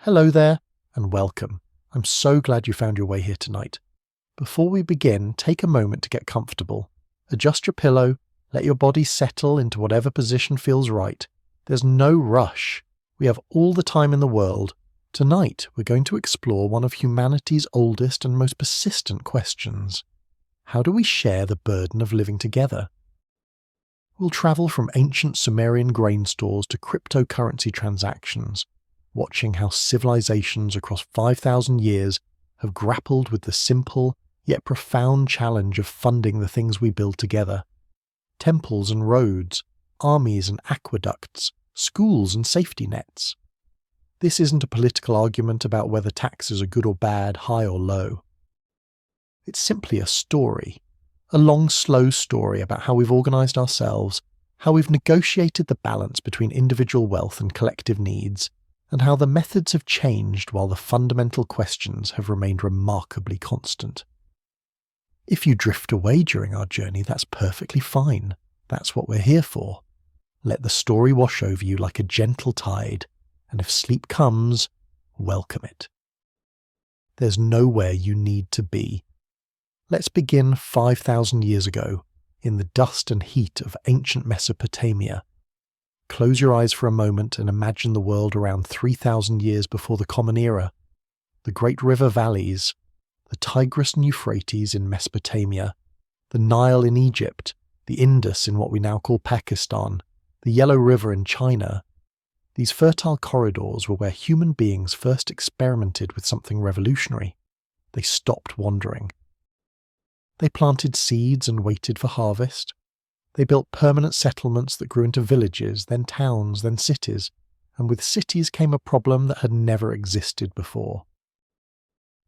Hello there, and welcome. I'm so glad you found your way here tonight. Before we begin, take a moment to get comfortable. Adjust your pillow, let your body settle into whatever position feels right. There's no rush. We have all the time in the world. Tonight, we're going to explore one of humanity's oldest and most persistent questions. How do we share the burden of living together? We'll travel from ancient Sumerian grain stores to cryptocurrency transactions, watching how civilizations across 5,000 years have grappled with the simple yet profound challenge of funding the things we build together. Temples and roads, armies and aqueducts, schools and safety nets. This isn't a political argument about whether taxes are good or bad, high or low. It's simply a story, a long, slow story about how we've organized ourselves, how we've negotiated the balance between individual wealth and collective needs, and how the methods have changed while the fundamental questions have remained remarkably constant. If you drift away during our journey, that's perfectly fine. That's what we're here for. Let the story wash over you like a gentle tide, and if sleep comes, welcome it. There's nowhere you need to be. Let's begin 5,000 years ago, in the dust and heat of ancient Mesopotamia. Close your eyes for a moment and imagine the world around 3,000 years before the Common Era. The great river valleys, the Tigris and Euphrates in Mesopotamia, the Nile in Egypt, the Indus in what we now call Pakistan, the Yellow River in China. These fertile corridors were where human beings first experimented with something revolutionary. They stopped wandering. They planted seeds and waited for harvest. They built permanent settlements that grew into villages, then towns, then cities, and with cities came a problem that had never existed before.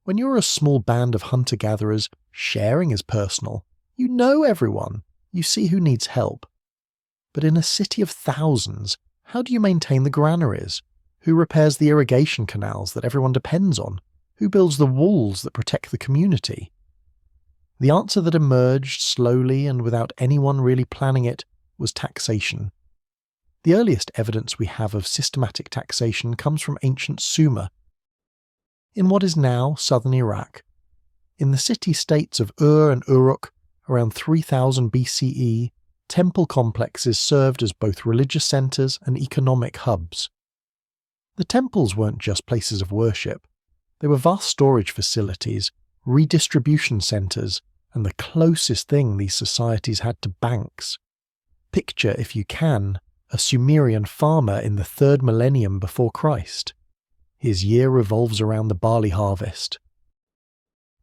When you're a small band of hunter-gatherers, sharing is personal. You know everyone. You see who needs help. But in a city of thousands, how do you maintain the granaries? Who repairs the irrigation canals that everyone depends on? Who builds the walls that protect the community? The answer that emerged slowly and without anyone really planning it was taxation. The earliest evidence we have of systematic taxation comes from ancient Sumer. In what is now southern Iraq, in the city-states of Ur and Uruk, around 3000 BCE, temple complexes served as both religious centers and economic hubs. The temples weren't just places of worship. They were vast storage facilities, redistribution centers, and the closest thing these societies had to banks. Picture, if you can, a Sumerian farmer in the 3rd millennium before Christ. His year revolves around the barley harvest.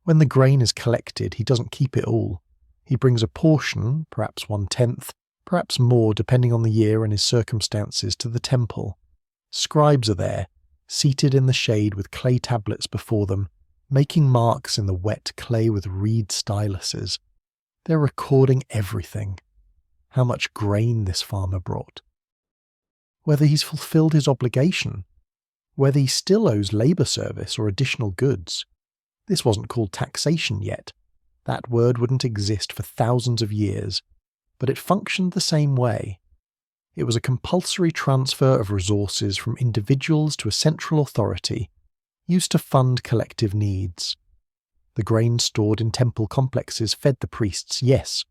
When the grain is collected, he doesn't keep it all. He brings a portion, perhaps 1/10, perhaps more depending on the year and his circumstances, to the temple. Scribes are there, seated in the shade with clay tablets before them, making marks in the wet clay with reed styluses. They're recording everything. How much grain this farmer brought. Whether he's fulfilled his obligation. Whether he still owes labour service or additional goods. This wasn't called taxation yet. That word wouldn't exist for thousands of years, but it functioned the same way. It was a compulsory transfer of resources from individuals to a central authority, used to fund collective needs. The grain stored in temple complexes fed the priests, yes,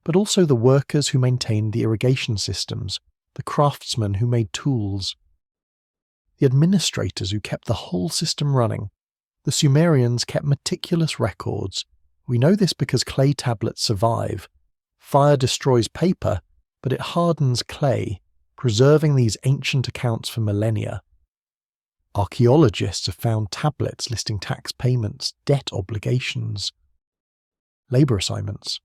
but also the workers who maintained the irrigation systems, the craftsmen who made tools, the administrators who kept the whole system running. The Sumerians kept meticulous records. We know this because clay tablets survive. Fire destroys paper, but it hardens clay, preserving these ancient accounts for millennia. Archaeologists have found tablets listing tax payments, debt obligations, labour assignments.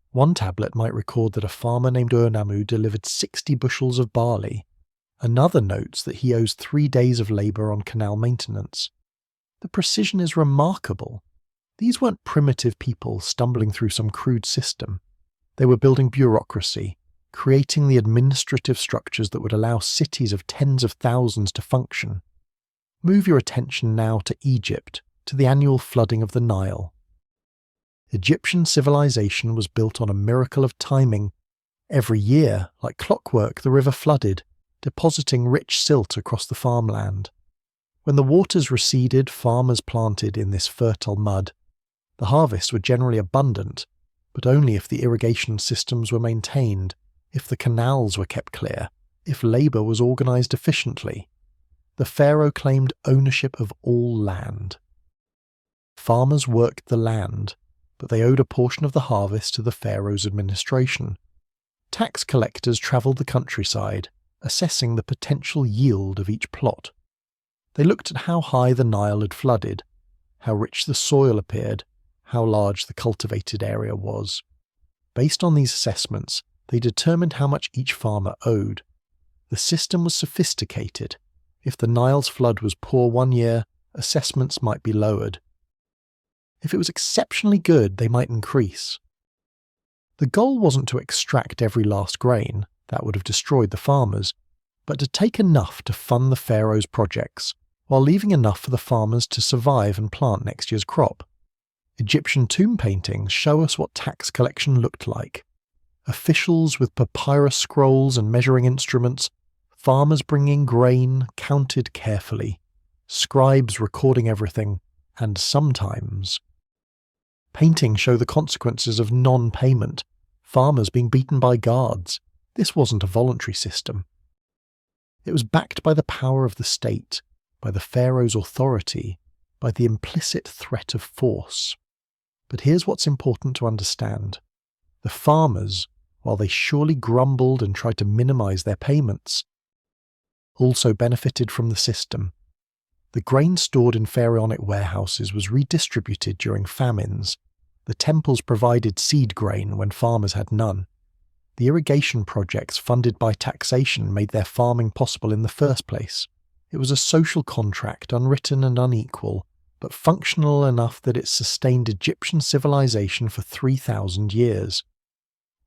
One tablet might record that a farmer named Urnamu delivered 60 bushels of barley. Another notes that he owes 3 days of labour on canal maintenance. The precision is remarkable. These weren't primitive people stumbling through some crude system. They were building bureaucracy, creating the administrative structures that would allow cities of tens of thousands to function. Move your attention now to Egypt, to the annual flooding of the Nile. Egyptian civilization was built on a miracle of timing. Every year, like clockwork, the river flooded, depositing rich silt across the farmland. When the waters receded, farmers planted in this fertile mud. The harvests were generally abundant, but only if the irrigation systems were maintained, if the canals were kept clear, if labour was organised efficiently. The pharaoh claimed ownership of all land. Farmers worked the land, but they owed a portion of the harvest to the pharaoh's administration. Tax collectors travelled the countryside, assessing the potential yield of each plot. They looked at how high the Nile had flooded, how rich the soil appeared, how large the cultivated area was. Based on these assessments, they determined how much each farmer owed. The system was sophisticated. If the Nile's flood was poor one year, assessments might be lowered. If it was exceptionally good, they might increase. The goal wasn't to extract every last grain, that would have destroyed the farmers, but to take enough to fund the pharaoh's projects, while leaving enough for the farmers to survive and plant next year's crop. Egyptian tomb paintings show us what tax collection looked like. Officials with papyrus scrolls and measuring instruments, farmers bringing grain counted carefully, scribes recording everything, and sometimes. Paintings show the consequences of non-payment, farmers being beaten by guards. This wasn't a voluntary system. It was backed by the power of the state, by the pharaoh's authority, by the implicit threat of force. But here's what's important to understand. The farmers, while they surely grumbled and tried to minimize their payments, also benefited from the system. The grain stored in pharaonic warehouses was redistributed during famines. The temples provided seed grain when farmers had none. The irrigation projects funded by taxation made their farming possible in the first place. It was a social contract, unwritten and unequal, but functional enough that it sustained Egyptian civilization for 3,000 years.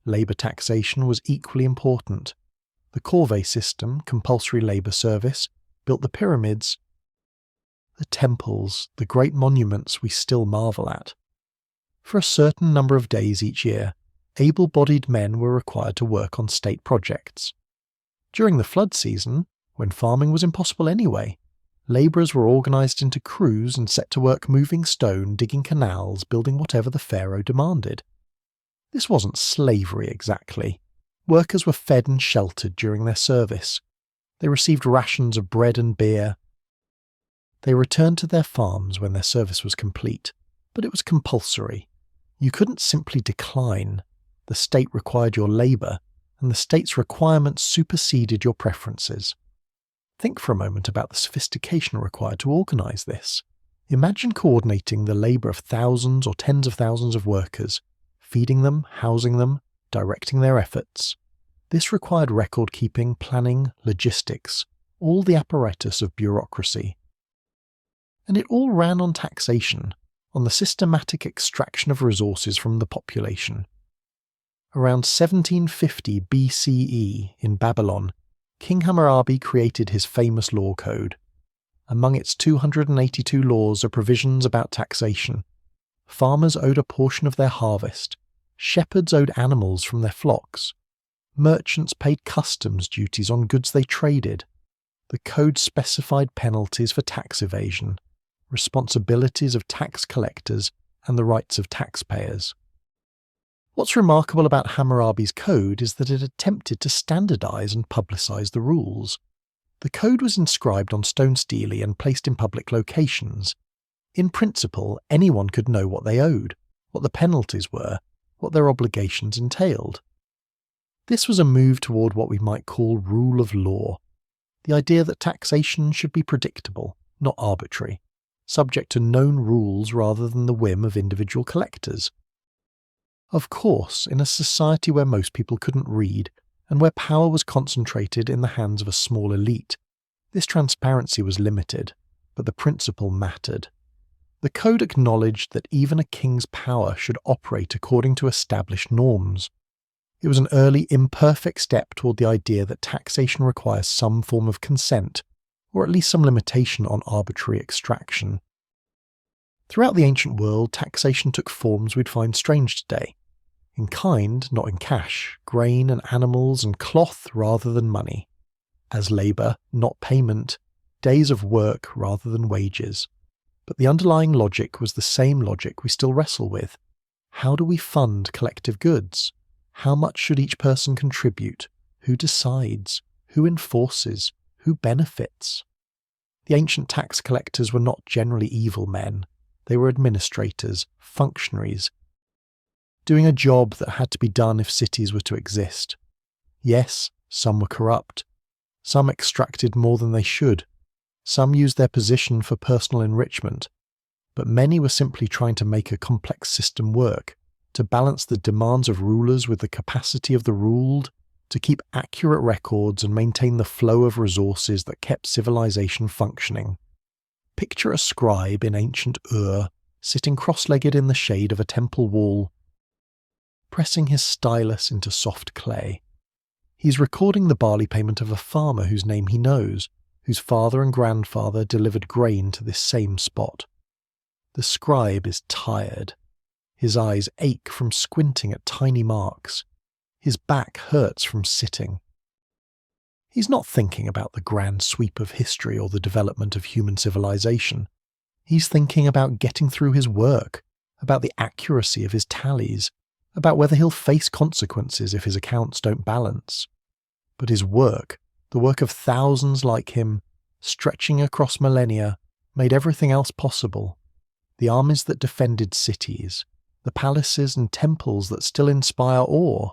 Labour taxation was equally important. The corvée system, compulsory labour service, built the pyramids, the temples, the great monuments we still marvel at. For a certain number of days each year, able-bodied men were required to work on state projects. During the flood season, when farming was impossible anyway, labourers were organised into crews and set to work moving stone, digging canals, building whatever the pharaoh demanded. This wasn't slavery exactly. Workers were fed and sheltered during their service. They received rations of bread and beer. They returned to their farms when their service was complete, but it was compulsory. You couldn't simply decline. The state required your labour, and the state's requirements superseded your preferences. Think for a moment about the sophistication required to organise this. Imagine coordinating the labour of thousands or tens of thousands of workers, feeding them, housing them, directing their efforts. This required record-keeping, planning, logistics, all the apparatus of bureaucracy. And it all ran on taxation, on the systematic extraction of resources from the population. Around 1750 BCE in Babylon, King Hammurabi created his famous law code. Among its 282 laws are provisions about taxation. Farmers owed a portion of their harvest. Shepherds owed animals from their flocks. Merchants paid customs duties on goods they traded. The code specified penalties for tax evasion, responsibilities of tax collectors, and the rights of taxpayers. What's remarkable about Hammurabi's code is that it attempted to standardize and publicize the rules. The code was inscribed on stone stele and placed in public locations. In principle, anyone could know what they owed, what the penalties were, what their obligations entailed. This was a move toward what we might call rule of law, the idea that taxation should be predictable, not arbitrary, subject to known rules rather than the whim of individual collectors. Of course, in a society where most people couldn't read, and where power was concentrated in the hands of a small elite, this transparency was limited, but the principle mattered. The code acknowledged that even a king's power should operate according to established norms. It was an early, imperfect step toward the idea that taxation requires some form of consent, or at least some limitation on arbitrary extraction. Throughout the ancient world, taxation took forms we'd find strange today. In kind, not in cash, grain and animals and cloth rather than money. As labour, not payment. days of work rather than wages. But the underlying logic was the same logic we still wrestle with. How do we fund collective goods? How much should each person contribute? Who decides? Who enforces? Who benefits? The ancient tax collectors were not generally evil men. They were administrators, functionaries, doing a job that had to be done if cities were to exist. Yes, some were corrupt. Some extracted more than they should. Some used their position for personal enrichment. But many were simply trying to make a complex system work, to balance the demands of rulers with the capacity of the ruled, to keep accurate records and maintain the flow of resources that kept civilization functioning. Picture a scribe in ancient Ur, sitting cross-legged in the shade of a temple wall, pressing his stylus into soft clay. He's recording the barley payment of a farmer whose name he knows, whose father and grandfather delivered grain to this same spot. The scribe is tired. His eyes ache from squinting at tiny marks. His back hurts from sitting. He's not thinking about the grand sweep of history or the development of human civilization. He's thinking about getting through his work, about the accuracy of his tallies, about whether he'll face consequences if his accounts don't balance. But his work, the work of thousands like him, stretching across millennia, made everything else possible. The armies that defended cities, the palaces and temples that still inspire awe,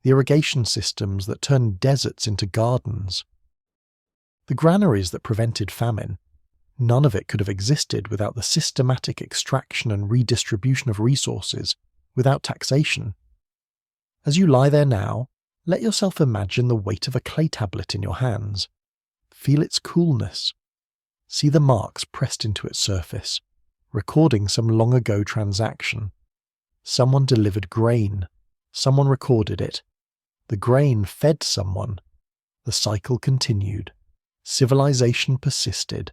the irrigation systems that turned deserts into gardens, the granaries that prevented famine. None of it could have existed without the systematic extraction and redistribution of resources, without taxation. As you lie there now, let yourself imagine the weight of a clay tablet in your hands. Feel its coolness. See the marks pressed into its surface, recording some long ago transaction. Someone delivered grain. Someone recorded it. The grain fed someone. The cycle continued. Civilization persisted.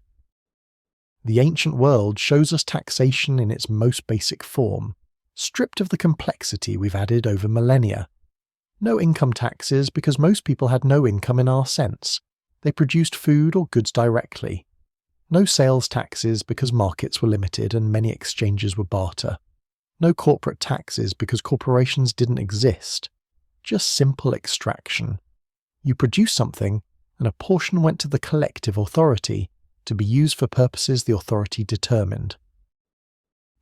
The ancient world shows us taxation in its most basic form, stripped of the complexity we've added over millennia. No income taxes because most people had no income in our sense. They produced food or goods directly. No sales taxes because markets were limited and many exchanges were barter. No corporate taxes because corporations didn't exist. Just simple extraction. You produced something, and a portion went to the collective authority, to be used for purposes the authority determined.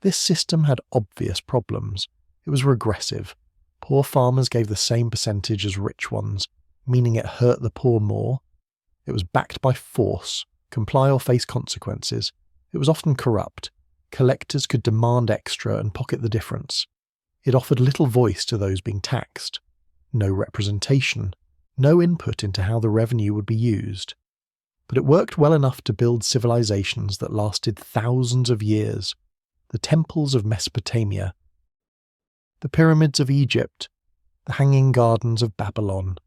This system had obvious problems. It was regressive. Poor farmers gave the same percentage as rich ones, meaning it hurt the poor more. It was backed by force, comply or face consequences. It was often corrupt. Collectors could demand extra and pocket the difference. It offered little voice to those being taxed. No representation. No input into how the revenue would be used. But it worked well enough to build civilizations that lasted thousands of years. The temples of Mesopotamia, the pyramids of Egypt, the hanging gardens of Babylon,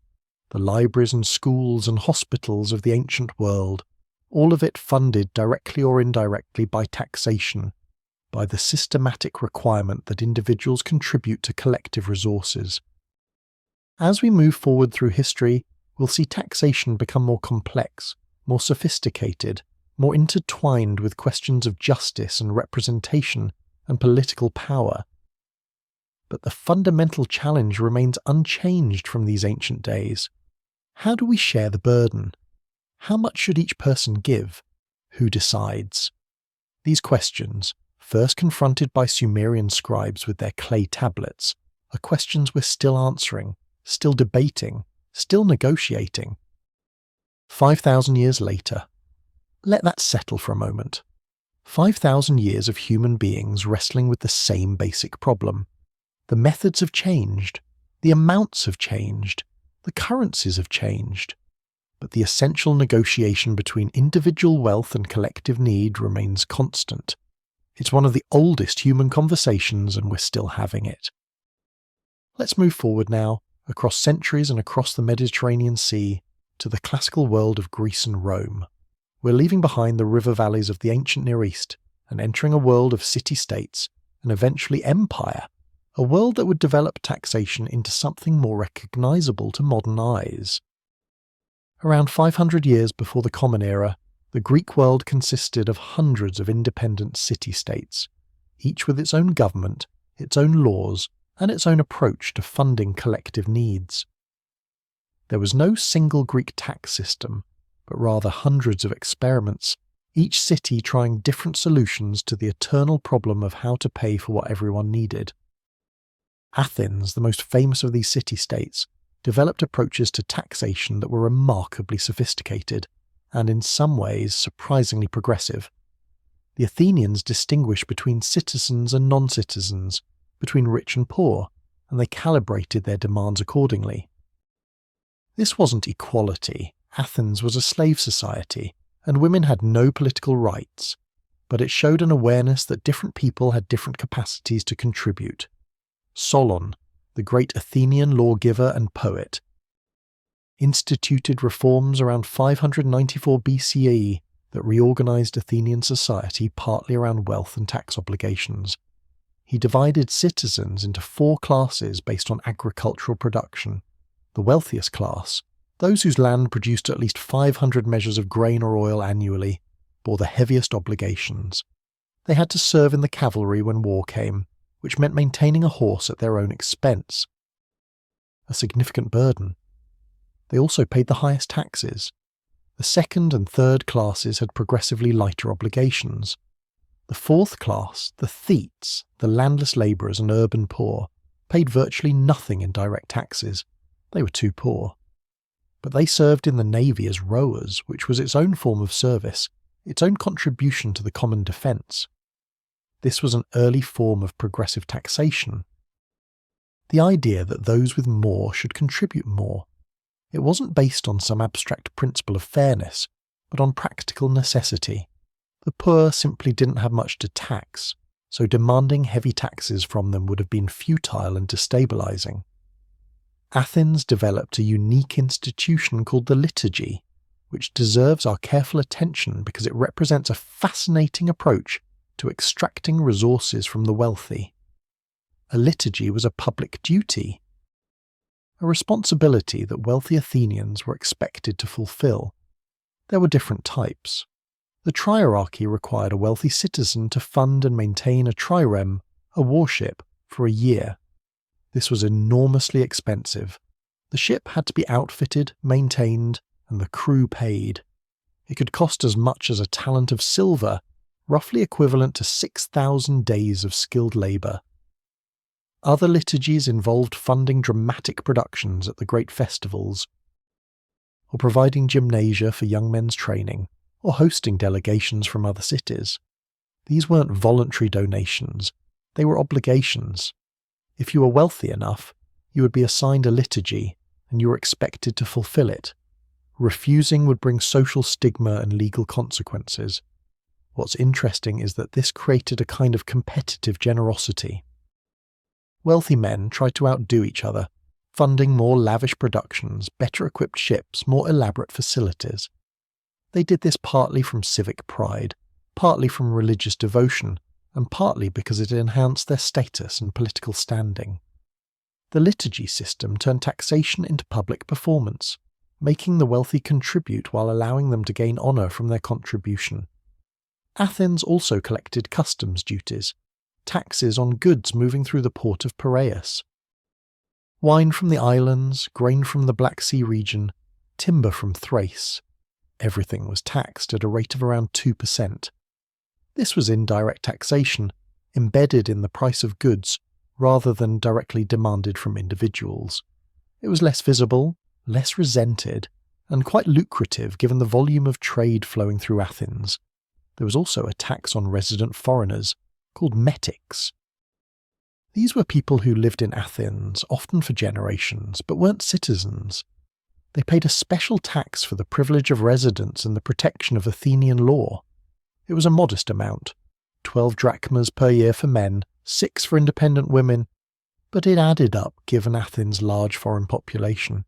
the libraries and schools and hospitals of the ancient world, all of it funded directly or indirectly by taxation, by the systematic requirement that individuals contribute to collective resources. As we move forward through history, we'll see taxation become more complex, more sophisticated, more intertwined with questions of justice and representation and political power. But the fundamental challenge remains unchanged from these ancient days. How do we share the burden? How much should each person give? Who decides? These questions, first confronted by Sumerian scribes with their clay tablets, are questions we're still answering, still debating, still negotiating. 5,000 years later. Let that settle for a moment. 5,000 years of human beings wrestling with the same basic problem. The methods have changed. The amounts have changed. The currencies have changed. But the essential negotiation between individual wealth and collective need remains constant. It's one of the oldest human conversations, and we're still having it. Let's move forward now, across centuries and across the Mediterranean Sea, to the classical world of Greece and Rome. We're leaving behind the river valleys of the ancient Near East and entering a world of city-states and eventually empire, a world that would develop taxation into something more recognizable to modern eyes. Around 500 years before the Common Era, The Greek world consisted of hundreds of independent city-states, each with its own government, its own laws, and its own approach to funding collective needs. There was no single Greek tax system, but rather hundreds of experiments, each city trying different solutions to the eternal problem of how to pay for what everyone needed. Athens, the most famous of these city-states, developed approaches to taxation that were remarkably sophisticated, and in some ways surprisingly progressive. The Athenians distinguished between citizens and non-citizens, between rich and poor, and they calibrated their demands accordingly. This wasn't equality. Athens was a slave society, and women had no political rights, but it showed an awareness that different people had different capacities to contribute. Solon, the great Athenian lawgiver and poet, instituted reforms around 594 BCE that reorganized Athenian society partly around wealth and tax obligations. He divided citizens into 4 classes based on agricultural production. The wealthiest class, those whose land produced at least 500 measures of grain or oil annually, bore the heaviest obligations. They had to serve in the cavalry when war came, which meant maintaining a horse at their own expense. A significant burden. They also paid the highest taxes. The second and third classes had progressively lighter obligations. The fourth class, the Thetes, the landless labourers and urban poor, paid virtually nothing in direct taxes. They were too poor. But they served in the navy as rowers, which was its own form of service, its own contribution to the common defence. This was an early form of progressive taxation. The idea that those with more should contribute more. It wasn't based on some abstract principle of fairness, but on practical necessity. The poor simply didn't have much to tax, so demanding heavy taxes from them would have been futile and destabilizing. Athens developed a unique institution called the liturgy, which deserves our careful attention because it represents a fascinating approach to extracting resources from the wealthy. A liturgy was a public duty, a responsibility that wealthy Athenians were expected to fulfill. There were different types. The triarchy required a wealthy citizen to fund and maintain a trireme, a warship, for a year. This was enormously expensive. The ship had to be outfitted, maintained, and the crew paid. It could cost as much as a talent of silver, roughly equivalent to 6,000 days of skilled labour. Other liturgies involved funding dramatic productions at the great festivals, or providing gymnasia for young men's training, or hosting delegations from other cities. These weren't voluntary donations, they were obligations. If you were wealthy enough, you would be assigned a liturgy, and you were expected to fulfill it. Refusing would bring social stigma and legal consequences. What's interesting is that this created a kind of competitive generosity. Wealthy men tried to outdo each other, funding more lavish productions, better equipped ships, more elaborate facilities. They did this partly from civic pride, partly from religious devotion, and partly because it enhanced their status and political standing. The liturgy system turned taxation into public performance, making the wealthy contribute while allowing them to gain honour from their contribution. Athens also collected customs duties, taxes on goods moving through the port of Piraeus. Wine from the islands, grain from the Black Sea region, timber from Thrace. Everything was taxed at a rate of around 2%. This was indirect taxation, embedded in the price of goods, rather than directly demanded from individuals. It was less visible, less resented, and quite lucrative given the volume of trade flowing through Athens. There was also a tax on resident foreigners, called metics. These were people who lived in Athens, often for generations, but weren't citizens. They paid a special tax for the privilege of residence and the protection of Athenian law. It was a modest amount, 12 drachmas per year for men, 6 for independent women, but it added up given Athens' large foreign population.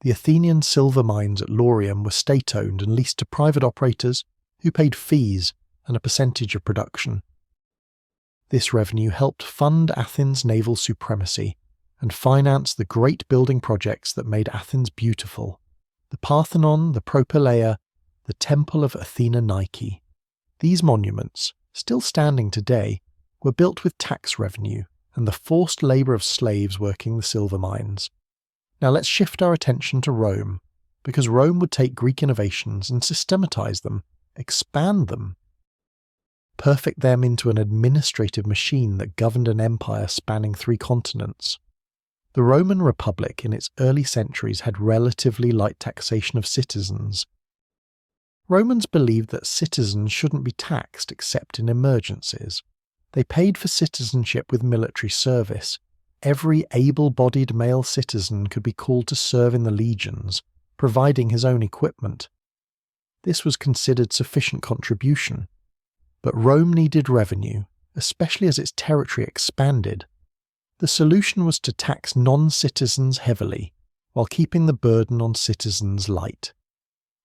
The Athenian silver mines at Laurium were state-owned and leased to private operators who paid fees and a percentage of production. This revenue helped fund Athens' naval supremacy and finance the great building projects that made Athens beautiful: the Parthenon, the Propylaea, the Temple of Athena Nike. These monuments, still standing today, were built with tax revenue and the forced labour of slaves working the silver mines. Now let's shift our attention to Rome, because Rome would take Greek innovations and systematise them, expand them, perfect them into an administrative machine that governed an empire spanning 3 continents. The Roman Republic in its early centuries had relatively light taxation of citizens. Romans believed that citizens shouldn't be taxed except in emergencies. They paid for citizenship with military service. Every able-bodied male citizen could be called to serve in the legions, providing his own equipment. This was considered sufficient contribution. But Rome needed revenue, especially as its territory expanded. The solution was to tax non-citizens heavily, while keeping the burden on citizens light.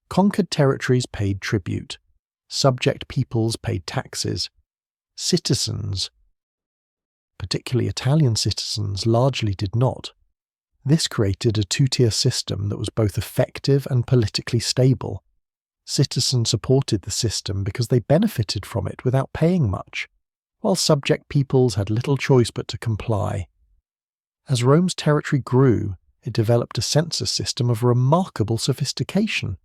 Conquered territories paid tribute. Subject peoples paid taxes. Citizens, particularly Italian citizens, largely did not. This created a 2-tier system that was both effective and politically stable. Citizens supported the system because they benefited from it without paying much, while subject peoples had little choice but to comply. As Rome's territory grew, it developed a census system of remarkable sophistication.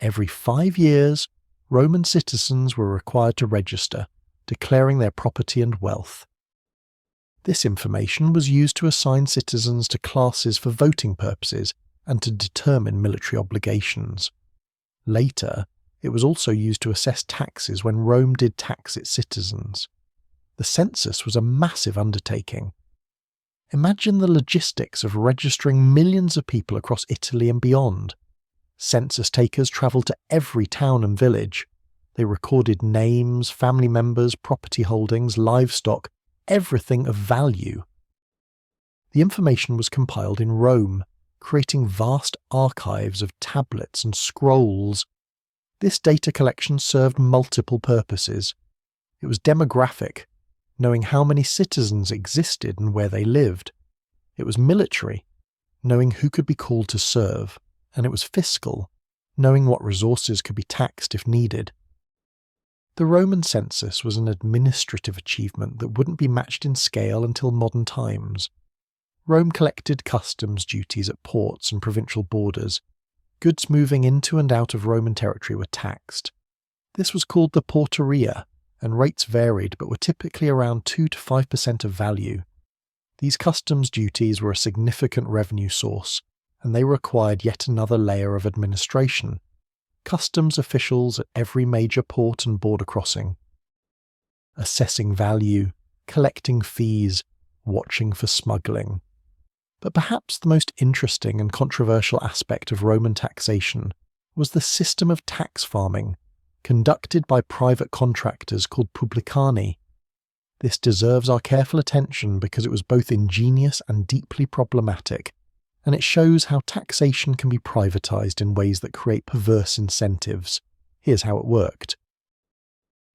Every 5 years, Roman citizens were required to register, declaring their property and wealth. This information was used to assign citizens to classes for voting purposes and to determine military obligations. Later, it was also used to assess taxes when Rome did tax its citizens. The census was a massive undertaking. Imagine the logistics of registering millions of people across Italy and beyond. Census takers travelled to every town and village. They recorded names, family members, property holdings, livestock, everything of value. The information was compiled in Rome, creating vast archives of tablets and scrolls. This data collection served multiple purposes. It was demographic, knowing how many citizens existed and where they lived. It was military, knowing who could be called to serve. And it was fiscal, knowing what resources could be taxed if needed. The Roman census was an administrative achievement that wouldn't be matched in scale until modern times. Rome collected customs duties at ports and provincial borders. Goods moving into and out of Roman territory were taxed. This was called the porteria, and rates varied but were typically around 2 to 5% of value. These customs duties were a significant revenue source, and they required yet another layer of administration. Customs officials at every major port and border crossing. Assessing value, collecting fees, watching for smuggling. But perhaps the most interesting and controversial aspect of Roman taxation was the system of tax farming, conducted by private contractors called publicani. This deserves our careful attention because it was both ingenious and deeply problematic, and it shows how taxation can be privatised in ways that create perverse incentives. Here's how it worked.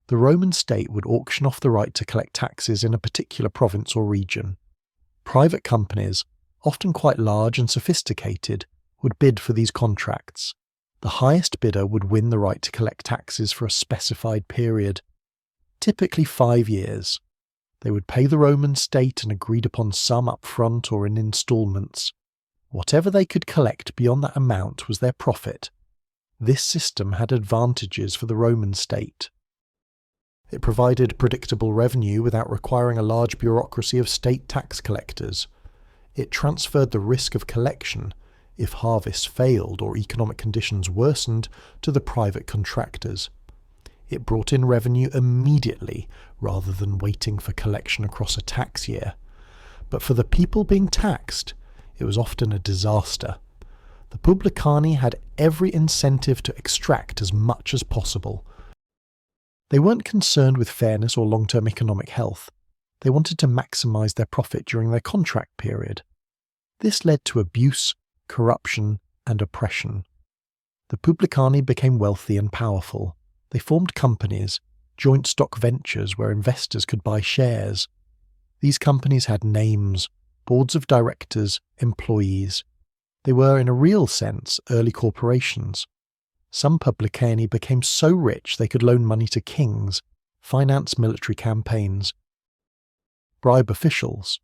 The Roman state would auction off the right to collect taxes in a particular province or region. Private companies, often quite large and sophisticated, would bid for these contracts. The highest bidder would win the right to collect taxes for a specified period, typically 5 years. They would pay the Roman state an agreed-upon sum up front or in instalments. Whatever they could collect beyond that amount was their profit. This system had advantages for the Roman state. It provided predictable revenue without requiring a large bureaucracy of state tax collectors. It transferred the risk of collection, if harvests failed or economic conditions worsened, to the private contractors. It brought in revenue immediately rather than waiting for collection across a tax year. But for the people being taxed, it was often a disaster. The publicani had every incentive to extract as much as possible. They weren't concerned with fairness or long-term economic health. They wanted to maximise their profit during their contract period. This led to abuse, corruption, and oppression. The publicani became wealthy and powerful. They formed companies, joint stock ventures where investors could buy shares. These companies had names, boards of directors, employees. They were, in a real sense, early corporations. Some publicani became so rich they could loan money to kings, finance military campaigns, bribe officials.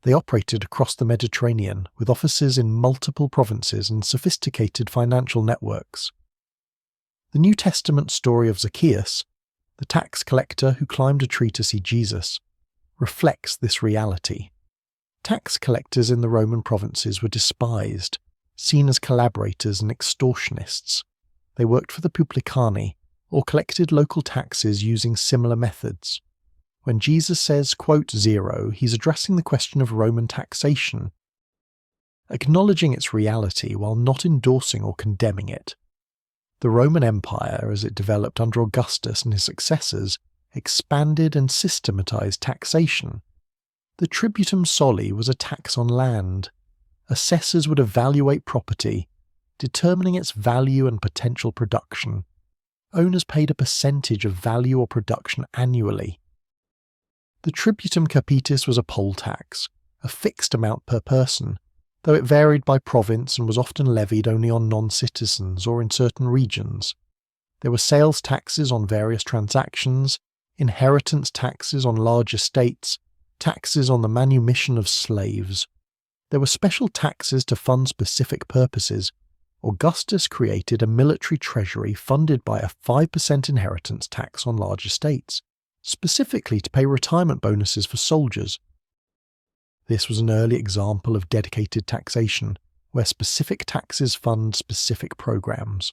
They operated across the Mediterranean with offices in multiple provinces and sophisticated financial networks. The New Testament story of Zacchaeus, the tax collector who climbed a tree to see Jesus, reflects this reality. Tax collectors in the Roman provinces were despised, seen as collaborators and extortionists. They worked for the publicani or collected local taxes using similar methods. When Jesus says, quote, 0, he's addressing the question of Roman taxation, acknowledging its reality while not endorsing or condemning it. The Roman Empire, as it developed under Augustus and his successors, expanded and systematized taxation. The tributum soli was a tax on land. Assessors would evaluate property, determining its value and potential production. Owners paid a percentage of value or production annually. The tributum capitis was a poll tax, a fixed amount per person, though it varied by province and was often levied only on non-citizens or in certain regions. There were sales taxes on various transactions, inheritance taxes on large estates, taxes on the manumission of slaves. There were special taxes to fund specific purposes. Augustus created a military treasury funded by a 5% inheritance tax on large estates, specifically to pay retirement bonuses for soldiers. This was an early example of dedicated taxation, where specific taxes fund specific programs.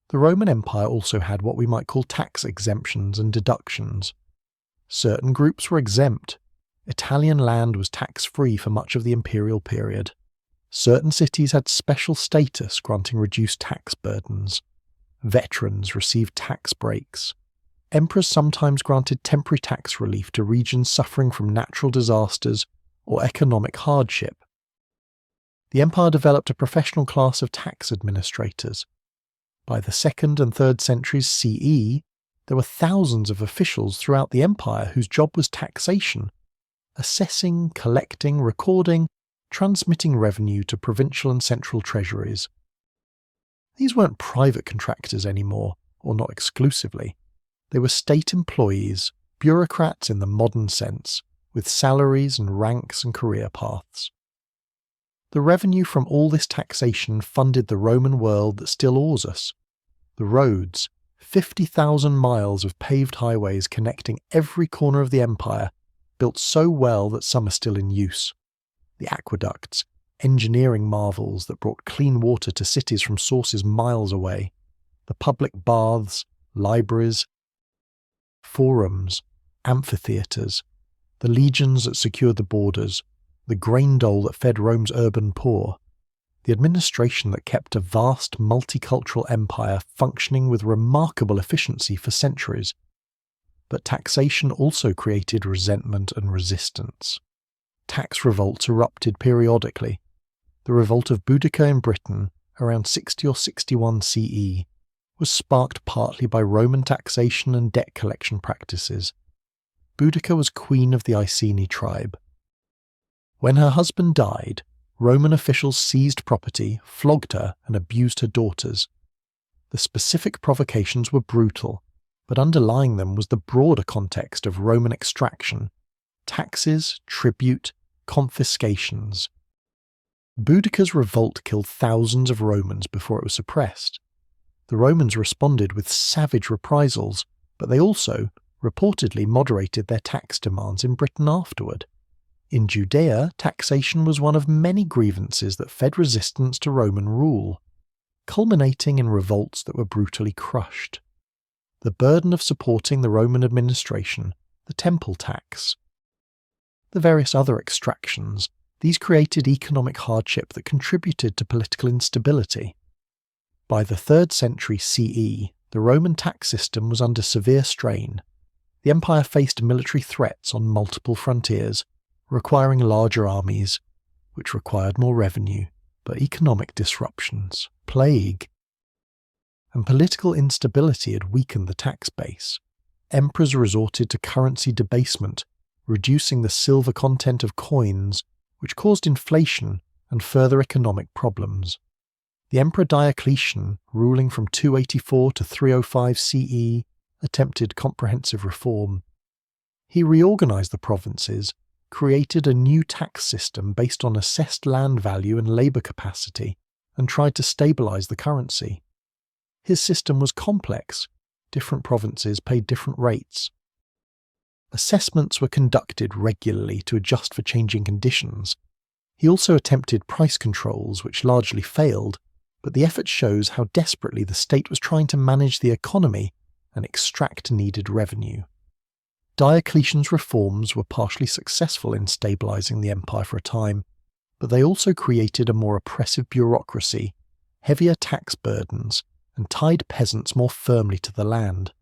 The Roman Empire also had what we might call tax exemptions and deductions. Certain groups were exempt. Italian land was tax-free for much of the imperial period. Certain cities had special status granting reduced tax burdens. Veterans received tax breaks. Emperors sometimes granted temporary tax relief to regions suffering from natural disasters or economic hardship. The empire developed a professional class of tax administrators. By the 2nd and 3rd centuries CE, there were thousands of officials throughout the empire whose job was taxation, assessing, collecting, recording, transmitting revenue to provincial and central treasuries. These weren't private contractors anymore, or not exclusively. They were state employees, bureaucrats in the modern sense, with salaries and ranks and career paths. The revenue from all this taxation funded the Roman world that still awes us. The roads, 50,000 miles of paved highways connecting every corner of the empire, built so well that some are still in use. The aqueducts, engineering marvels that brought clean water to cities from sources miles away. The public baths, libraries, forums, amphitheatres, the legions that secured the borders, the grain dole that fed Rome's urban poor, the administration that kept a vast multicultural empire functioning with remarkable efficiency for centuries. But taxation also created resentment and resistance. Tax revolts erupted periodically. The revolt of Boudica in Britain, around 60 or 61 CE, was sparked partly by Roman taxation and debt collection practices. Boudica was queen of the Iceni tribe. When her husband died, Roman officials seized property, flogged her, and abused her daughters. The specific provocations were brutal, but underlying them was the broader context of Roman extraction: taxes, tribute, confiscations. Boudica's revolt killed thousands of Romans before it was suppressed. The Romans responded with savage reprisals, but they also, reportedly, moderated their tax demands in Britain afterward. In Judea, taxation was one of many grievances that fed resistance to Roman rule, culminating in revolts that were brutally crushed. The burden of supporting the Roman administration, the temple tax, the various other extractions, these created economic hardship that contributed to political instability. By the 3rd century CE, the Roman tax system was under severe strain. The empire faced military threats on multiple frontiers, requiring larger armies, which required more revenue, but economic disruptions, plague, and political instability had weakened the tax base. Emperors resorted to currency debasement, reducing the silver content of coins, which caused inflation and further economic problems. The Emperor Diocletian, ruling from 284 to 305 CE, attempted comprehensive reform. He reorganized the provinces, created a new tax system based on assessed land value and labor capacity, and tried to stabilize the currency. His system was complex. Different provinces paid different rates. Assessments were conducted regularly to adjust for changing conditions. He also attempted price controls, which largely failed, but the effort shows how desperately the state was trying to manage the economy and extract needed revenue. Diocletian's reforms were partially successful in stabilizing the empire for a time, but they also created a more oppressive bureaucracy, heavier tax burdens, and tied peasants more firmly to the land.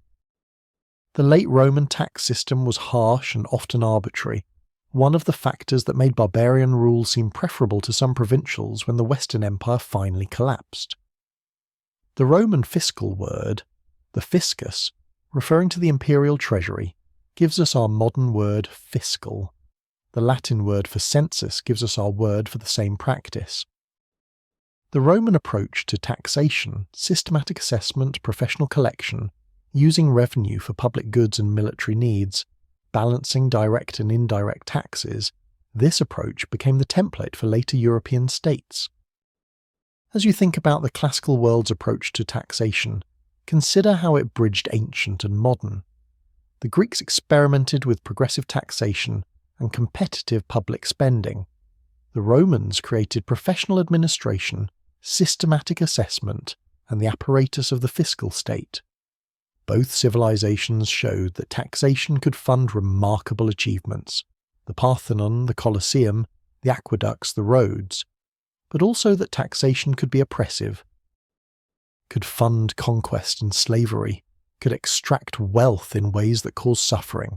The late Roman tax system was harsh and often arbitrary, one of the factors that made barbarian rule seem preferable to some provincials when the Western Empire finally collapsed. The Roman fiscal word, the fiscus, referring to the imperial treasury, gives us our modern word fiscal. The Latin word for census gives us our word for the same practice. The Roman approach to taxation, systematic assessment, professional collection, using revenue for public goods and military needs, balancing direct and indirect taxes, this approach became the template for later European states. As you think about the classical world's approach to taxation, consider how it bridged ancient and modern. The Greeks experimented with progressive taxation and competitive public spending. The Romans created professional administration, systematic assessment, and the apparatus of the fiscal state. Both civilizations showed that taxation could fund remarkable achievements: the Parthenon, the Colosseum, the aqueducts, the roads, but also that taxation could be oppressive, could fund conquest and slavery, could extract wealth in ways that cause suffering.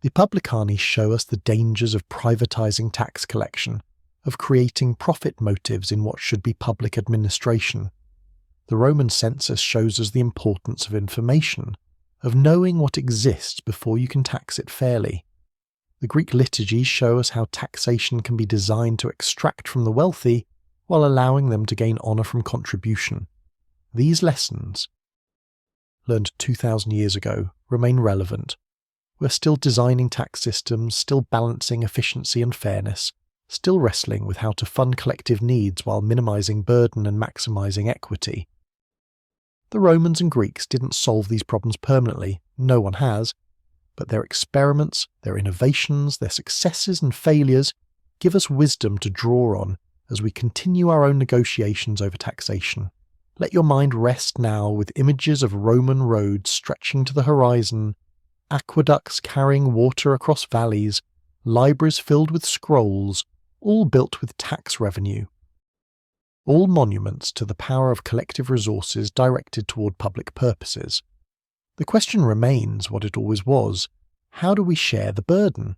The Publicani show us the dangers of privatizing tax collection, of creating profit motives in what should be public administration. The Roman Census shows us the importance of information, of knowing what exists before you can tax it fairly. The Greek liturgies show us how taxation can be designed to extract from the wealthy while allowing them to gain honour from contribution. These lessons, learned 2,000 years ago, remain relevant. We're still designing tax systems, still balancing efficiency and fairness, still wrestling with how to fund collective needs while minimising burden and maximising equity. The Romans and Greeks didn't solve these problems permanently, no one has, but their experiments, their innovations, their successes and failures give us wisdom to draw on as we continue our own negotiations over taxation. Let your mind rest now with images of Roman roads stretching to the horizon, aqueducts carrying water across valleys, libraries filled with scrolls, all built with tax revenue. All monuments to the power of collective resources directed toward public purposes. The question remains what it always was: how do we share the burden?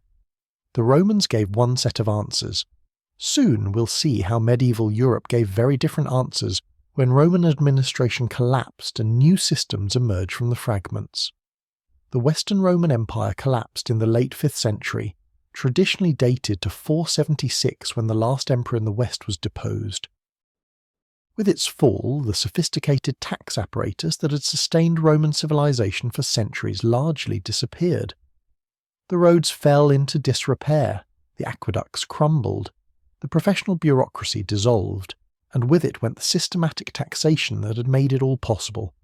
The Romans gave one set of answers. Soon we'll see how medieval Europe gave very different answers when Roman administration collapsed and new systems emerged from the fragments. The Western Roman Empire collapsed in the late 5th century, traditionally dated to 476 when the last emperor in the West was deposed. With its fall, the sophisticated tax apparatus that had sustained Roman civilization for centuries largely disappeared. The roads fell into disrepair, the aqueducts crumbled, the professional bureaucracy dissolved, and with it went the systematic taxation that had made it all possible.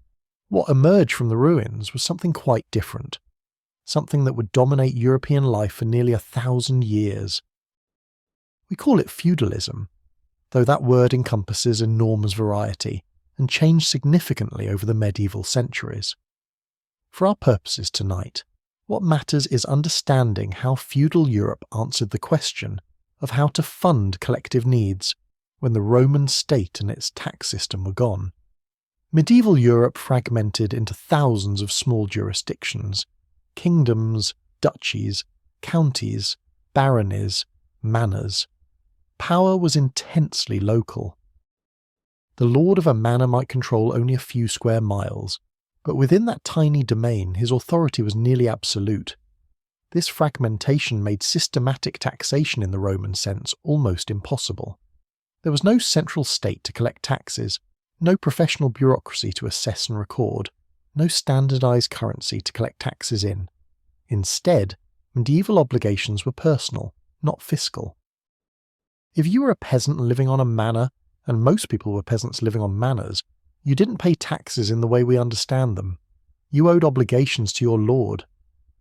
What emerged from the ruins was something quite different, something that would dominate European life for nearly 1,000 years. We call it feudalism, though that word encompasses enormous variety and changed significantly over the medieval centuries. For our purposes tonight, what matters is understanding how feudal Europe answered the question of how to fund collective needs when the Roman state and its tax system were gone. Medieval Europe fragmented into thousands of small jurisdictions, kingdoms, duchies, counties, baronies, manors. Power was intensely local. The lord of a manor might control only a few square miles, but within that tiny domain his authority was nearly absolute. This fragmentation made systematic taxation in the Roman sense almost impossible. There was no central state to collect taxes, no professional bureaucracy to assess and record, no standardized currency to collect taxes in. Instead, medieval obligations were personal, not fiscal. If you were a peasant living on a manor, and most people were peasants living on manors, you didn't pay taxes in the way we understand them. You owed obligations to your lord.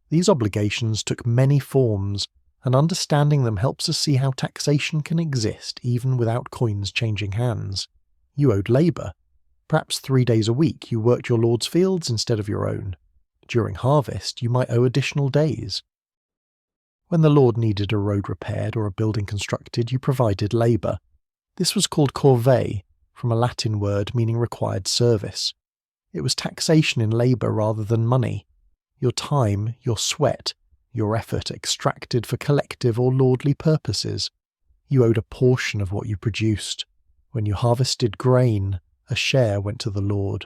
These obligations took many forms, and understanding them helps us see how taxation can exist even without coins changing hands. You owed labour. Perhaps 3 days a week you worked your lord's fields instead of your own. During harvest you might owe additional days. When the lord needed a road repaired or a building constructed, you provided labour. This was called corvée, from a Latin word meaning required service. It was taxation in labour rather than money. Your time, your sweat, your effort extracted for collective or lordly purposes. You owed a portion of what you produced. When you harvested grain, a share went to the lord.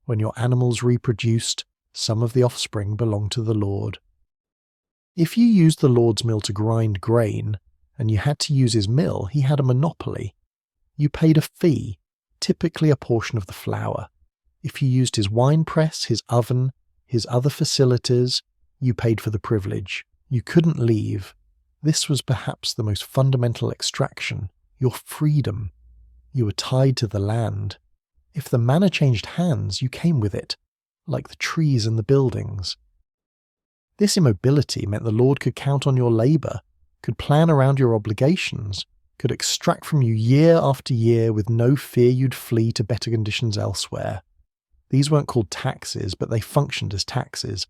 When your animals reproduced, some of the offspring belonged to the lord. If you used the lord's mill to grind grain, and you had to use his mill, he had a monopoly. You paid a fee, typically a portion of the flour. If you used his wine press, his oven, his other facilities, you paid for the privilege. You couldn't leave. This was perhaps the most fundamental extraction, your freedom. You were tied to the land. If the manor changed hands, you came with it, like the trees and the buildings. This immobility meant the lord could count on your labour, could plan around your obligations, could extract from you year after year with no fear you'd flee to better conditions elsewhere. These weren't called taxes, but they functioned as taxes.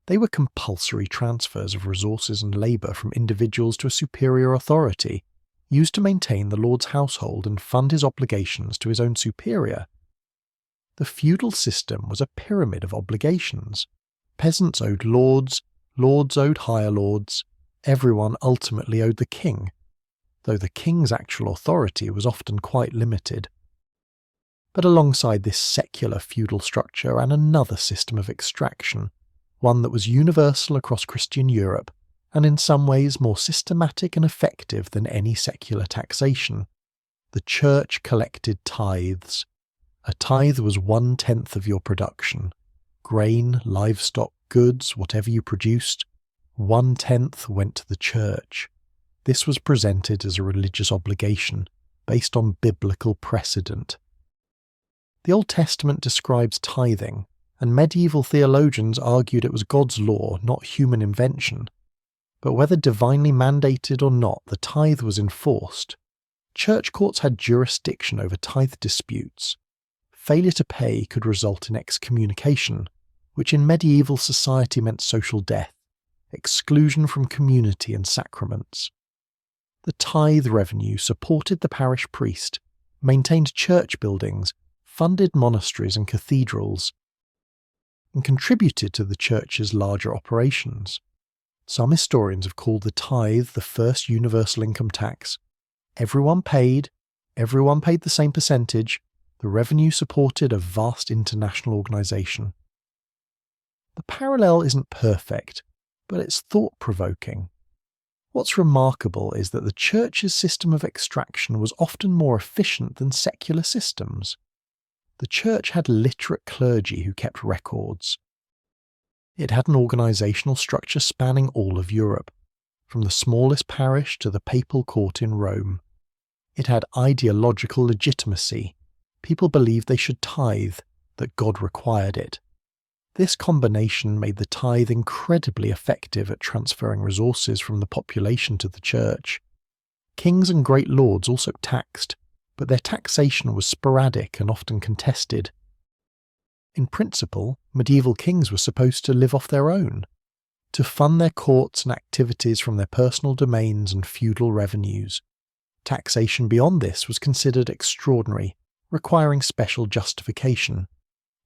They were compulsory transfers of resources and labour from individuals to a superior authority, used to maintain the lord's household and fund his obligations to his own superior. The feudal system was a pyramid of obligations. Peasants owed lords, lords owed higher lords, everyone ultimately owed the king, though the king's actual authority was often quite limited. But alongside this secular feudal structure ran another system of extraction, one that was universal across Christian Europe, and in some ways more systematic and effective than any secular taxation. The church collected tithes. A tithe was 1/10 of your production. Grain, livestock, goods, whatever you produced, 1/10 went to the church. This was presented as a religious obligation, based on biblical precedent. The Old Testament describes tithing, and medieval theologians argued it was God's law, not human invention. But whether divinely mandated or not, the tithe was enforced. Church courts had jurisdiction over tithe disputes. Failure to pay could result in excommunication, which in medieval society meant social death, exclusion from community and sacraments. The tithe revenue supported the parish priest, maintained church buildings, funded monasteries and cathedrals, and contributed to the church's larger operations. Some historians have called the tithe the first universal income tax. Everyone paid the same percentage, the revenue supported a vast international organisation. The parallel isn't perfect, but it's thought-provoking. What's remarkable is that the church's system of extraction was often more efficient than secular systems. The church had literate clergy who kept records. It had an organisational structure spanning all of Europe, from the smallest parish to the papal court in Rome. It had ideological legitimacy. People believed they should tithe, that God required it. This combination made the tithe incredibly effective at transferring resources from the population to the church. Kings and great lords also taxed, but their taxation was sporadic and often contested. In principle, medieval kings were supposed to live off their own, to fund their courts and activities from their personal domains and feudal revenues. Taxation beyond this was considered extraordinary, requiring special justification.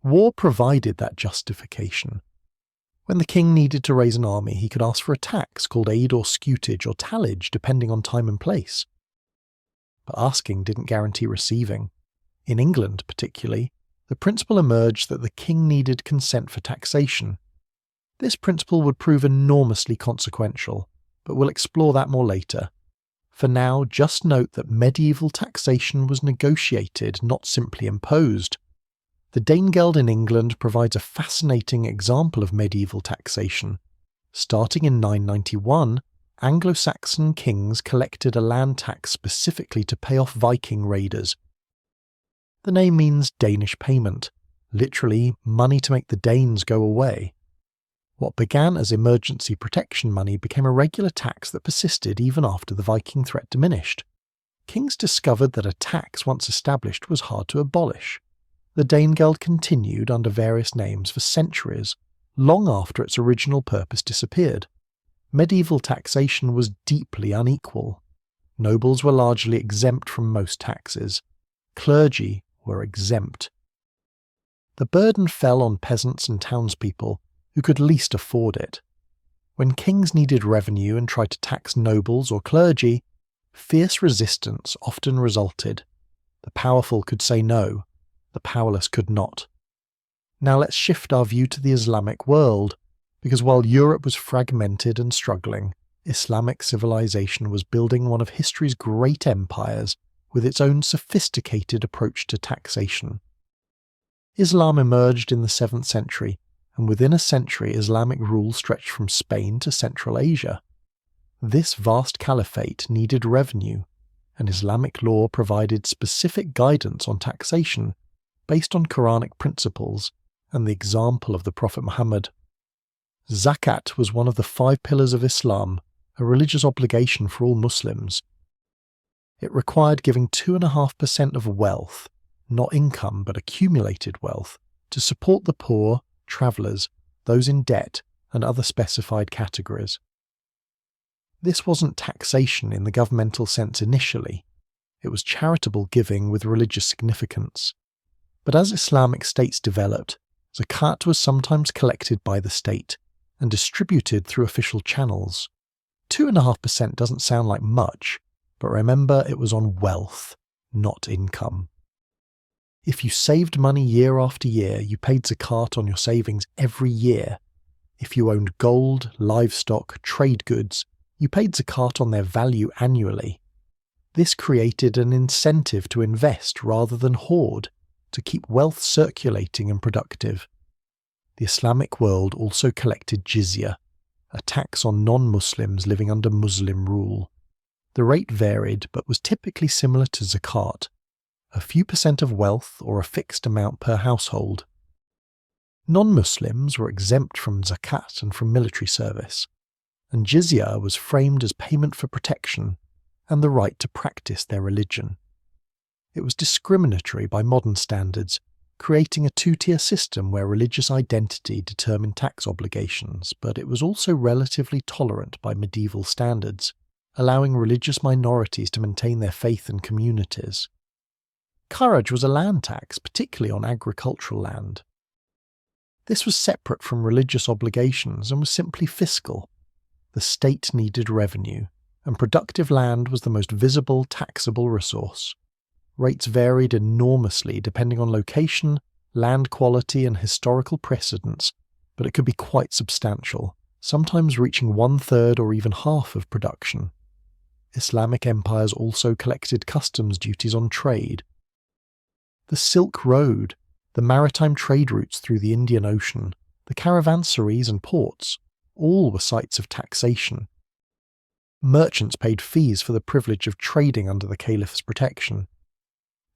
War provided that justification. When the king needed to raise an army, he could ask for a tax called aid or scutage or tallage, depending on time and place. But asking didn't guarantee receiving. In England, particularly, the principle emerged that the king needed consent for taxation. This principle would prove enormously consequential, but we'll explore that more later. For now, just note that medieval taxation was negotiated, not simply imposed. The Danegeld in England provides a fascinating example of medieval taxation. Starting in 991, Anglo-Saxon kings collected a land tax specifically to pay off Viking raiders. The name means Danish payment, literally money to make the Danes go away. What began as emergency protection money became a regular tax that persisted even after the Viking threat diminished. Kings discovered that a tax once established was hard to abolish. The Danegeld continued under various names for centuries, long after its original purpose disappeared. Medieval taxation was deeply unequal. Nobles were largely exempt from most taxes. Clergy were exempt. The burden fell on peasants and townspeople, who could least afford it. When kings needed revenue and tried to tax nobles or clergy, fierce resistance often resulted. The powerful could say no, the powerless could not. Now let's shift our view to the Islamic world, because while Europe was fragmented and struggling, Islamic civilization was building one of history's great empires with its own sophisticated approach to taxation. Islam emerged in the 7th century, and within a century Islamic rule stretched from Spain to Central Asia. This vast caliphate needed revenue, and Islamic law provided specific guidance on taxation based on Quranic principles and the example of the Prophet Muhammad. Zakat was one of the 5 pillars of Islam, a religious obligation for all Muslims. It required giving 2.5% of wealth, not income but accumulated wealth, to support the poor, travellers, those in debt, and other specified categories. This wasn't taxation in the governmental sense initially. It was charitable giving with religious significance. But as Islamic states developed, zakat was sometimes collected by the state and distributed through official channels. 2.5% doesn't sound like much, but remember it was on wealth, not income. If you saved money year after year, you paid zakat on your savings every year. If you owned gold, livestock, trade goods, you paid zakat on their value annually. This created an incentive to invest rather than hoard, to keep wealth circulating and productive. The Islamic world also collected jizya, a tax on non-Muslims living under Muslim rule. The rate varied but was typically similar to zakat, a few percent of wealth or a fixed amount per household. Non-Muslims were exempt from zakat and from military service, and jizya was framed as payment for protection and the right to practice their religion. It was discriminatory by modern standards, creating a two-tier system where religious identity determined tax obligations, but it was also relatively tolerant by medieval standards, allowing religious minorities to maintain their faith and communities. Kharaj was a land tax, particularly on agricultural land. This was separate from religious obligations and was simply fiscal. The state needed revenue, and productive land was the most visible taxable resource. Rates varied enormously depending on location, land quality, and historical precedents, but it could be quite substantial, sometimes reaching 1/3 or even half of production. Islamic empires also collected customs duties on trade. The Silk Road, the maritime trade routes through the Indian Ocean, the caravansaries and ports, all were sites of taxation. Merchants paid fees for the privilege of trading under the caliph's protection.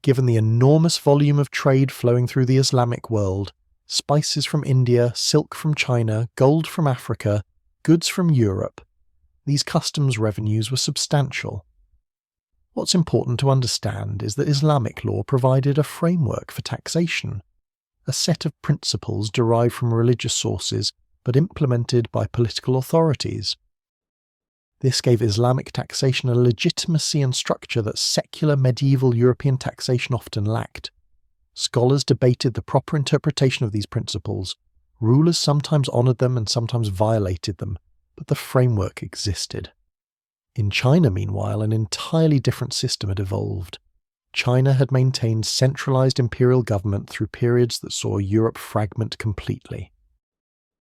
Given the enormous volume of trade flowing through the Islamic world, spices from India, silk from China, gold from Africa, goods from Europe, these customs revenues were substantial. What's important to understand is that Islamic law provided a framework for taxation, a set of principles derived from religious sources but implemented by political authorities. This gave Islamic taxation a legitimacy and structure that secular medieval European taxation often lacked. Scholars debated the proper interpretation of these principles. Rulers sometimes honoured them and sometimes violated them, but the framework existed. In China, meanwhile, an entirely different system had evolved. China had maintained centralised imperial government through periods that saw Europe fragment completely.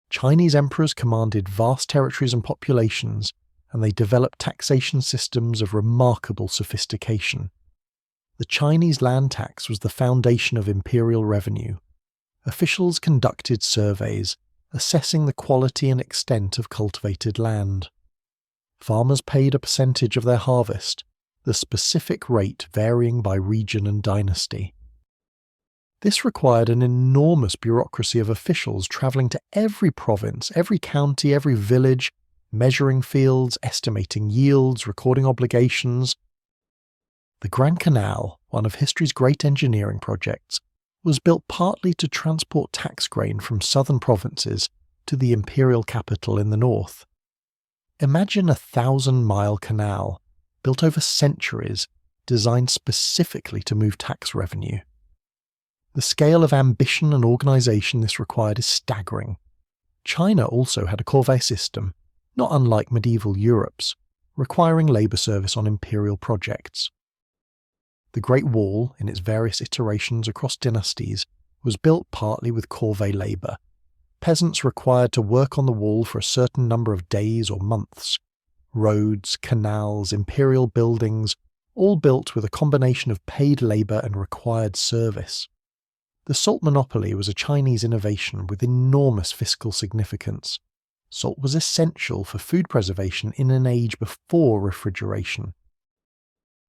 Chinese emperors commanded vast territories and populations, and they developed taxation systems of remarkable sophistication. The Chinese land tax was the foundation of imperial revenue. Officials conducted surveys, assessing the quality and extent of cultivated land. Farmers paid a percentage of their harvest, the specific rate varying by region and dynasty. This required an enormous bureaucracy of officials travelling to every province, every county, every village, measuring fields, estimating yields, recording obligations. The Grand Canal, one of history's great engineering projects, was built partly to transport tax grain from southern provinces to the imperial capital in the north. Imagine a 1,000-mile canal, built over centuries, designed specifically to move tax revenue. The scale of ambition and organisation this required is staggering. China also had a corvée system, not unlike medieval Europe's, requiring labour service on imperial projects. The Great Wall, in its various iterations across dynasties, was built partly with corvée labour. Peasants required to work on the wall for a certain number of days or months. Roads, canals, imperial buildings, all built with a combination of paid labour and required service. The salt monopoly was a Chinese innovation with enormous fiscal significance. Salt was essential for food preservation in an age before refrigeration.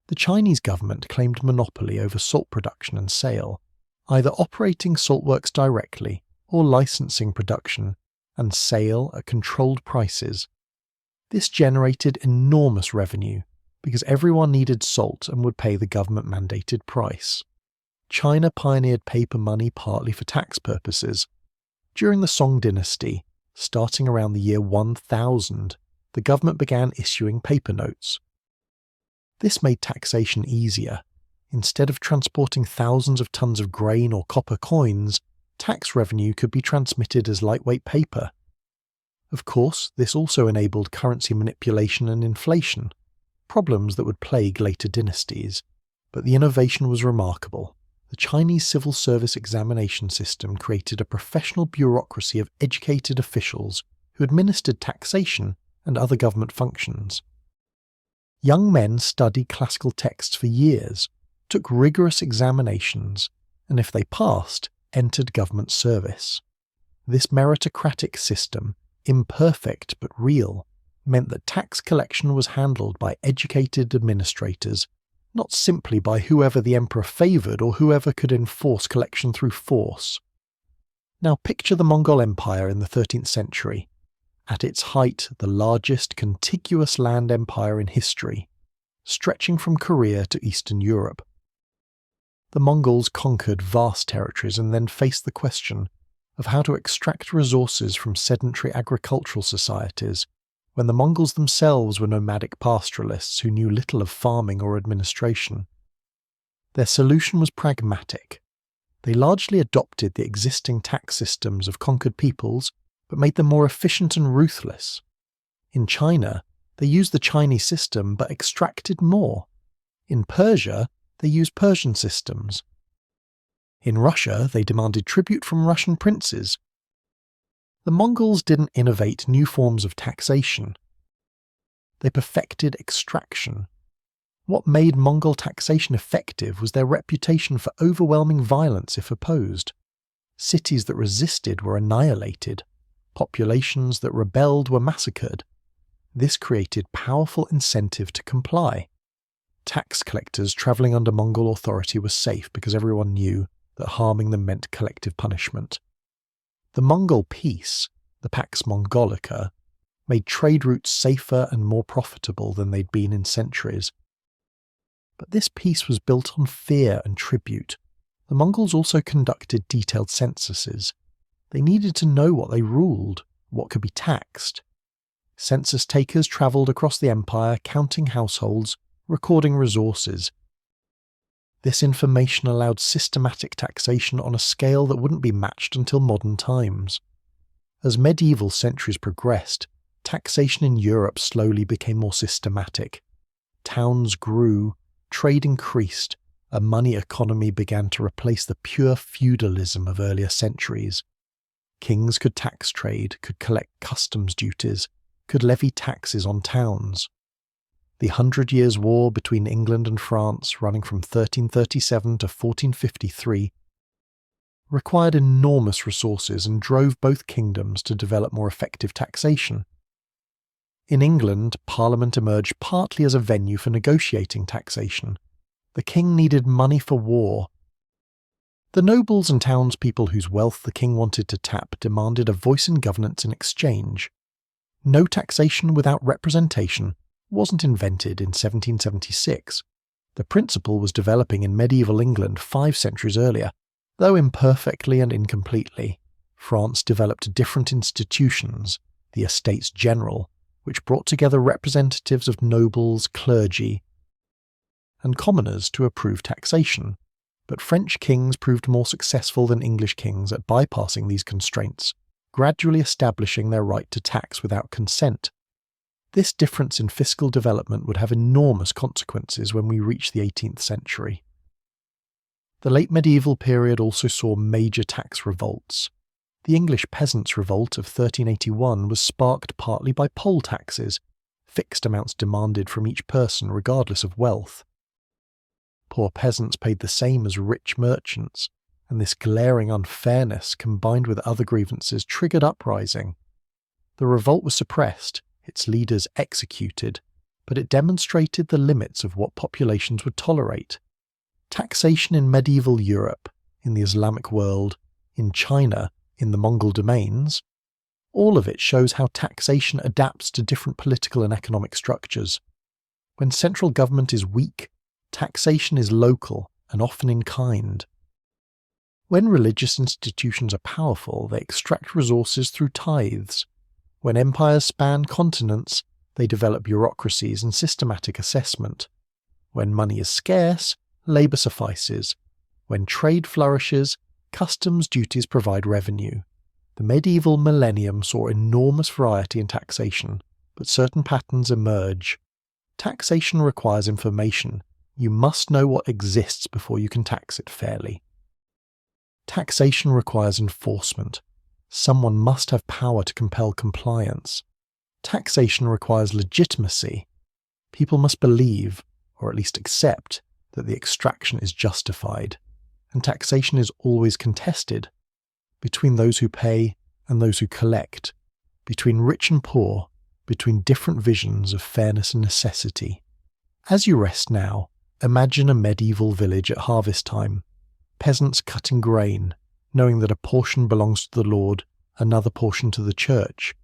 The Chinese government claimed monopoly over salt production and sale, either operating saltworks directly or licensing production and sale at controlled prices. This generated enormous revenue because everyone needed salt and would pay the government-mandated price. China pioneered paper money partly for tax purposes. During the Song dynasty, starting around the year 1000, the government began issuing paper notes. This made taxation easier. Instead of transporting thousands of tons of grain or copper coins, tax revenue could be transmitted as lightweight paper. Of course, this also enabled currency manipulation and inflation, problems that would plague later dynasties. But the innovation was remarkable. The Chinese civil service examination system created a professional bureaucracy of educated officials who administered taxation and other government functions. Young men studied classical texts for years, took rigorous examinations, and if they passed, entered government service. This meritocratic system, imperfect but real, meant that tax collection was handled by educated administrators, not simply by whoever the emperor favoured or whoever could enforce collection through force. Now picture the Mongol Empire in the 13th century. At its height, the largest contiguous land empire in history, stretching from Korea to Eastern Europe. The Mongols conquered vast territories and then faced the question of how to extract resources from sedentary agricultural societies when the Mongols themselves were nomadic pastoralists who knew little of farming or administration. Their solution was pragmatic. They largely adopted the existing tax systems of conquered peoples, but made them more efficient and ruthless. In China, they used the Chinese system but extracted more. In Persia, they used Persian systems. In Russia, they demanded tribute from Russian princes. The Mongols didn't innovate new forms of taxation. They perfected extraction. What made Mongol taxation effective was their reputation for overwhelming violence if opposed. Cities that resisted were annihilated. Populations that rebelled were massacred. This created powerful incentive to comply. Tax collectors travelling under Mongol authority were safe because everyone knew that harming them meant collective punishment. The Mongol peace, the Pax Mongolica, made trade routes safer and more profitable than they'd been in centuries. But this peace was built on fear and tribute. The Mongols also conducted detailed censuses. They needed to know what they ruled, what could be taxed. Census takers travelled across the empire, counting households, recording resources. This information allowed systematic taxation on a scale that wouldn't be matched until modern times. As medieval centuries progressed, taxation in Europe slowly became more systematic. Towns grew, trade increased, a money economy began to replace the pure feudalism of earlier centuries. Kings could tax trade, could collect customs duties, could levy taxes on towns. The 100 Years' War between England and France, running from 1337 to 1453, required enormous resources and drove both kingdoms to develop more effective taxation. In England, Parliament emerged partly as a venue for negotiating taxation. The king needed money for war. The nobles and townspeople whose wealth the king wanted to tap demanded a voice in governance in exchange. No taxation without representation wasn't invented in 1776. The principle was developing in medieval England 5 centuries earlier. Though imperfectly and incompletely, France developed different institutions, the Estates General, which brought together representatives of nobles, clergy, and commoners to approve taxation. But French kings proved more successful than English kings at bypassing these constraints, gradually establishing their right to tax without consent. This difference in fiscal development would have enormous consequences when we reach the 18th century. The late medieval period also saw major tax revolts. The English Peasants' Revolt of 1381 was sparked partly by poll taxes, fixed amounts demanded from each person regardless of wealth. Poor peasants paid the same as rich merchants, and this glaring unfairness combined with other grievances triggered uprising. The revolt was suppressed, its leaders executed, but it demonstrated the limits of what populations would tolerate. Taxation in medieval Europe, in the Islamic world, in China, in the Mongol domains, all of it shows how taxation adapts to different political and economic structures. When central government is weak, taxation is local and often in kind. When religious institutions are powerful, they extract resources through tithes. When empires span continents, they develop bureaucracies and systematic assessment. When money is scarce, labour suffices. When trade flourishes, customs duties provide revenue. The medieval millennium saw enormous variety in taxation, but certain patterns emerge. Taxation requires information. You must know what exists before you can tax it fairly. Taxation requires enforcement. Someone must have power to compel compliance. Taxation requires legitimacy. People must believe, or at least accept, that the extraction is justified, and taxation is always contested, between those who pay and those who collect, between rich and poor, between different visions of fairness and necessity. As you rest now, imagine a medieval village at harvest time, peasants cutting grain, knowing that a portion belongs to the Lord, another portion to the church.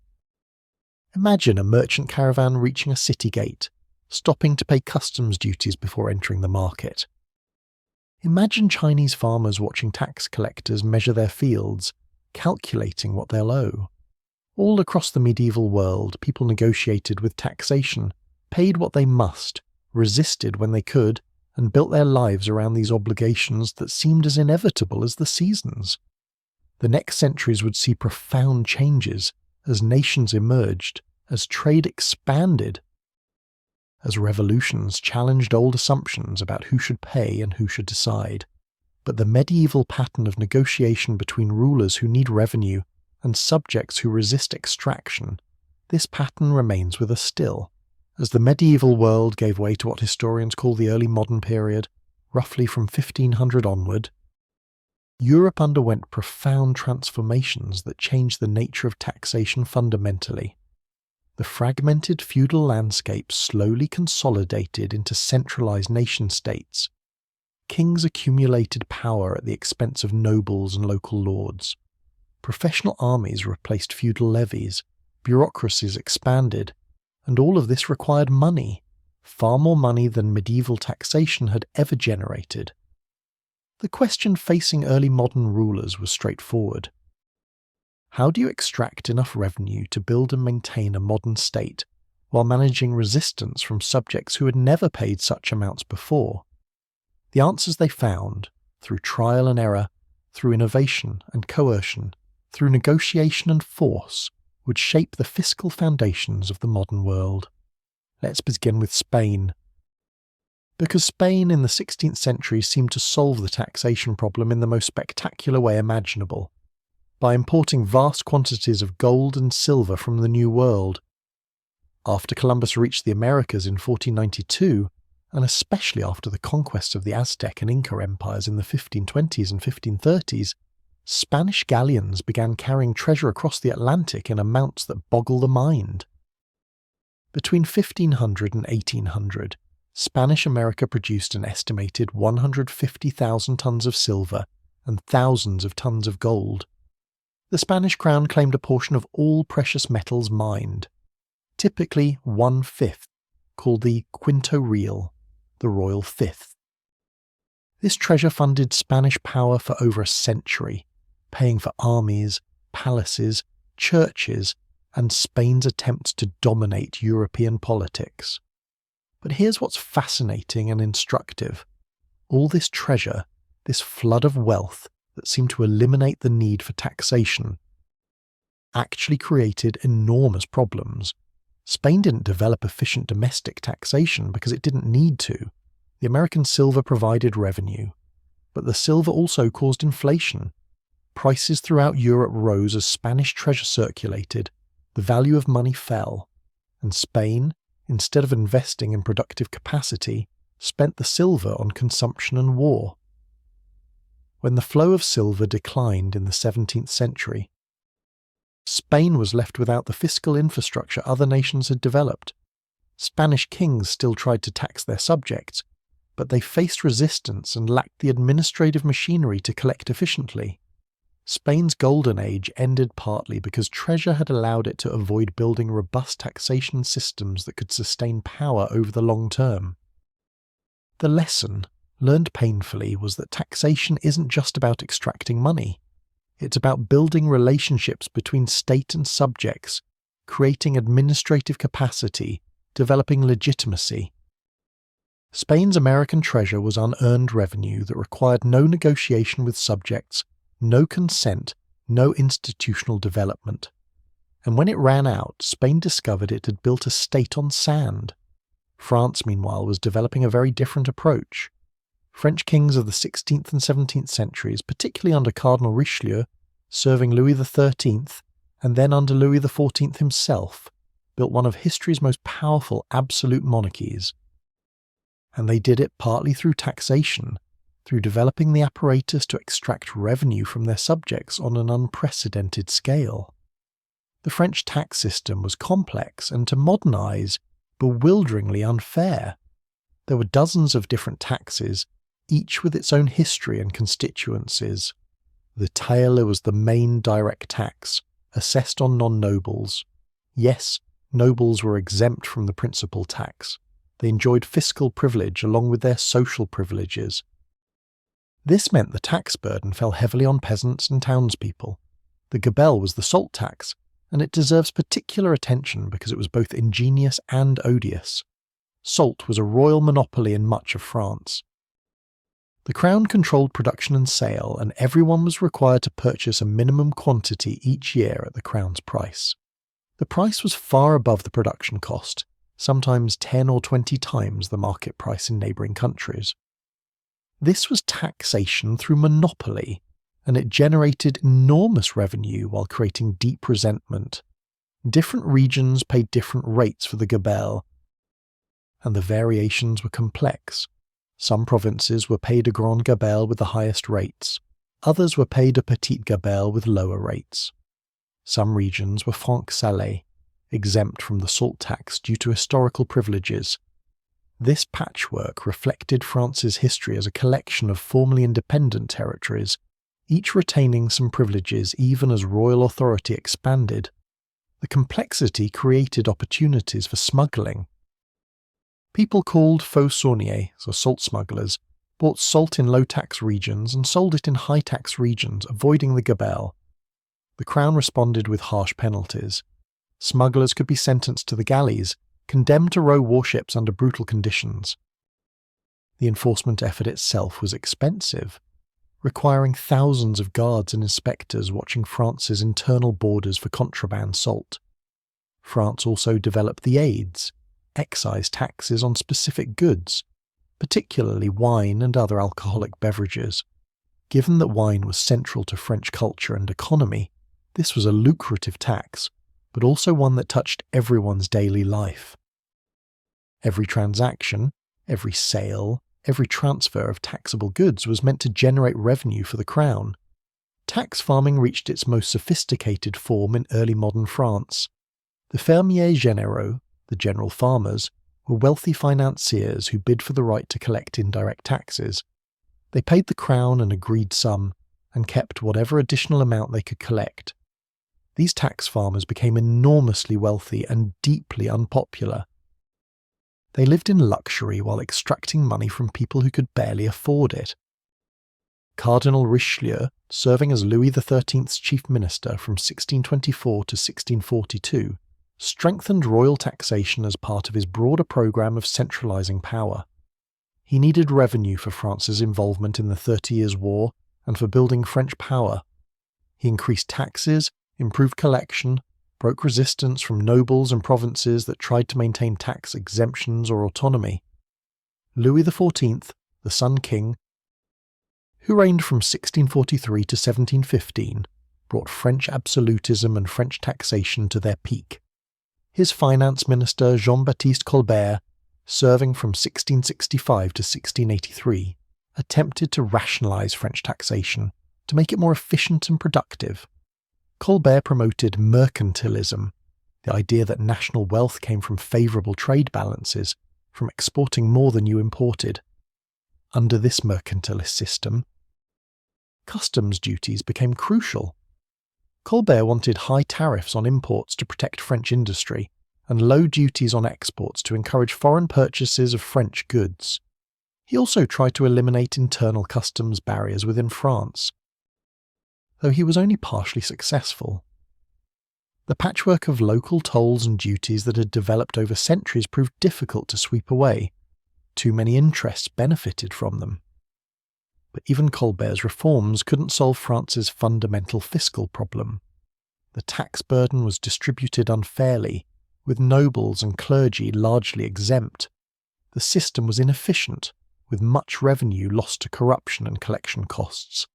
Imagine a merchant caravan reaching a city gate, stopping to pay customs duties before entering the market. Imagine Chinese farmers watching tax collectors measure their fields, calculating what they'll owe. All across the medieval world, people negotiated with taxation, paid what they must, resisted when they could, and built their lives around these obligations that seemed as inevitable as the seasons. The next centuries would see profound changes as nations emerged, as trade expanded, as revolutions challenged old assumptions about who should pay and who should decide. But the medieval pattern of negotiation between rulers who need revenue and subjects who resist extraction, this pattern remains with us still. As the medieval world gave way to what historians call the early modern period, roughly from 1500 onward, Europe underwent profound transformations that changed the nature of taxation fundamentally. The fragmented feudal landscape slowly consolidated into centralized nation-states. Kings accumulated power at the expense of nobles and local lords. Professional armies replaced feudal levies, bureaucracies expanded, and all of this required money, far more money than medieval taxation had ever generated. The question facing early modern rulers was straightforward. How do you extract enough revenue to build and maintain a modern state while managing resistance from subjects who had never paid such amounts before? The answers they found, through trial and error, through innovation and coercion, through negotiation and force, would shape the fiscal foundations of the modern world. Let's begin with Spain. Because Spain in the 16th century seemed to solve the taxation problem in the most spectacular way imaginable, by importing vast quantities of gold and silver from the New World. After Columbus reached the Americas in 1492, and especially after the conquest of the Aztec and Inca empires in the 1520s and 1530s, Spanish galleons began carrying treasure across the Atlantic in amounts that boggle the mind. Between 1500 and 1800, Spanish America produced an estimated 150,000 tons of silver and thousands of tons of gold. The Spanish crown claimed a portion of all precious metals mined, typically 1/5, called the quinto real, the royal fifth. This treasure funded Spanish power for over a century, paying for armies, palaces, churches, and Spain's attempts to dominate European politics. But here's what's fascinating and instructive. All this treasure, this flood of wealth that seemed to eliminate the need for taxation, actually created enormous problems. Spain didn't develop efficient domestic taxation because it didn't need to. The American silver provided revenue, but the silver also caused inflation. Prices throughout Europe rose as Spanish treasure circulated, the value of money fell, and Spain, instead of investing in productive capacity, spent the silver on consumption and war. When the flow of silver declined in the 17th century, Spain was left without the fiscal infrastructure other nations had developed. Spanish kings still tried to tax their subjects, but they faced resistance and lacked the administrative machinery to collect efficiently. Spain's golden age ended partly because treasure had allowed it to avoid building robust taxation systems that could sustain power over the long term. The lesson, learned painfully, was that taxation isn't just about extracting money. It's about building relationships between state and subjects, creating administrative capacity, developing legitimacy. Spain's American treasure was unearned revenue that required no negotiation with subjects, no consent, no institutional development. And when it ran out, Spain discovered it had built a state on sand. France, meanwhile, was developing a very different approach. French kings of the 16th and 17th centuries, particularly under Cardinal Richelieu, serving Louis XIII, and then under Louis XIV himself, built one of history's most powerful absolute monarchies. And they did it partly through taxation, through developing the apparatus to extract revenue from their subjects on an unprecedented scale. The French tax system was complex and, to modernize, bewilderingly unfair. There were dozens of different taxes, each with its own history and constituencies. The taille was the main direct tax, assessed on non-nobles. Yes, nobles were exempt from the principal tax. They enjoyed fiscal privilege along with their social privileges. This meant the tax burden fell heavily on peasants and townspeople. The gabelle was the salt tax, and it deserves particular attention because it was both ingenious and odious. Salt was a royal monopoly in much of France. The crown controlled production and sale, and everyone was required to purchase a minimum quantity each year at the crown's price. The price was far above the production cost, sometimes 10 or 20 times the market price in neighbouring countries. This was taxation through monopoly, and it generated enormous revenue while creating deep resentment. Different regions paid different rates for the gabelle, and the variations were complex. Some provinces were paid a grand gabelle with the highest rates, others were paid a petite gabelle with lower rates. Some regions were franc salé, exempt from the salt tax due to historical privileges. This patchwork reflected France's history as a collection of formerly independent territories, each retaining some privileges even as royal authority expanded. The complexity created opportunities for smuggling. People called faux sauniers, or salt smugglers, bought salt in low-tax regions and sold it in high-tax regions, avoiding the gabelle. The crown responded with harsh penalties. Smugglers could be sentenced to the galleys, condemned to row warships under brutal conditions. The enforcement effort itself was expensive, requiring thousands of guards and inspectors watching France's internal borders for contraband salt. France also developed the aides, excise taxes on specific goods, particularly wine and other alcoholic beverages. Given that wine was central to French culture and economy, this was a lucrative tax, but also one that touched everyone's daily life. Every transaction, every sale, every transfer of taxable goods was meant to generate revenue for the crown. Tax farming reached its most sophisticated form in early modern France. The fermiers généraux, the general farmers, were wealthy financiers who bid for the right to collect indirect taxes. They paid the crown an agreed sum and kept whatever additional amount they could collect. These tax farmers became enormously wealthy and deeply unpopular. They lived in luxury while extracting money from people who could barely afford it. Cardinal Richelieu, serving as Louis XIII's chief minister from 1624 to 1642, strengthened royal taxation as part of his broader programme of centralising power. He needed revenue for France's involvement in the 30 Years' War and for building French power. He increased taxes, improved collection, broke resistance from nobles and provinces that tried to maintain tax exemptions or autonomy. Louis XIV, the Sun King, who reigned from 1643 to 1715, brought French absolutism and French taxation to their peak. His finance minister Jean-Baptiste Colbert, serving from 1665 to 1683, attempted to rationalise French taxation, to make it more efficient and productive. Colbert promoted mercantilism, the idea that national wealth came from favourable trade balances, from exporting more than you imported. Under this mercantilist system, customs duties became crucial. Colbert wanted high tariffs on imports to protect French industry, and low duties on exports to encourage foreign purchases of French goods. He also tried to eliminate internal customs barriers within France, though he was only partially successful. The patchwork of local tolls and duties that had developed over centuries proved difficult to sweep away. Too many interests benefited from them. But even Colbert's reforms couldn't solve France's fundamental fiscal problem. The tax burden was distributed unfairly, with nobles and clergy largely exempt. The system was inefficient, with much revenue lost to corruption and collection costs.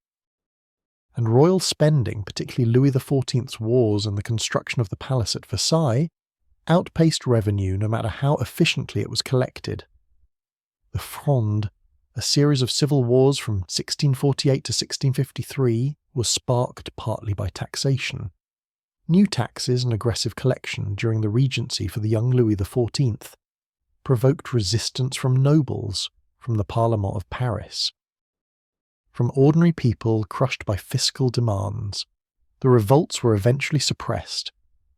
And royal spending, particularly Louis XIV's wars and the construction of the palace at Versailles, outpaced revenue no matter how efficiently it was collected. The Fronde, a series of civil wars from 1648 to 1653, was sparked partly by taxation. New taxes and aggressive collection during the regency for the young Louis XIV provoked resistance from nobles, from the Parlement of Paris, from ordinary people crushed by fiscal demands. The revolts were eventually suppressed,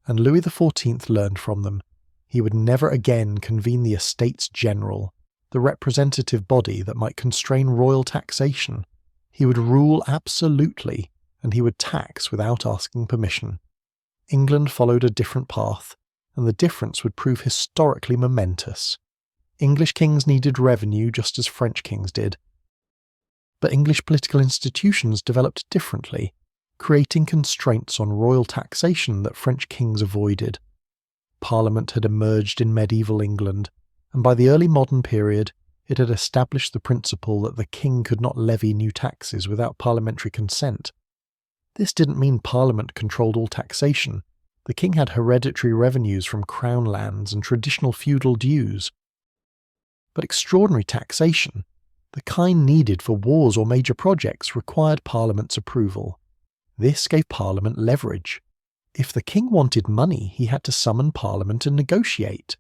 and Louis XIV learned from them. He would never again convene the Estates General, the representative body that might constrain royal taxation. He would rule absolutely, and he would tax without asking permission. England followed a different path, and the difference would prove historically momentous. English kings needed revenue just as French kings did, but English political institutions developed differently, creating constraints on royal taxation that French kings avoided. Parliament had emerged in medieval England, and by the early modern period it had established the principle that the king could not levy new taxes without parliamentary consent. This didn't mean Parliament controlled all taxation. The king had hereditary revenues from crown lands and traditional feudal dues. But extraordinary taxation, the kind needed for wars or major projects, required Parliament's approval. This gave Parliament leverage. If the king wanted money, he had to summon Parliament and negotiate.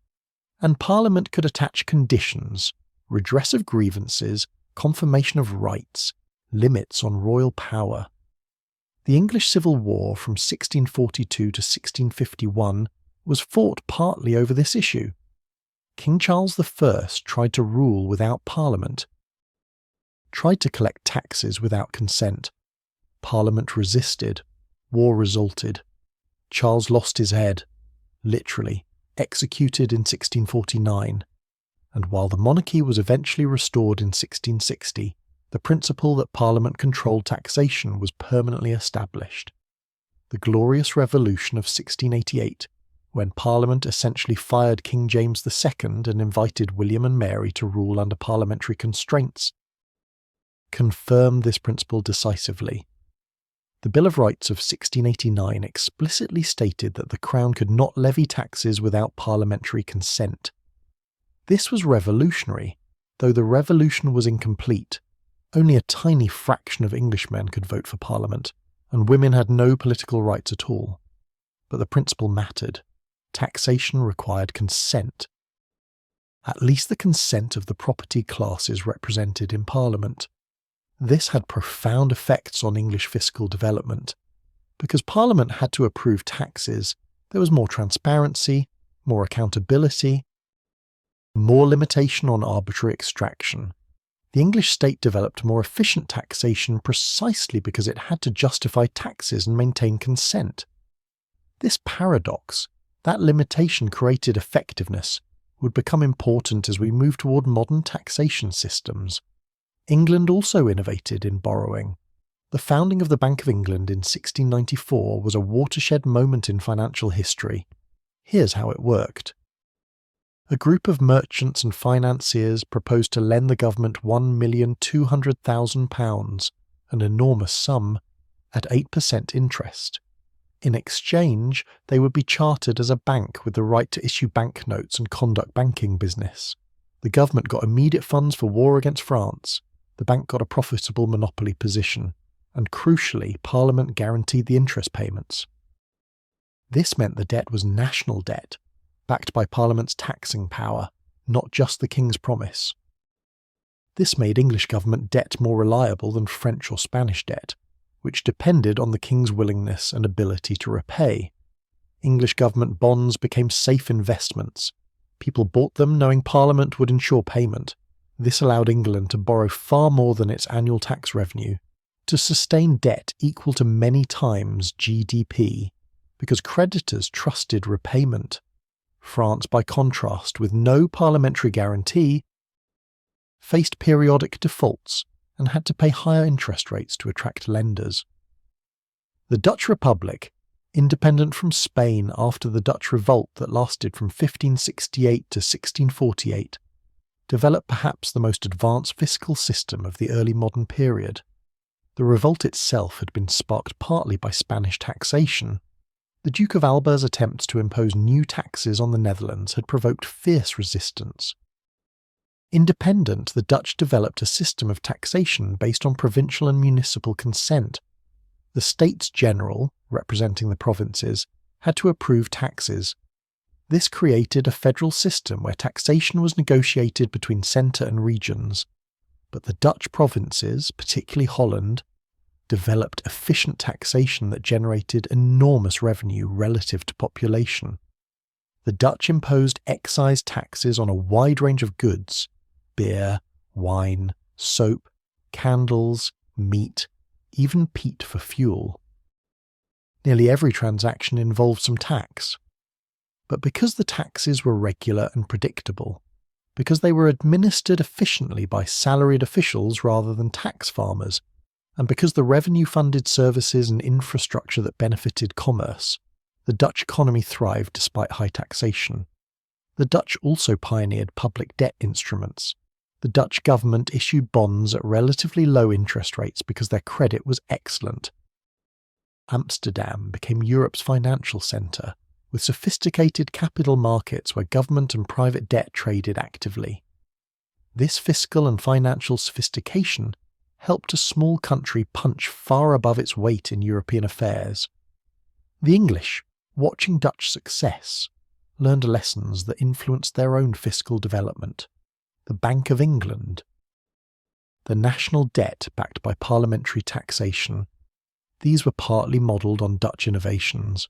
And Parliament could attach conditions, redress of grievances, confirmation of rights, limits on royal power. The English Civil War from 1642 to 1651 was fought partly over this issue. King Charles I tried to rule without Parliament, tried to collect taxes without consent. Parliament resisted. War resulted. Charles lost his head, literally, executed in 1649. And while the monarchy was eventually restored in 1660, the principle that Parliament controlled taxation was permanently established. The Glorious Revolution of 1688, when Parliament essentially fired King James II and invited William and Mary to rule under parliamentary constraints, confirmed this principle decisively. The Bill of Rights of 1689 explicitly stated that the Crown could not levy taxes without parliamentary consent. This was revolutionary, though the revolution was incomplete. Only a tiny fraction of Englishmen could vote for Parliament, and women had no political rights at all. But the principle mattered. Taxation required consent. At least the consent of the property classes represented in Parliament. This had profound effects on English fiscal development. Because Parliament had to approve taxes, there was more transparency, more accountability, more limitation on arbitrary extraction. The English state developed more efficient taxation precisely because it had to justify taxes and maintain consent. This paradox, that limitation created effectiveness, would become important as we move toward modern taxation systems. England also innovated in borrowing. The founding of the Bank of England in 1694 was a watershed moment in financial history. Here's how it worked. A group of merchants and financiers proposed to lend the government £1,200,000, an enormous sum, at 8% interest. In exchange, they would be chartered as a bank with the right to issue banknotes and conduct banking business. The government got immediate funds for war against France. The bank got a profitable monopoly position, and crucially, Parliament guaranteed the interest payments. This meant the debt was national debt, backed by Parliament's taxing power, not just the King's promise. This made English government debt more reliable than French or Spanish debt, which depended on the King's willingness and ability to repay. English government bonds became safe investments. People bought them knowing Parliament would ensure payment. This allowed England to borrow far more than its annual tax revenue, to sustain debt equal to many times GDP, because creditors trusted repayment. France, by contrast, with no parliamentary guarantee, faced periodic defaults and had to pay higher interest rates to attract lenders. The Dutch Republic, independent from Spain after the Dutch Revolt that lasted from 1568 to 1648, developed perhaps the most advanced fiscal system of the early modern period. The revolt itself had been sparked partly by Spanish taxation. The Duke of Alba's attempts to impose new taxes on the Netherlands had provoked fierce resistance. Independent, the Dutch developed a system of taxation based on provincial and municipal consent. The States General, representing the provinces, had to approve taxes. This created a federal system where taxation was negotiated between centre and regions. But the Dutch provinces, particularly Holland, developed efficient taxation that generated enormous revenue relative to population. The Dutch imposed excise taxes on a wide range of goods: beer, wine, soap, candles, meat, even peat for fuel. Nearly every transaction involved some tax. But because the taxes were regular and predictable, because they were administered efficiently by salaried officials rather than tax farmers, and because the revenue funded services and infrastructure that benefited commerce, the Dutch economy thrived despite high taxation. The Dutch also pioneered public debt instruments. The Dutch government issued bonds at relatively low interest rates because their credit was excellent. Amsterdam became Europe's financial centre, with sophisticated capital markets where government and private debt traded actively. This fiscal and financial sophistication helped a small country punch far above its weight in European affairs. The English, watching Dutch success, learned lessons that influenced their own fiscal development. The Bank of England, the national debt backed by parliamentary taxation. These were partly modelled on Dutch innovations.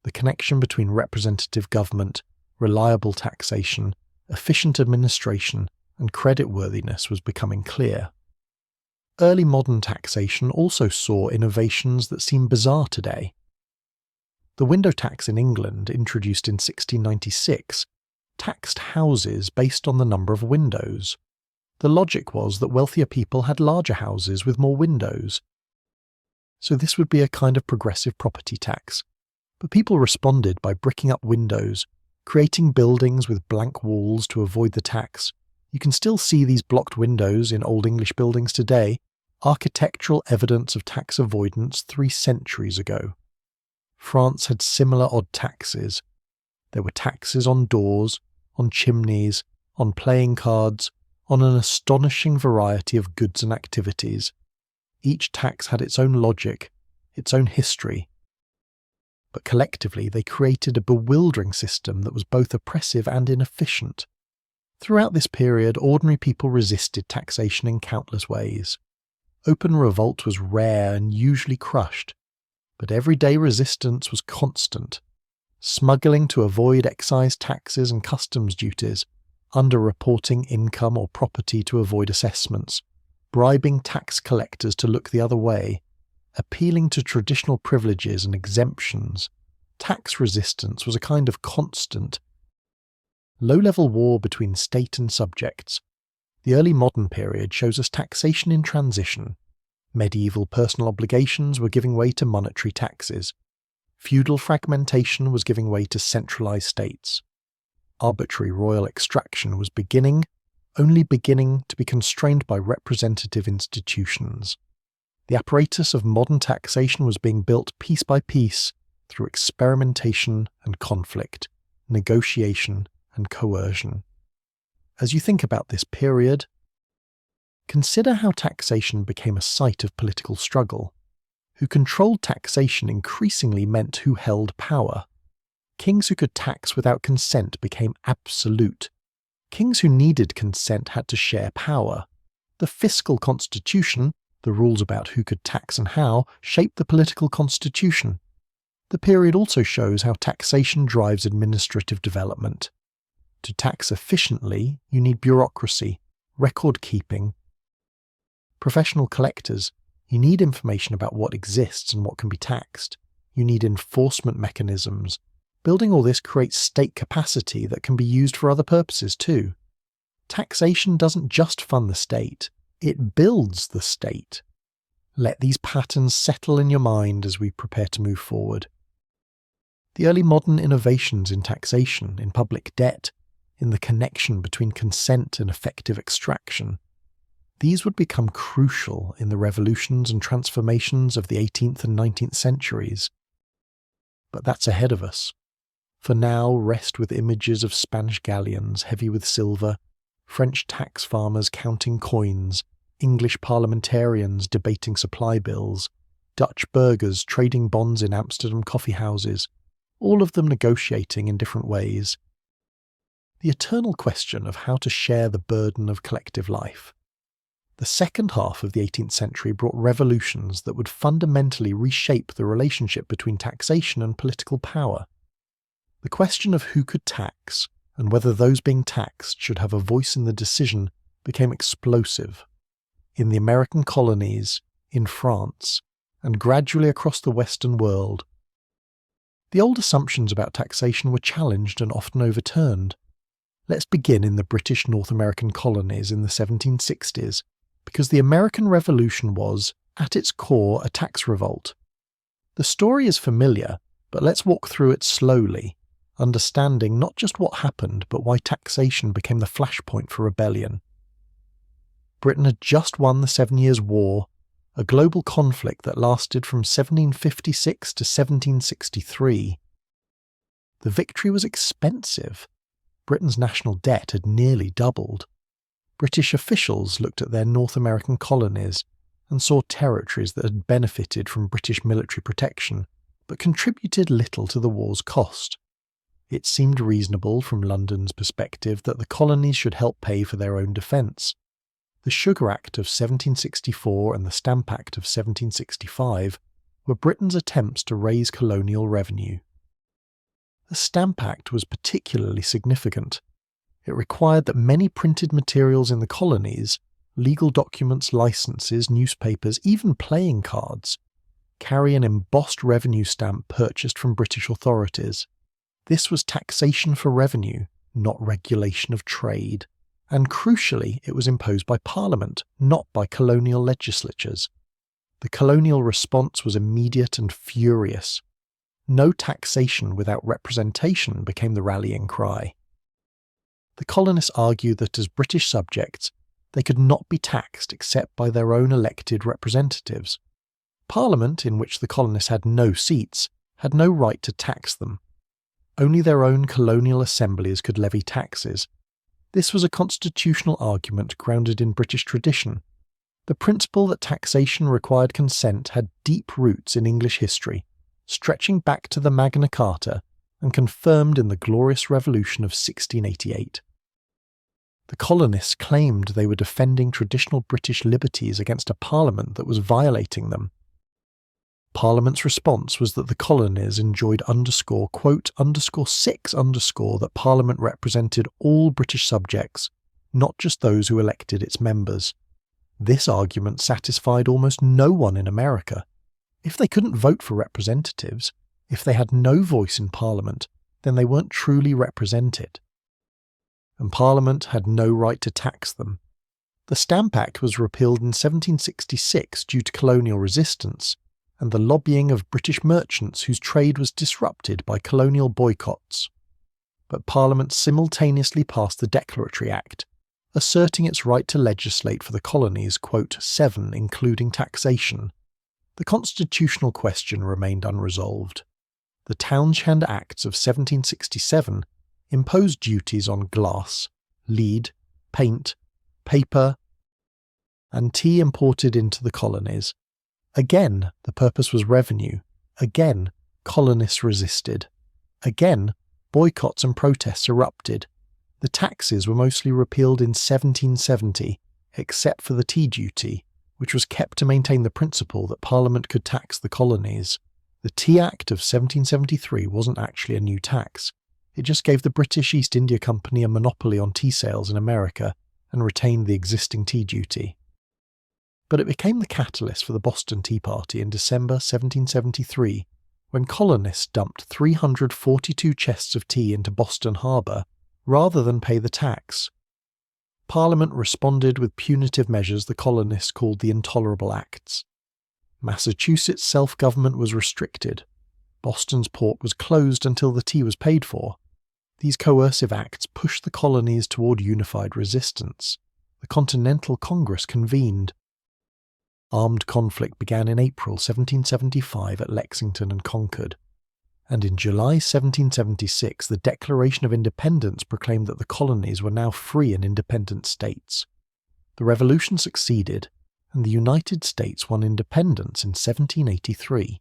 The connection between representative government, reliable taxation, efficient administration, and creditworthiness was becoming clear. Early modern taxation also saw innovations that seem bizarre today. The window tax in England, introduced in 1696, taxed houses based on the number of windows. The logic was that wealthier people had larger houses with more windows. So this would be a kind of progressive property tax. But people responded by bricking up windows, creating buildings with blank walls to avoid the tax. You can still see these blocked windows in Old English buildings today. architectural evidence of tax avoidance 3 centuries ago. France had similar odd taxes. There were taxes on doors, on chimneys, on playing cards, on an astonishing variety of goods and activities. Each tax had its own logic, its own history. But collectively they created a bewildering system that was both oppressive and inefficient. Throughout this period, ordinary people resisted taxation in countless ways. Open revolt was rare and usually crushed, but everyday resistance was constant. Smuggling to avoid excise taxes and customs duties, underreporting income or property to avoid assessments, bribing tax collectors to look the other way, appealing to traditional privileges and exemptions. Tax resistance was a kind of constant. Low-level war between state and subjects. The early modern period shows us taxation in transition. Medieval personal obligations were giving way to monetary taxes. Feudal fragmentation was giving way to centralized states. Arbitrary royal extraction was only beginning to be constrained by representative institutions. The apparatus of modern taxation was being built piece by piece through experimentation and conflict, negotiation and coercion. As you think about this period, consider how taxation became a site of political struggle. Who controlled taxation increasingly meant who held power. Kings who could tax without consent became absolute. Kings who needed consent had to share power. The fiscal constitution, the rules about who could tax and how, shaped the political constitution. The period also shows how taxation drives administrative development. To tax efficiently, you need bureaucracy, record-keeping. Professional collectors, you need information about what exists and what can be taxed. You need enforcement mechanisms. Building all this creates state capacity that can be used for other purposes too. Taxation doesn't just fund the state, it builds the state. Let these patterns settle in your mind as we prepare to move forward. The early modern innovations in taxation, in public debt, in the connection between consent and effective extraction, these would become crucial in the revolutions and transformations of the 18th and 19th centuries. But that's ahead of us. For now, rest with images of Spanish galleons heavy with silver, French tax farmers counting coins, English parliamentarians debating supply bills, Dutch burghers trading bonds in Amsterdam coffee houses, all of them negotiating in different ways. The eternal question of how to share the burden of collective life. The second half of the 18th century brought revolutions that would fundamentally reshape the relationship between taxation and political power. The question of who could tax, and whether those being taxed should have a voice in the decision, became explosive. In the American colonies, in France, and gradually across the Western world. The old assumptions about taxation were challenged and often overturned. Let's begin in the British North American colonies in the 1760s, because the American Revolution was, at its core, a tax revolt. The story is familiar, but let's walk through it slowly, understanding not just what happened, but why taxation became the flashpoint for rebellion. Britain had just won the 7 Years' War, a global conflict that lasted from 1756 to 1763. The victory was expensive. Britain's national debt had nearly doubled. British officials looked at their North American colonies and saw territories that had benefited from British military protection, but contributed little to the war's cost. It seemed reasonable from London's perspective that the colonies should help pay for their own defence. The Sugar Act of 1764 and the Stamp Act of 1765 were Britain's attempts to raise colonial revenue. The Stamp Act was particularly significant. It required that many printed materials in the colonies, legal documents, licenses, newspapers, even playing cards, carry an embossed revenue stamp purchased from British authorities. This was taxation for revenue, not regulation of trade. And crucially, it was imposed by Parliament, not by colonial legislatures. The colonial response was immediate and furious. No taxation without representation became the rallying cry. The colonists argued that as British subjects, they could not be taxed except by their own elected representatives. Parliament, in which the colonists had no seats, had no right to tax them. Only their own colonial assemblies could levy taxes. This was a constitutional argument grounded in British tradition. The principle that taxation required consent had deep roots in English history, stretching back to the Magna Carta and confirmed in the Glorious Revolution of 1688. The colonists claimed they were defending traditional British liberties against a parliament that was violating them. Parliament's response was that the colonies enjoyed quote, _6 that Parliament represented all British subjects, not just those who elected its members. This argument satisfied almost no one in America. If they couldn't vote for representatives, if they had no voice in Parliament, then they weren't truly represented. And Parliament had no right to tax them. The Stamp Act was repealed in 1766 due to colonial resistance, and the lobbying of British merchants whose trade was disrupted by colonial boycotts. But Parliament simultaneously passed the Declaratory Act, asserting its right to legislate for the colonies, quote, 7 including taxation. The constitutional question remained unresolved. The Townshend Acts of 1767 imposed duties on glass, lead, paint, paper, and tea imported into the colonies. Again, the purpose was revenue. Again, colonists resisted. Again, boycotts and protests erupted. The taxes were mostly repealed in 1770, except for the tea duty, which was kept to maintain the principle that Parliament could tax the colonies. The Tea Act of 1773 wasn't actually a new tax. It just gave the British East India Company a monopoly on tea sales in America and retained the existing tea duty. But it became the catalyst for the Boston Tea Party in December 1773, when colonists dumped 342 chests of tea into Boston Harbour rather than pay the tax. Parliament responded with punitive measures the colonists called the Intolerable Acts. Massachusetts self-government was restricted. Boston's port was closed until the tea was paid for. These coercive acts pushed the colonies toward unified resistance. The Continental Congress convened. Armed conflict began in April 1775 at Lexington and Concord, and in July 1776 the Declaration of Independence proclaimed that the colonies were now free and independent states. The Revolution succeeded, and the United States won independence in 1783.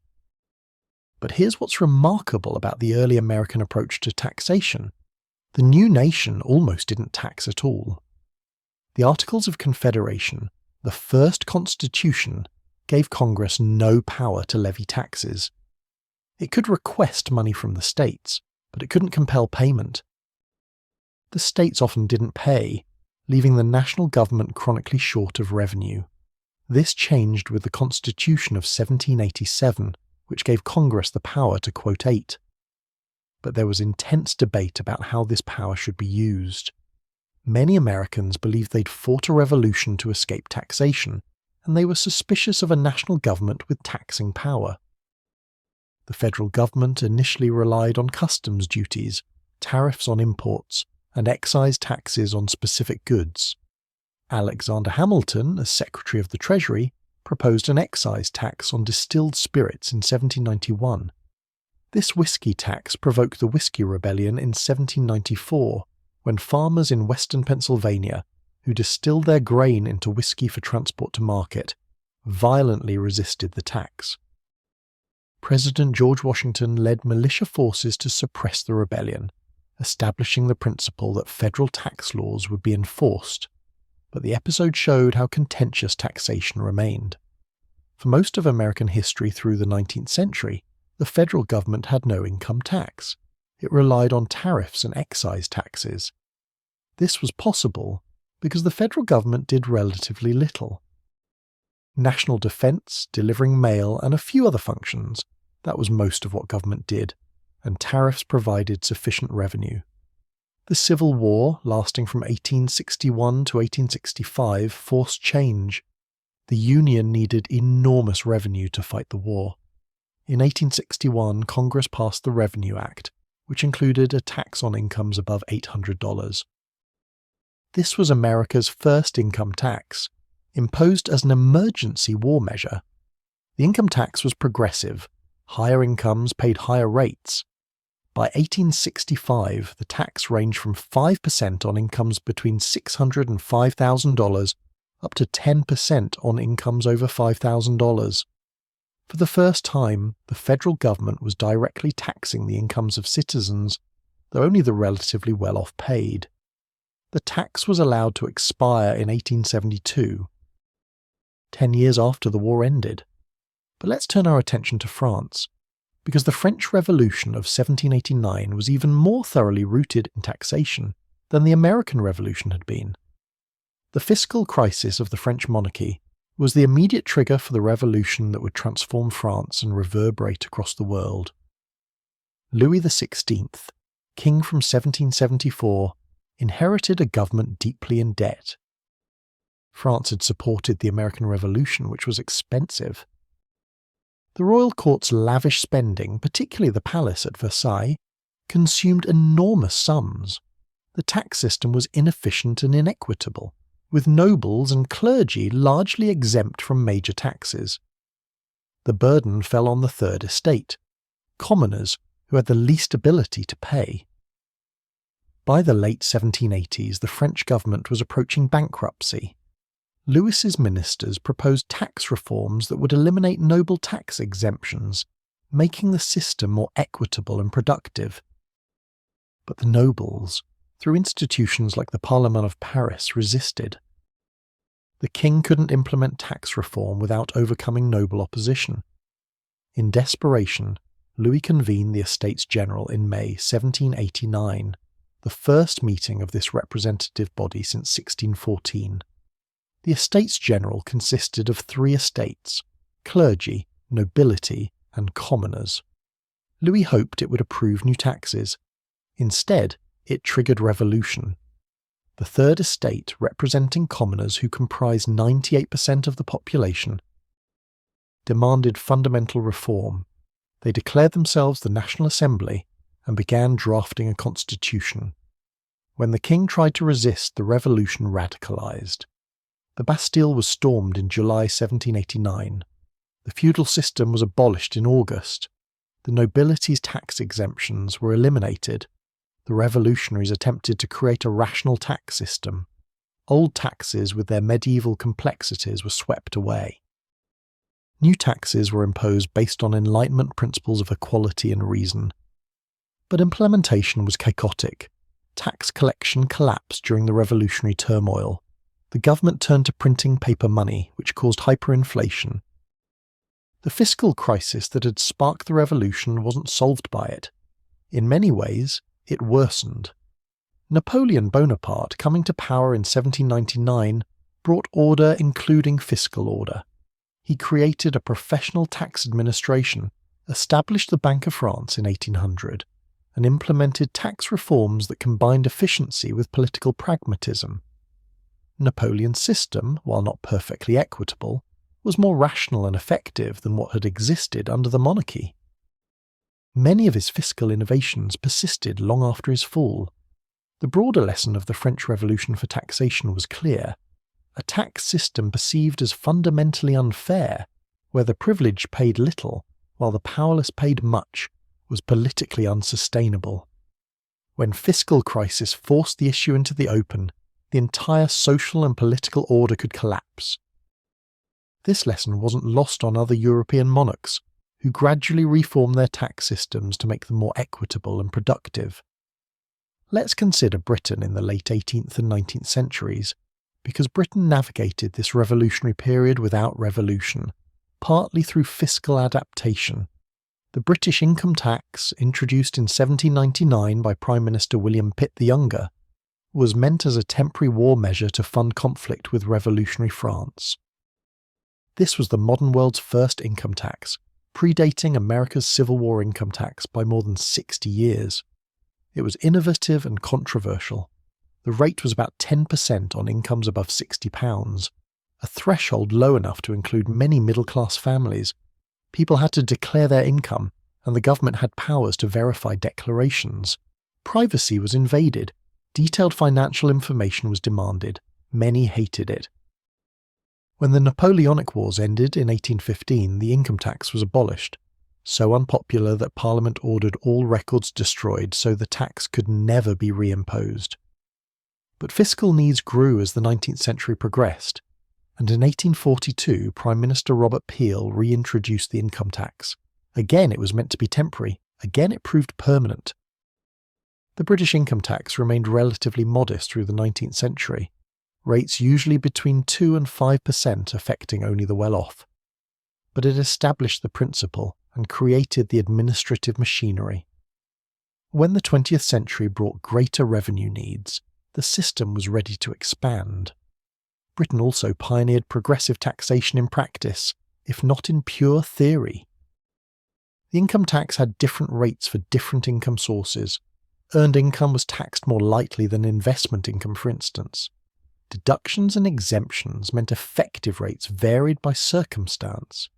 But here's what's remarkable about the early American approach to taxation. The new nation almost didn't tax at all. The Articles of Confederation, the first constitution, gave Congress no power to levy taxes. It could request money from the states, but it couldn't compel payment. The states often didn't pay, leaving the national government chronically short of revenue. This changed with the Constitution of 1787, which gave Congress the power to quotate. But there was intense debate about how this power should be used. Many Americans believed they'd fought a revolution to escape taxation, and they were suspicious of a national government with taxing power. The federal government initially relied on customs duties, tariffs on imports, and excise taxes on specific goods. Alexander Hamilton, as Secretary of the Treasury, proposed an excise tax on distilled spirits in 1791. This whiskey tax provoked the Whiskey Rebellion in 1794, when farmers in western Pennsylvania, who distilled their grain into whiskey for transport to market, violently resisted the tax. President George Washington led militia forces to suppress the rebellion, establishing the principle that federal tax laws would be enforced. But the episode showed how contentious taxation remained. For most of American history through the 19th century, the federal government had no income tax. It relied on tariffs and excise taxes. This was possible because the federal government did relatively little. National defense, delivering mail, and a few other functions, that was most of what government did, and tariffs provided sufficient revenue. The Civil War, lasting from 1861 to 1865, forced change. The Union needed enormous revenue to fight the war. In 1861, Congress passed the Revenue Act, which included a tax on incomes above $800. This was America's first income tax, imposed as an emergency war measure. The income tax was progressive. Higher incomes paid higher rates. By 1865, the tax ranged from 5% on incomes between $600 and $5,000 up to 10% on incomes over $5,000. For the first time, the federal government was directly taxing the incomes of citizens, though only the relatively well-off paid. The tax was allowed to expire in 1872, 10 years after the war ended. But let's turn our attention to France, because the French Revolution of 1789 was even more thoroughly rooted in taxation than the American Revolution had been. The fiscal crisis of the French monarchy was the immediate trigger for the revolution that would transform France and reverberate across the world. Louis XVI, king from 1774, inherited a government deeply in debt. France had supported the American Revolution, which was expensive. The royal court's lavish spending, particularly the palace at Versailles, consumed enormous sums. The tax system was inefficient and inequitable, with nobles and clergy largely exempt from major taxes. The burden fell on the third estate, commoners who had the least ability to pay. By the late 1780s, the French government was approaching bankruptcy. Louis's ministers proposed tax reforms that would eliminate noble tax exemptions, making the system more equitable and productive. But the nobles, through institutions like the Parlement of Paris, resisted. The king couldn't implement tax reform without overcoming noble opposition. In desperation, Louis convened the Estates General in May 1789, the first meeting of this representative body since 1614. The Estates General consisted of 3 estates: clergy, nobility, and commoners. Louis hoped it would approve new taxes. Instead, it triggered revolution. The third estate, representing commoners who comprised 98% of the population, demanded fundamental reform. They declared themselves the National Assembly and began drafting a constitution. When the king tried to resist, the revolution radicalized. The Bastille was stormed in July 1789. The feudal system was abolished in August. The nobility's tax exemptions were eliminated. The revolutionaries attempted to create a rational tax system. Old taxes with their medieval complexities were swept away. New taxes were imposed based on Enlightenment principles of equality and reason. But implementation was chaotic. Tax collection collapsed during the revolutionary turmoil. The government turned to printing paper money, which caused hyperinflation. The fiscal crisis that had sparked the revolution wasn't solved by it. In many ways, it worsened. Napoleon Bonaparte, coming to power in 1799, brought order, including fiscal order. He created a professional tax administration, established the Bank of France in 1800, and implemented tax reforms that combined efficiency with political pragmatism. Napoleon's system, while not perfectly equitable, was more rational and effective than what had existed under the monarchy. Many of his fiscal innovations persisted long after his fall. The broader lesson of the French Revolution for taxation was clear. A tax system perceived as fundamentally unfair, where the privileged paid little while the powerless paid much, was politically unsustainable. When fiscal crisis forced the issue into the open, the entire social and political order could collapse. This lesson wasn't lost on other European monarchs, who gradually reformed their tax systems to make them more equitable and productive. Let's consider Britain in the late 18th and 19th centuries, because Britain navigated this revolutionary period without revolution, partly through fiscal adaptation. The British income tax, introduced in 1799 by Prime Minister William Pitt the Younger, was meant as a temporary war measure to fund conflict with revolutionary France. This was the modern world's first income tax, predating America's Civil War income tax by more than 60 years. It was innovative and controversial. The rate was about 10% on incomes above £60, a threshold low enough to include many middle-class families. People had to declare their income, and the government had powers to verify declarations. Privacy was invaded. Detailed financial information was demanded. Many hated it. When the Napoleonic Wars ended in 1815, the income tax was abolished, so unpopular that Parliament ordered all records destroyed so the tax could never be reimposed. But fiscal needs grew as the 19th century progressed, and in 1842 Prime Minister Robert Peel reintroduced the income tax. Again it was meant to be temporary, again it proved permanent. The British income tax remained relatively modest through the 19th century, rates usually between 2 and 5% affecting only the well-off. But it established the principle and created the administrative machinery. When the 20th century brought greater revenue needs, the system was ready to expand. Britain also pioneered progressive taxation in practice, if not in pure theory. The income tax had different rates for different income sources. Earned income was taxed more lightly than investment income, for instance. Deductions and exemptions meant effective rates varied by circumstance.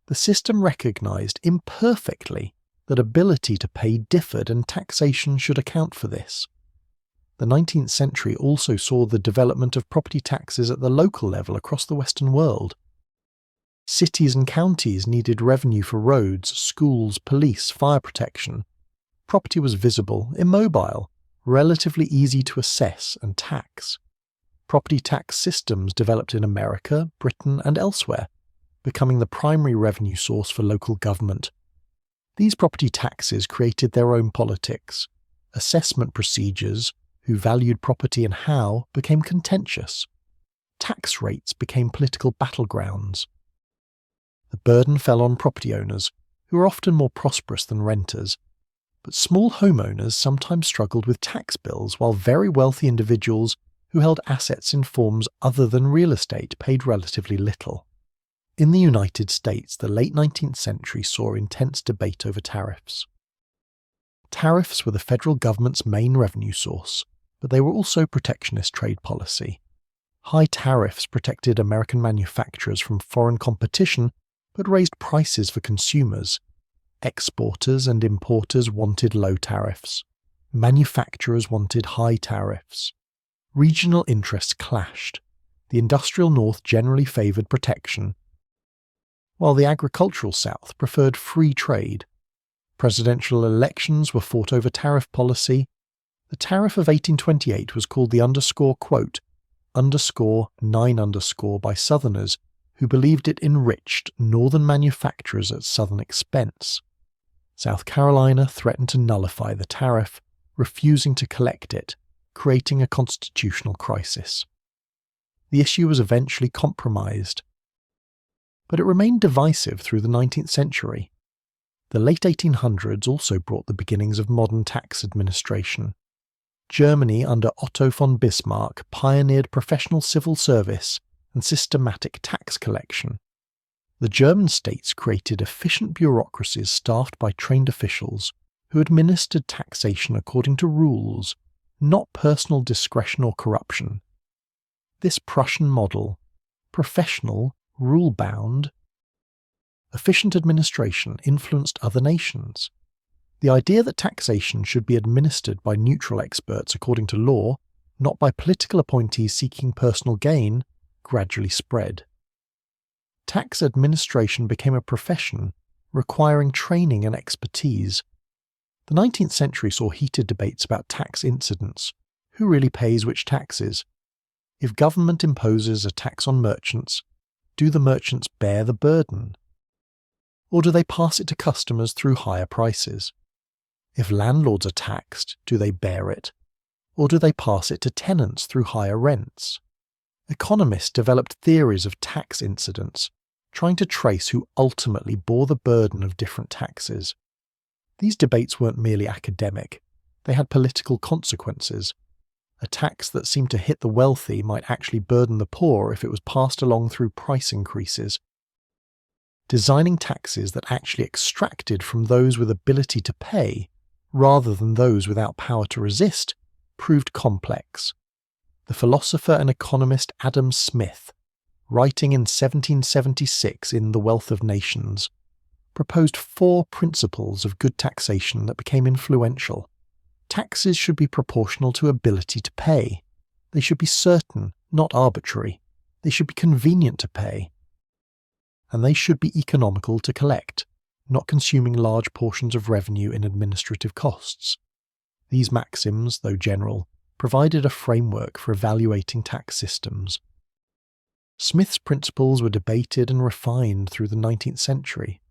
The system recognised imperfectly that ability to pay differed and taxation should account for this. The 19th century also saw the development of property taxes at the local level across the Western world. Cities and counties needed revenue for roads, schools, police, fire protection. Property was visible, immobile, relatively easy to assess and tax. Property tax systems developed in America, Britain, and elsewhere, becoming the primary revenue source for local government. These property taxes created their own politics. Assessment procedures, who valued property and how, became contentious. Tax rates became political battlegrounds. The burden fell on property owners, who were often more prosperous than renters. But small homeowners sometimes struggled with tax bills, while very wealthy individuals who held assets in forms other than real estate paid relatively little. In the United States, the late 19th century saw intense debate over tariffs. Tariffs were the federal government's main revenue source, but they were also protectionist trade policy. High tariffs protected American manufacturers from foreign competition, but raised prices for consumers. Exporters and importers wanted low tariffs. Manufacturers wanted high tariffs. Regional interests clashed. The industrial North generally favoured protection, while the agricultural South preferred free trade. Presidential elections were fought over tariff policy. The tariff of 1828 was called the _9_ by Southerners, who believed it enriched Northern manufacturers at Southern expense. South Carolina threatened to nullify the tariff, refusing to collect it, creating a constitutional crisis. The issue was eventually compromised, but it remained divisive through the 19th century. The late 1800s also brought the beginnings of modern tax administration. Germany under Otto von Bismarck pioneered professional civil service and systematic tax collection. The German states created efficient bureaucracies staffed by trained officials who administered taxation according to rules, not personal discretion or corruption. This Prussian model, professional, rule-bound, efficient administration influenced other nations. The idea that taxation should be administered by neutral experts according to law, not by political appointees seeking personal gain, gradually spread. Tax administration became a profession requiring training and expertise. The 19th century saw heated debates about tax incidence. Who really pays which taxes? If government imposes a tax on merchants, do the merchants bear the burden? Or do they pass it to customers through higher prices? If landlords are taxed, do they bear it? Or do they pass it to tenants through higher rents? Economists developed theories of tax incidence, trying to trace who ultimately bore the burden of different taxes. These debates weren't merely academic, they had political consequences. A tax that seemed to hit the wealthy might actually burden the poor if it was passed along through price increases. Designing taxes that actually extracted from those with ability to pay, rather than those without power to resist, proved complex. The philosopher and economist Adam Smith, writing in 1776 in The Wealth of Nations, proposed 4 principles of good taxation that became influential: Taxes should be proportional to ability to pay. They should be certain, not arbitrary. They should be convenient to pay. And they should be economical to collect, not consuming large portions of revenue in administrative costs. These maxims, though general, provided a framework for evaluating tax systems. Smith's principles were debated and refined through the 19th century.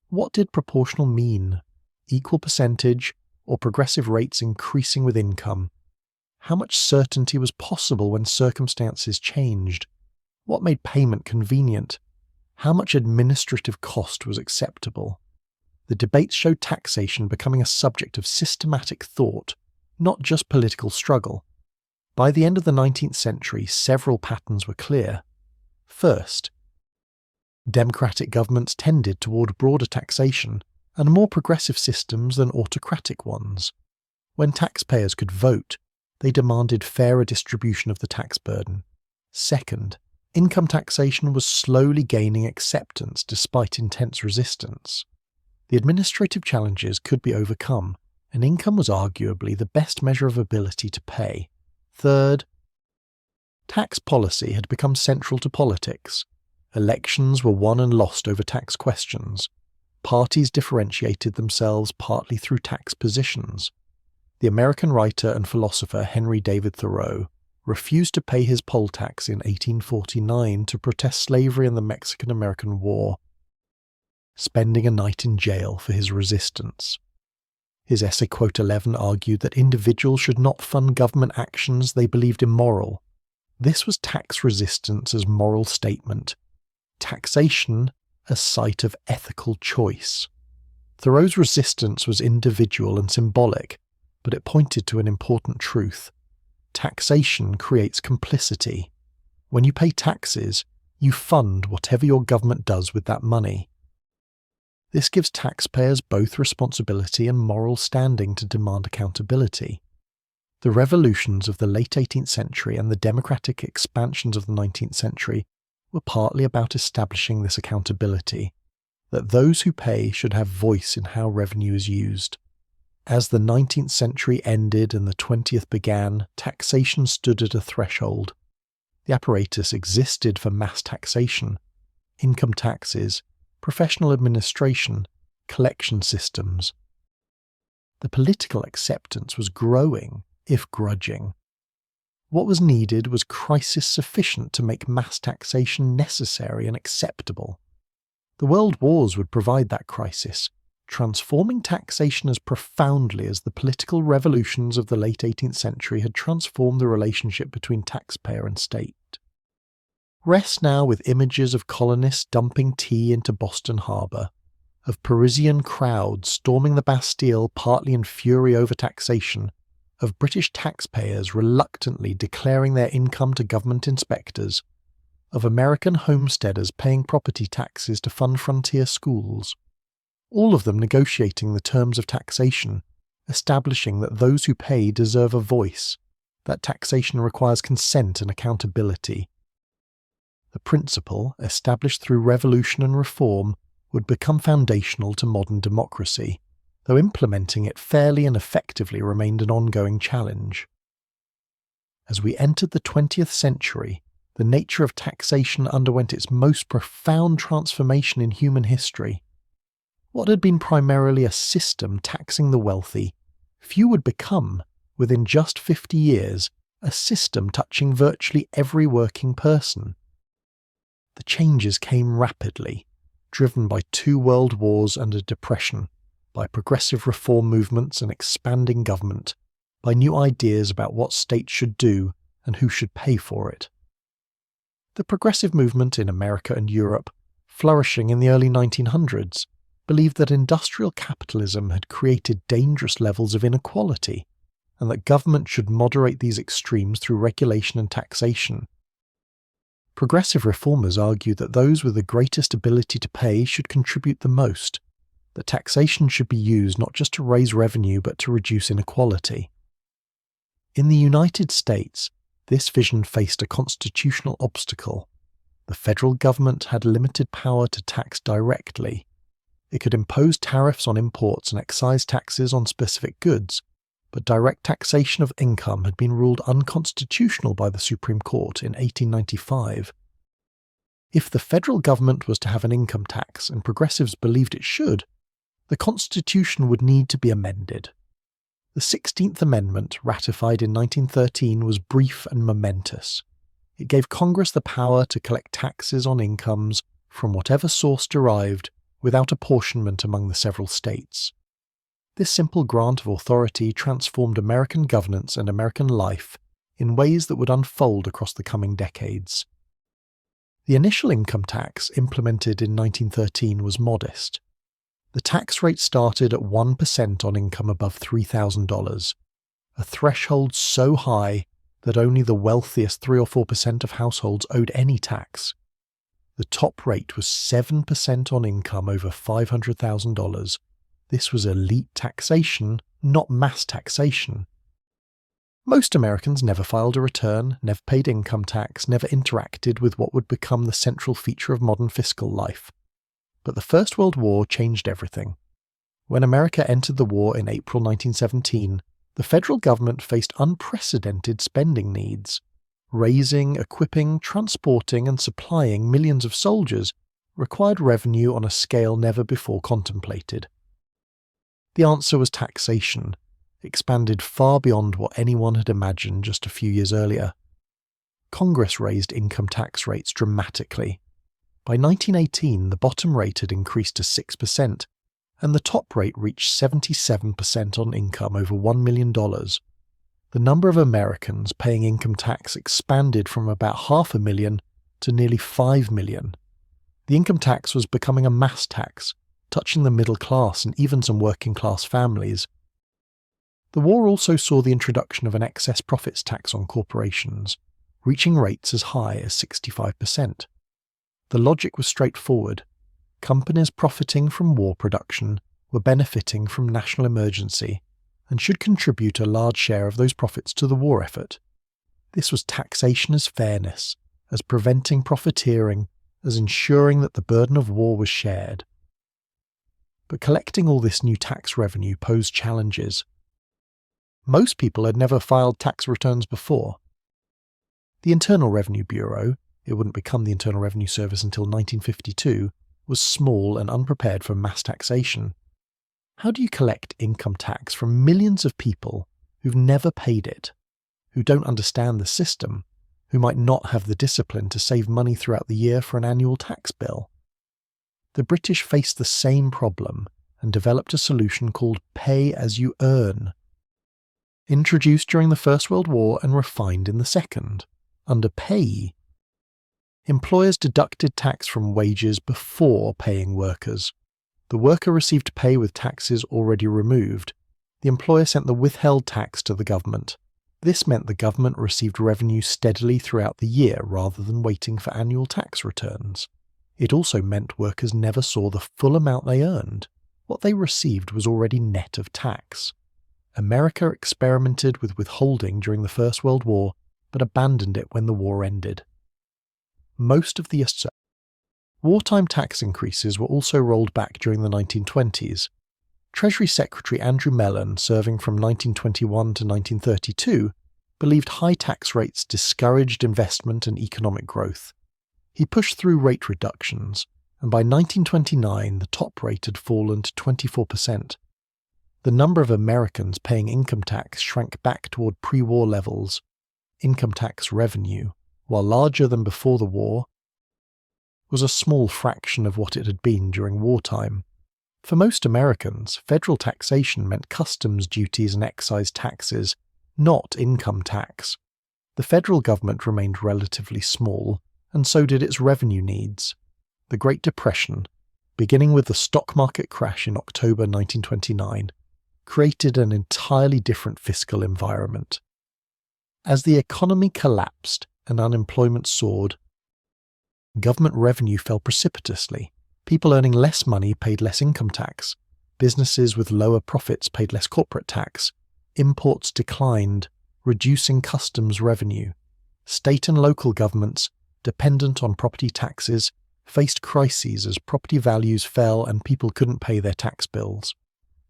What did proportional mean? Equal percentage, or progressive rates increasing with income? How much certainty was possible when circumstances changed? What made payment convenient? How much administrative cost was acceptable? The debates showed taxation becoming a subject of systematic thought, not just political struggle. By the end of the 19th century, several patterns were clear. First, democratic governments tended toward broader taxation and more progressive systems than autocratic ones. When taxpayers could vote, they demanded fairer distribution of the tax burden. Second, income taxation was slowly gaining acceptance despite intense resistance. The administrative challenges could be overcome, and income was arguably the best measure of ability to pay. Third, tax policy had become central to politics. Elections were won and lost over tax questions. Parties differentiated themselves partly through tax positions. The American writer and philosopher Henry David Thoreau refused to pay his poll tax in 1849 to protest slavery in the Mexican-American War, spending a night in jail for his resistance. His essay Quote 11 argued that individuals should not fund government actions they believed immoral. This was tax resistance as moral statement, taxation as site of ethical choice. Thoreau's resistance was individual and symbolic, but it pointed to an important truth. Taxation creates complicity. When you pay taxes, you fund whatever your government does with that money. This gives taxpayers both responsibility and moral standing to demand accountability. The revolutions of the late 18th century and the democratic expansions of the 19th century were partly about establishing this accountability, that those who pay should have voice in how revenue is used. As the 19th century ended and the 20th began, taxation stood at a threshold. The apparatus existed for mass taxation, income taxes, professional administration, collection systems. The political acceptance was growing, if grudging. What was needed was crisis sufficient to make mass taxation necessary and acceptable. The world wars would provide that crisis, transforming taxation as profoundly as the political revolutions of the late 18th century had transformed the relationship between taxpayer and state. Rest now with images of colonists dumping tea into Boston Harbour, of Parisian crowds storming the Bastille partly in fury over taxation, of British taxpayers reluctantly declaring their income to government inspectors, of American homesteaders paying property taxes to fund frontier schools, all of them negotiating the terms of taxation, establishing that those who pay deserve a voice, that taxation requires consent and accountability. The principle, established through revolution and reform, would become foundational to modern democracy, though implementing it fairly and effectively remained an ongoing challenge. As we entered the 20th century, the nature of taxation underwent its most profound transformation in human history. What had been primarily a system taxing the wealthy, few would become, within just 50 years, a system touching virtually every working person. The changes came rapidly, driven by 2 world wars and a depression, by progressive reform movements and expanding government, by new ideas about what states should do and who should pay for it. The progressive movement in America and Europe, flourishing in the early 1900s, believed that industrial capitalism had created dangerous levels of inequality, and that government should moderate these extremes through regulation and taxation. Progressive reformers argued that those with the greatest ability to pay should contribute the most, that taxation should be used not just to raise revenue but to reduce inequality. In the United States, this vision faced a constitutional obstacle. The federal government had limited power to tax directly. It could impose tariffs on imports and excise taxes on specific goods, but direct taxation of income had been ruled unconstitutional by the Supreme Court in 1895. If the federal government was to have an income tax, and progressives believed it should, the Constitution would need to be amended. The 16th Amendment, ratified in 1913, was brief and momentous. It gave Congress the power to collect taxes on incomes from whatever source derived, without apportionment among the several states. This simple grant of authority transformed American governance and American life in ways that would unfold across the coming decades. The initial income tax, implemented in 1913, was modest. The tax rate started at 1% on income above $3,000, a threshold so high that only the wealthiest 3 or 4% of households owed any tax. The top rate was 7% on income over $500,000. This was elite taxation, not mass taxation. Most Americans never filed a return, never paid income tax, never interacted with what would become the central feature of modern fiscal life. But the First World War changed everything. When America entered the war in April 1917, the federal government faced unprecedented spending needs. Raising, equipping, transporting, and supplying millions of soldiers required revenue on a scale never before contemplated. The answer was taxation, expanded far beyond what anyone had imagined just a few years earlier. Congress raised income tax rates dramatically. By 1918, the bottom rate had increased to 6%, and the top rate reached 77% on income over $1 million. The number of Americans paying income tax expanded from about 500,000 to nearly 5 million. The income tax was becoming a mass tax, touching the middle class and even some working class families. The war also saw the introduction of an excess profits tax on corporations, reaching rates as high as 65%. The logic was straightforward. Companies profiting from war production were benefiting from national emergency and should contribute a large share of those profits to the war effort. This was taxation as fairness, as preventing profiteering, as ensuring that the burden of war was shared. But collecting all this new tax revenue posed challenges. Most people had never filed tax returns before. The Internal Revenue Bureau, it wouldn't become the Internal Revenue Service until 1952, was small and unprepared for mass taxation. How do you collect income tax from millions of people who've never paid it, who don't understand the system, who might not have the discipline to save money throughout the year for an annual tax bill? The British faced the same problem and developed a solution called pay as you earn. Introduced during the First World War and refined in the Second. Under pay, employers deducted tax from wages before paying workers. The worker received pay with taxes already removed. The employer sent the withheld tax to the government. This meant the government received revenue steadily throughout the year rather than waiting for annual tax returns. It also meant workers never saw the full amount they earned. What they received was already net of tax. America experimented with withholding during the First World War, but abandoned it when the war ended. Most of the wartime tax increases were also rolled back during the 1920s. Treasury Secretary Andrew Mellon, serving from 1921 to 1932, believed high tax rates discouraged investment and economic growth. He pushed through rate reductions, and by 1929 the top rate had fallen to 24%. The number of Americans paying income tax shrank back toward pre-war levels. Income tax revenue, while larger than before the war, was a small fraction of what it had been during wartime. For most Americans, federal taxation meant customs duties and excise taxes, not income tax. The federal government remained relatively small, and so did its revenue needs. The Great Depression, beginning with the stock market crash in October 1929, created an entirely different fiscal environment. As the economy collapsed and unemployment soared, government revenue fell precipitously. People earning less money paid less income tax. Businesses with lower profits paid less corporate tax. Imports declined, reducing customs revenue. State and local governments, dependent on property taxes, faced crises as property values fell and people couldn't pay their tax bills.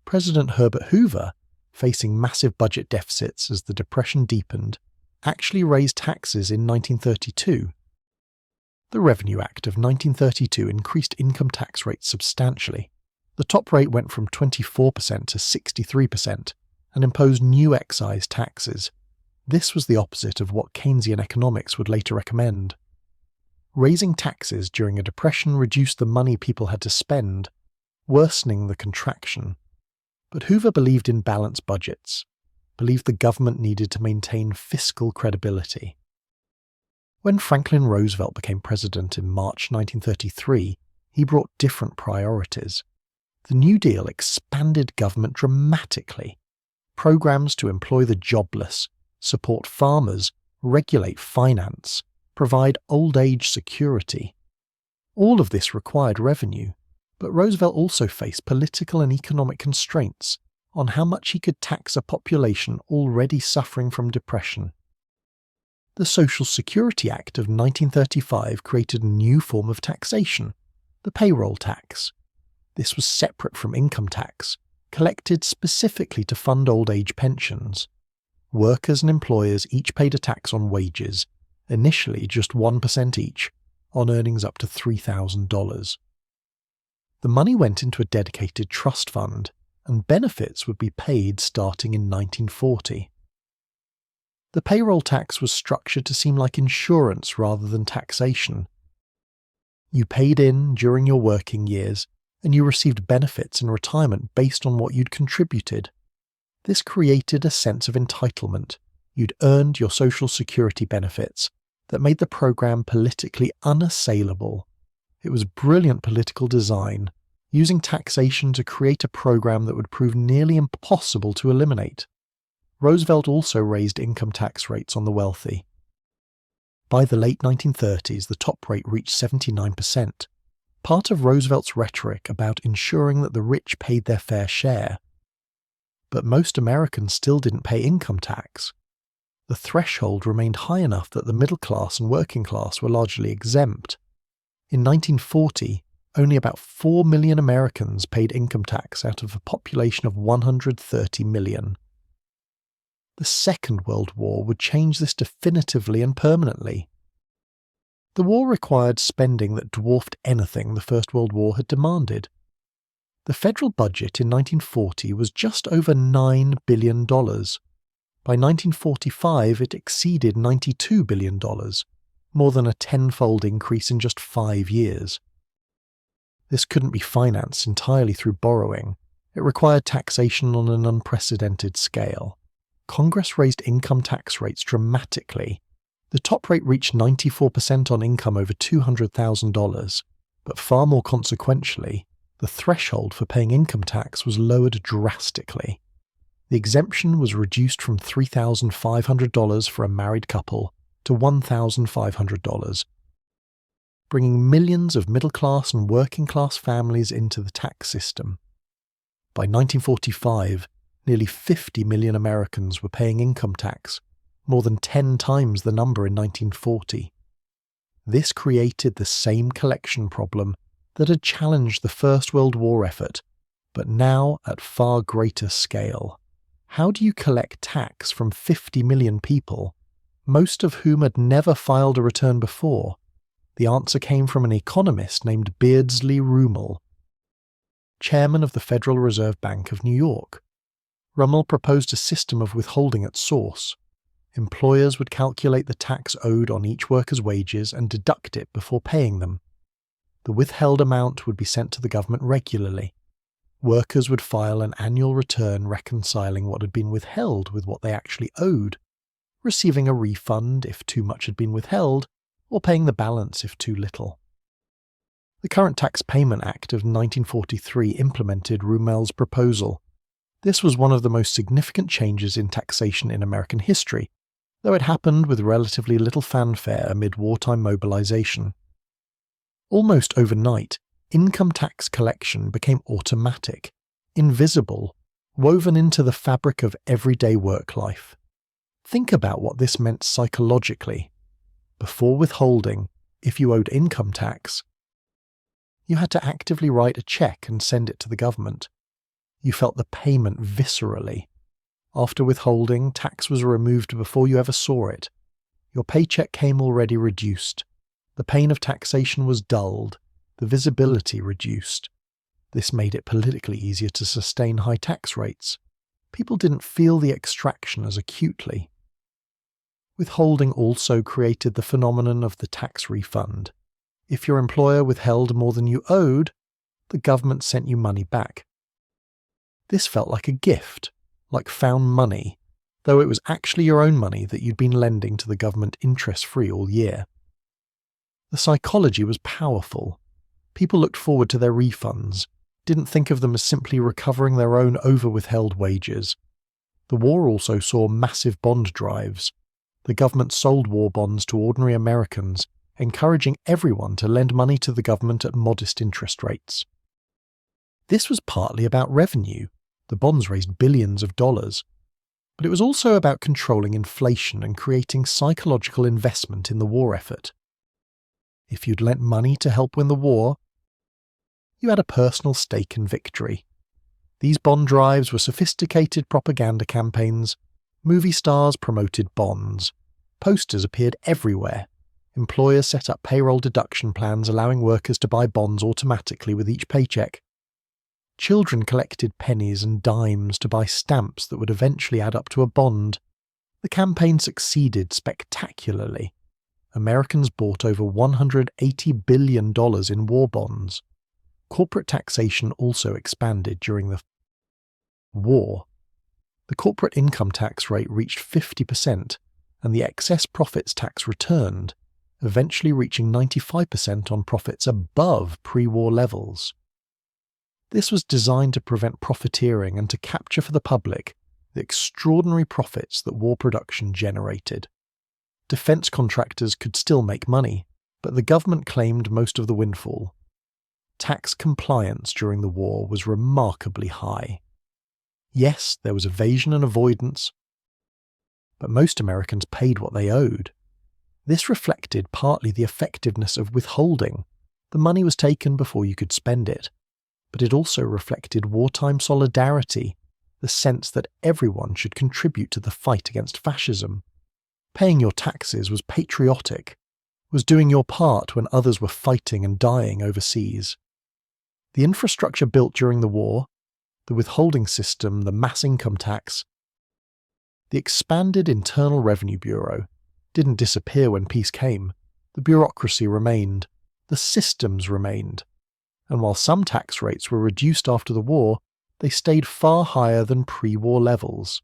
President Herbert Hoover facing massive budget deficits as the Depression deepened, actually raised taxes in 1932. The Revenue Act of 1932 increased income tax rates substantially. The top rate went from 24% to 63% and imposed new excise taxes. This was the opposite of what Keynesian economics would later recommend. Raising taxes during a depression reduced the money people had to spend, worsening the contraction. But Hoover believed in balanced budgets, believed the government needed to maintain fiscal credibility. When Franklin Roosevelt became president in March 1933, he brought different priorities. The New Deal expanded government dramatically. Programs to employ the jobless, support farmers, regulate finance, provide old age security. All of this required revenue, but Roosevelt also faced political and economic constraints on how much he could tax a population already suffering from depression. The Social Security Act of 1935 created a new form of taxation, the payroll tax. This was separate from income tax, collected specifically to fund old age pensions. Workers and employers each paid a tax on wages, initially just 1% each, on earnings up to $3,000. The money went into a dedicated trust fund, and benefits would be paid starting in 1940. The payroll tax was structured to seem like insurance rather than taxation. You paid in during your working years, and you received benefits in retirement based on what you'd contributed. This created a sense of entitlement. You'd earned your Social Security benefits that made the program politically unassailable. It was brilliant political design, using taxation to create a program that would prove nearly impossible to eliminate. Roosevelt also raised income tax rates on the wealthy. By the late 1930s, the top rate reached 79%, part of Roosevelt's rhetoric about ensuring that the rich paid their fair share. But most Americans still didn't pay income tax. The threshold remained high enough that the middle class and working class were largely exempt. In 1940, only about 4 million Americans paid income tax out of a population of 130 million. The Second World War would change this definitively and permanently. The war required spending that dwarfed anything the First World War had demanded. The federal budget in 1940 was just over $9 billion. By 1945, it exceeded $92 billion, more than a tenfold increase in just 5 years. This couldn't be financed entirely through borrowing. It required taxation on an unprecedented scale. Congress raised income tax rates dramatically. The top rate reached 94% on income over $200,000, but far more consequentially, the threshold for paying income tax was lowered drastically. The exemption was reduced from $3,500 for a married couple to $1,500, bringing millions of middle-class and working-class families into the tax system. By 1945, nearly 50 million Americans were paying income tax, more than 10 times the number in 1940. This created the same collection problem that had challenged the First World War effort, but now at far greater scale. How do you collect tax from 50 million people, most of whom had never filed a return before? The answer came from an economist named Beardsley Rumell, chairman of the Federal Reserve Bank of New York. Rumell proposed a system of withholding at source. Employers would calculate the tax owed on each worker's wages and deduct it before paying them. The withheld amount would be sent to the government regularly. Workers would file an annual return reconciling what had been withheld with what they actually owed, receiving a refund if too much had been withheld, or paying the balance if too little. The Current Tax Payment Act of 1943 implemented Rumell's proposal. This was one of the most significant changes in taxation in American history, though it happened with relatively little fanfare amid wartime mobilization. Almost overnight, income tax collection became automatic, invisible, woven into the fabric of everyday work life. Think about what this meant psychologically. Before withholding, if you owed income tax, you had to actively write a check and send it to the government. You felt the payment viscerally. After withholding, tax was removed before you ever saw it. Your paycheck came already reduced. The pain of taxation was dulled, the visibility reduced. This made it politically easier to sustain high tax rates. People didn't feel the extraction as acutely. Withholding also created the phenomenon of the tax refund. If your employer withheld more than you owed, the government sent you money back. This felt like a gift, like found money, though it was actually your own money that you'd been lending to the government interest-free all year. The psychology was powerful. People looked forward to their refunds, didn't think of them as simply recovering their own over-withheld wages. The war also saw massive bond drives. The government sold war bonds to ordinary Americans, encouraging everyone to lend money to the government at modest interest rates. This was partly about revenue. The bonds raised billions of dollars. But it was also about controlling inflation and creating psychological investment in the war effort. If you'd lent money to help win the war, you had a personal stake in victory. These bond drives were sophisticated propaganda campaigns. Movie stars promoted bonds. Posters appeared everywhere. Employers set up payroll deduction plans allowing workers to buy bonds automatically with each paycheck. Children collected pennies and dimes to buy stamps that would eventually add up to a bond. The campaign succeeded spectacularly. Americans bought over $180 billion in war bonds. Corporate taxation also expanded during the war. The corporate income tax rate reached 50%, and the excess profits tax returned, eventually reaching 95% on profits above pre-war levels. This was designed to prevent profiteering and to capture for the public the extraordinary profits that war production generated. Defense contractors could still make money, but the government claimed most of the windfall. Tax compliance during the war was remarkably high. Yes, there was evasion and avoidance, but most Americans paid what they owed. This reflected partly the effectiveness of withholding. The money was taken before you could spend it. But it also reflected wartime solidarity, the sense that everyone should contribute to the fight against fascism. Paying your taxes was patriotic, was doing your part when others were fighting and dying overseas. The infrastructure built during the war, the withholding system, the mass income tax, the expanded Internal Revenue Bureau didn't disappear when peace came. The bureaucracy remained, the systems remained. And while some tax rates were reduced after the war, they stayed far higher than pre-war levels.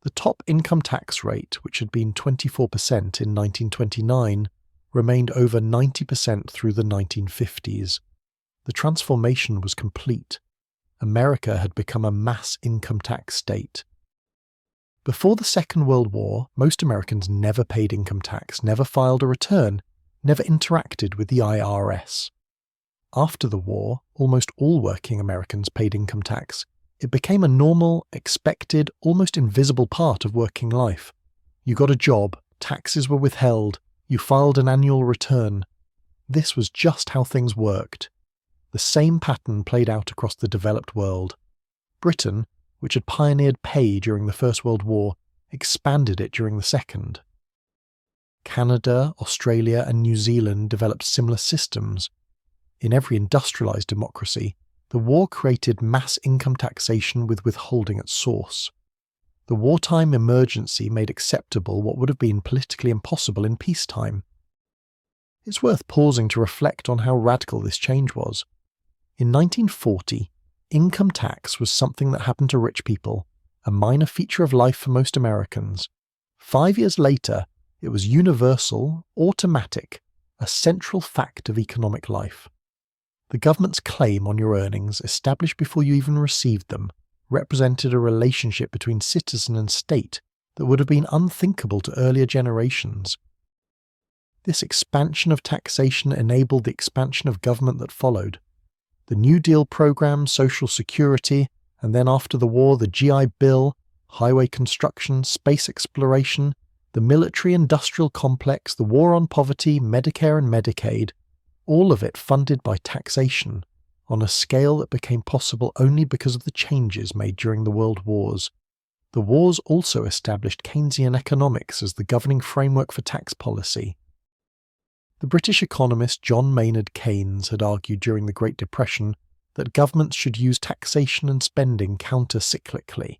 The top income tax rate, which had been 24% in 1929, remained over 90% through the 1950s. The transformation was complete. America had become a mass income tax state. Before the Second World War, most Americans never paid income tax, never filed a return, never interacted with the IRS. After the war, almost all working Americans paid income tax. It became a normal, expected, almost invisible part of working life. You got a job, taxes were withheld, you filed an annual return. This was just how things worked. The same pattern played out across the developed world. Britain, which had pioneered pay during the First World War, expanded it during the Second. Canada, Australia, and New Zealand developed similar systems. In every industrialized democracy, the war created mass income taxation with withholding at source. The wartime emergency made acceptable what would have been politically impossible in peacetime. It's worth pausing to reflect on how radical this change was. In 1940, income tax was something that happened to rich people, a minor feature of life for most Americans. 5 years later, it was universal, automatic, a central fact of economic life. The government's claim on your earnings, established before you even received them, represented a relationship between citizen and state that would have been unthinkable to earlier generations. This expansion of taxation enabled the expansion of government that followed. The New Deal program, Social Security, and then after the war the GI Bill, highway construction, space exploration, the military-industrial complex, the war on poverty, Medicare and Medicaid, all of it funded by taxation, on a scale that became possible only because of the changes made during the world wars. The wars also established Keynesian economics as the governing framework for tax policy. The British economist John Maynard Keynes had argued during the Great Depression that governments should use taxation and spending counter-cyclically,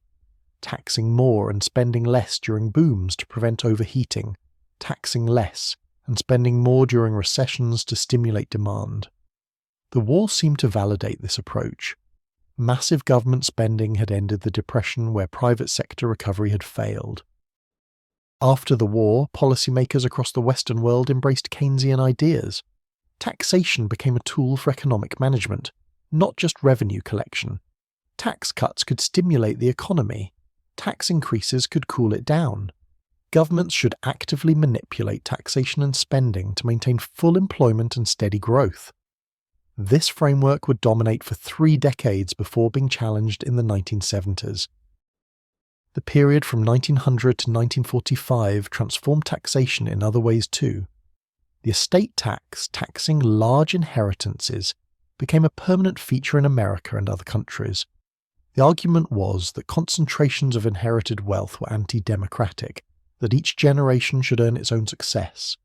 taxing more and spending less during booms to prevent overheating, taxing less and spending more during recessions to stimulate demand. The war seemed to validate this approach. Massive government spending had ended the Depression where private sector recovery had failed. After the war, policymakers across the Western world embraced Keynesian ideas. Taxation became a tool for economic management, not just revenue collection. Tax cuts could stimulate the economy. Tax increases could cool it down. Governments should actively manipulate taxation and spending to maintain full employment and steady growth. This framework would dominate for 3 decades before being challenged in the 1970s. The period from 1900 to 1945 transformed taxation in other ways too. The estate tax, taxing large inheritances, became a permanent feature in America and other countries. The argument was that concentrations of inherited wealth were anti-democratic, that each generation should earn its own success.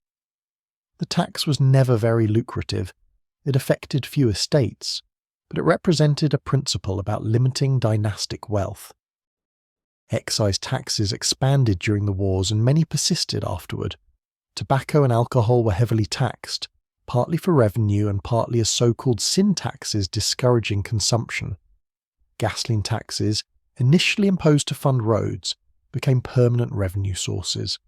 The tax was never very lucrative. It affected few estates, but it represented a principle about limiting dynastic wealth. Excise taxes expanded during the wars and many persisted afterward. Tobacco and alcohol were heavily taxed, partly for revenue and partly as so-called sin taxes discouraging consumption. Gasoline taxes, initially imposed to fund roads, became permanent revenue sources.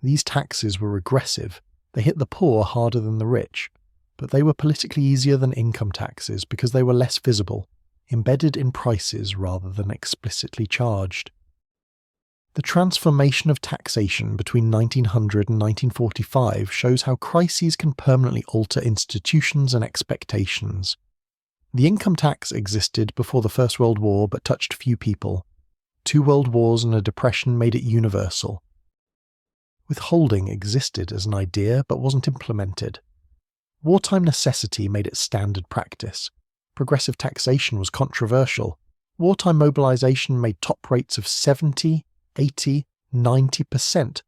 These taxes were regressive. They hit the poor harder than the rich, but they were politically easier than income taxes because they were less visible, embedded in prices rather than explicitly charged. The transformation of taxation between 1900 and 1945 shows how crises can permanently alter institutions and expectations. The income tax existed before the First World War but touched few people. 2 world wars and a depression made it universal. Withholding existed as an idea but wasn't implemented. Wartime necessity made it standard practice. Progressive taxation was controversial. Wartime mobilization made top rates of 70, 80, 90%,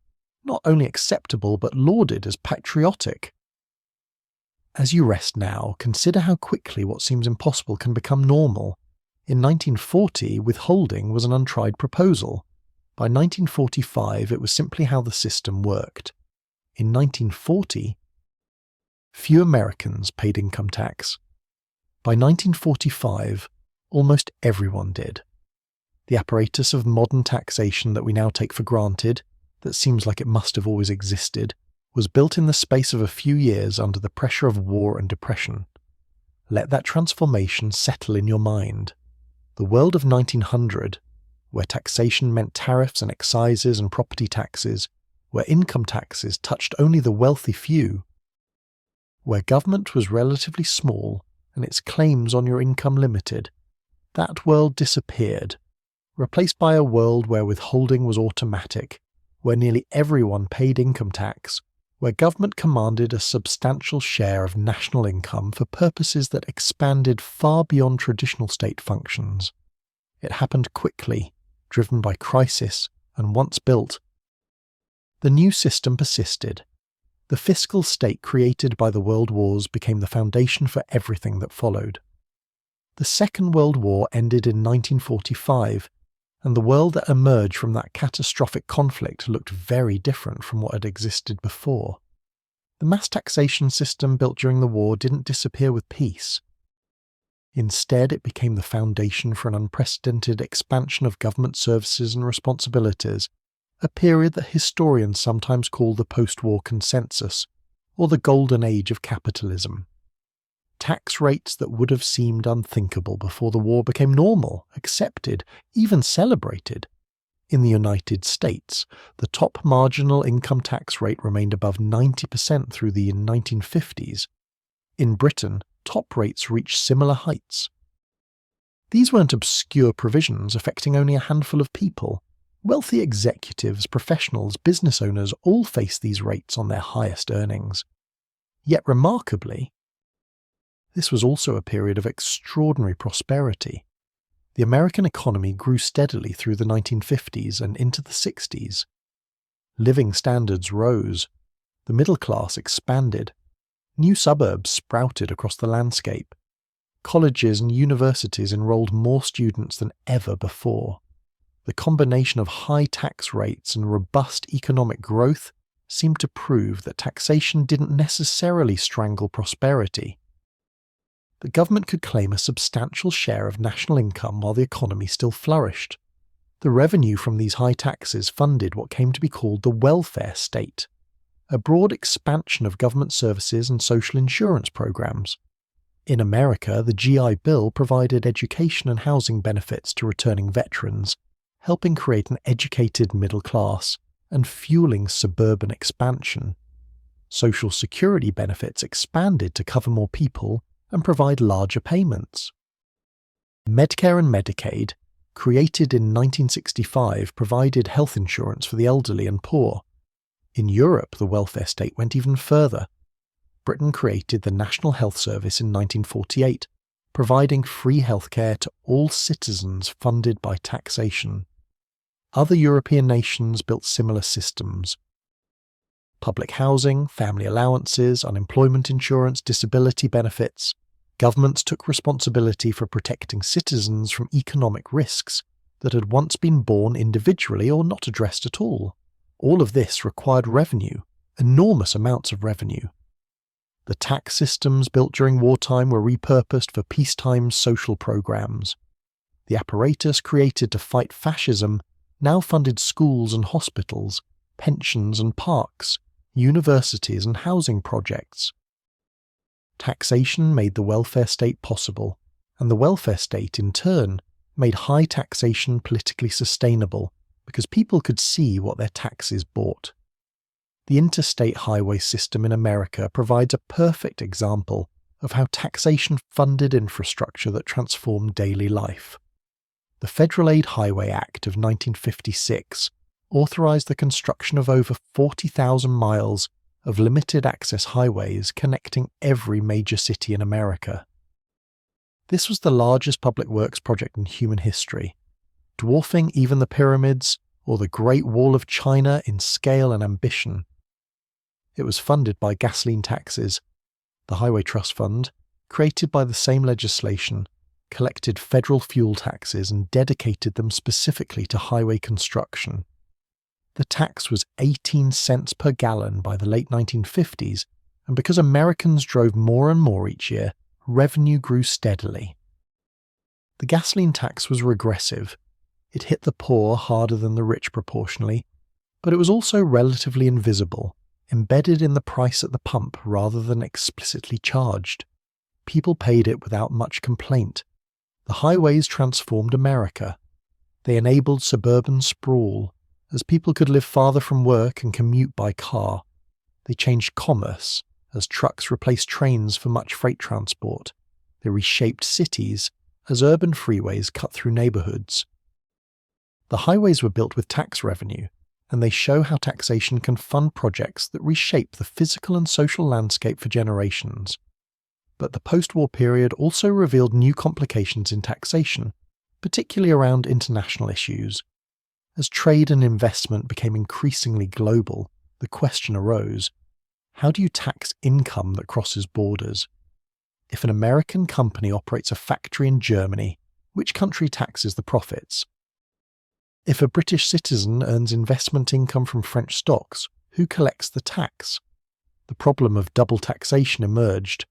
not only acceptable but lauded as patriotic. As you rest now, consider how quickly what seems impossible can become normal. In 1940, withholding was an untried proposal. By 1945, it was simply how the system worked. In 1940, few Americans paid income tax. By 1945, almost everyone did. The apparatus of modern taxation that we now take for granted, that seems like it must have always existed, was built in the space of a few years under the pressure of war and depression. Let that transformation settle in your mind. The world of 1900, where taxation meant tariffs and excises and property taxes, where income taxes touched only the wealthy few, where government was relatively small and its claims on your income limited, that world disappeared, replaced by a world where withholding was automatic, where nearly everyone paid income tax, where government commanded a substantial share of national income for purposes that expanded far beyond traditional state functions. It happened quickly, driven by crisis, and once built, the new system persisted. The fiscal state created by the World Wars became the foundation for everything that followed. The Second World War ended in 1945, and the world that emerged from that catastrophic conflict looked very different from what had existed before. The mass taxation system built during the war didn't disappear with peace. Instead, it became the foundation for an unprecedented expansion of government services and responsibilities, a period that historians sometimes call the post-war consensus, or the golden age of capitalism. Tax rates that would have seemed unthinkable before the war became normal, accepted, even celebrated. In the United States, the top marginal income tax rate remained above 90% through the 1950s. In Britain, top rates reached similar heights. These weren't obscure provisions affecting only a handful of people. Wealthy executives, professionals, business owners all faced these rates on their highest earnings. Yet remarkably, this was also a period of extraordinary prosperity. The American economy grew steadily through the 1950s and into the 60s. Living standards rose. The middle class expanded. New suburbs sprouted across the landscape. Colleges and universities enrolled more students than ever before. The combination of high tax rates and robust economic growth seemed to prove that taxation didn't necessarily strangle prosperity. The government could claim a substantial share of national income while the economy still flourished. The revenue from these high taxes funded what came to be called the welfare state, a broad expansion of government services and social insurance programs. In America, the GI Bill provided education and housing benefits to returning veterans, helping create an educated middle class and fueling suburban expansion. Social security benefits expanded to cover more people and provide larger payments. Medicare and Medicaid, created in 1965, provided health insurance for the elderly and poor. In Europe, the welfare state went even further. Britain created the National Health Service in 1948, providing free healthcare to all citizens funded by taxation. Other European nations built similar systems. Public housing, family allowances, unemployment insurance, disability benefits. Governments took responsibility for protecting citizens from economic risks that had once been borne individually or not addressed at all. All of this required revenue, enormous amounts of revenue. The tax systems built during wartime were repurposed for peacetime social programs. The apparatus created to fight fascism now funded schools and hospitals, pensions and parks, universities and housing projects. Taxation made the welfare state possible, and the welfare state, in turn, made high taxation politically sustainable because people could see what their taxes bought. The interstate highway system in America provides a perfect example of how taxation funded infrastructure that transformed daily life. The Federal Aid Highway Act of 1956 authorized the construction of over 40,000 miles of limited-access highways connecting every major city in America. This was the largest public works project in human history, dwarfing even the pyramids or the Great Wall of China in scale and ambition. It was funded by gasoline taxes. The Highway Trust Fund, created by the same legislation, collected federal fuel taxes and dedicated them specifically to highway construction. The tax was 18 cents per gallon by the late 1950s, and because Americans drove more and more each year, revenue grew steadily. The gasoline tax was regressive. It hit the poor harder than the rich proportionally, but it was also relatively invisible, embedded in the price at the pump rather than explicitly charged. People paid it without much complaint. The highways transformed America. They enabled suburban sprawl, as people could live farther from work and commute by car. They changed commerce, as trucks replaced trains for much freight transport. They reshaped cities, as urban freeways cut through neighborhoods. The highways were built with tax revenue, and they show how taxation can fund projects that reshape the physical and social landscape for generations. But the post-war period also revealed new complications in taxation, particularly around international issues. As trade and investment became increasingly global, the question arose, how do you tax income that crosses borders? If an American company operates a factory in Germany, which country taxes the profits? If a British citizen earns investment income from French stocks, who collects the tax? The problem of double taxation emerged.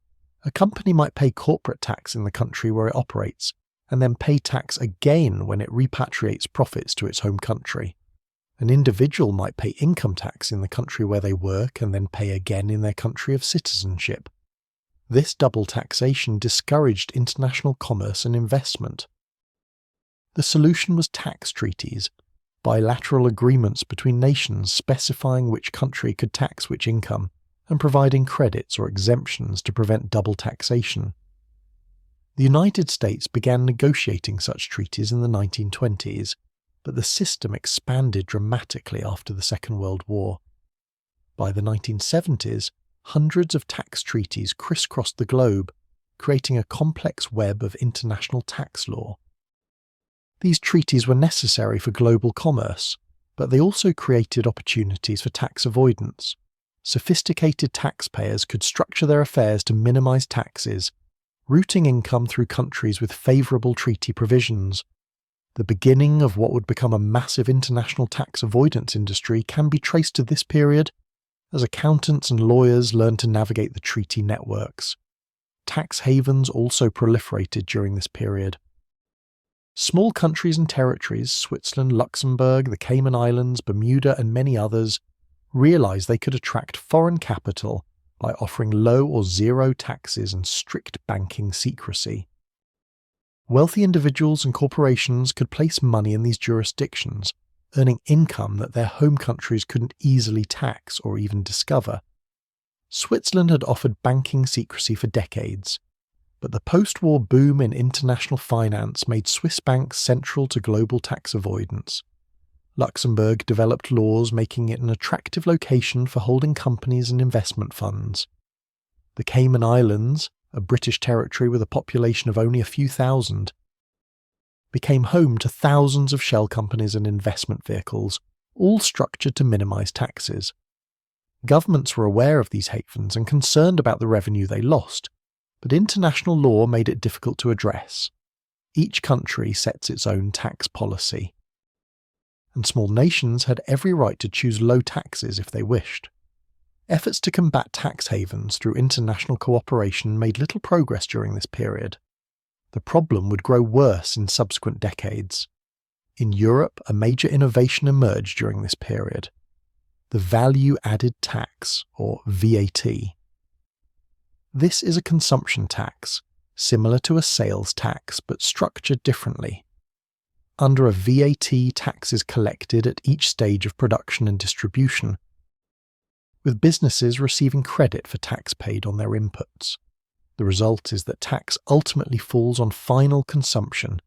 A company might pay corporate tax in the country where it operates, and then pay tax again when it repatriates profits to its home country. An individual might pay income tax in the country where they work and then pay again in their country of citizenship. This double taxation discouraged international commerce and investment. The solution was tax treaties, bilateral agreements between nations specifying which country could tax which income, and providing credits or exemptions to prevent double taxation. The United States began negotiating such treaties in the 1920s, but the system expanded dramatically after the Second World War. By the 1970s, hundreds of tax treaties crisscrossed the globe, creating a complex web of international tax law. These treaties were necessary for global commerce, but they also created opportunities for tax avoidance. Sophisticated taxpayers could structure their affairs to minimize taxes, routing income through countries with favorable treaty provisions. The beginning of what would become a massive international tax avoidance industry can be traced to this period, as accountants and lawyers learned to navigate the treaty networks. Tax havens also proliferated during this period. Small countries and territories, Switzerland, Luxembourg, the Cayman Islands, Bermuda, and many others, realized they could attract foreign capital by offering low or zero taxes and strict banking secrecy. Wealthy individuals and corporations could place money in these jurisdictions, earning income that their home countries couldn't easily tax or even discover. Switzerland had offered banking secrecy for decades, but the post-war boom in international finance made Swiss banks central to global tax avoidance. Luxembourg developed laws making it an attractive location for holding companies and investment funds. The Cayman Islands, a British territory with a population of only a few thousand, became home to thousands of shell companies and investment vehicles, all structured to minimize taxes. Governments were aware of these havens and concerned about the revenue they lost, but international law made it difficult to address. Each country sets its own tax policy, and small nations had every right to choose low taxes if they wished. Efforts to combat tax havens through international cooperation made little progress during this period. The problem would grow worse in subsequent decades. In Europe, a major innovation emerged during this period: the value-added tax, or VAT. This is a consumption tax, similar to a sales tax but structured differently. Under a VAT, tax is collected at each stage of production and distribution, with businesses receiving credit for tax paid on their inputs. The result is that tax ultimately falls on final consumption,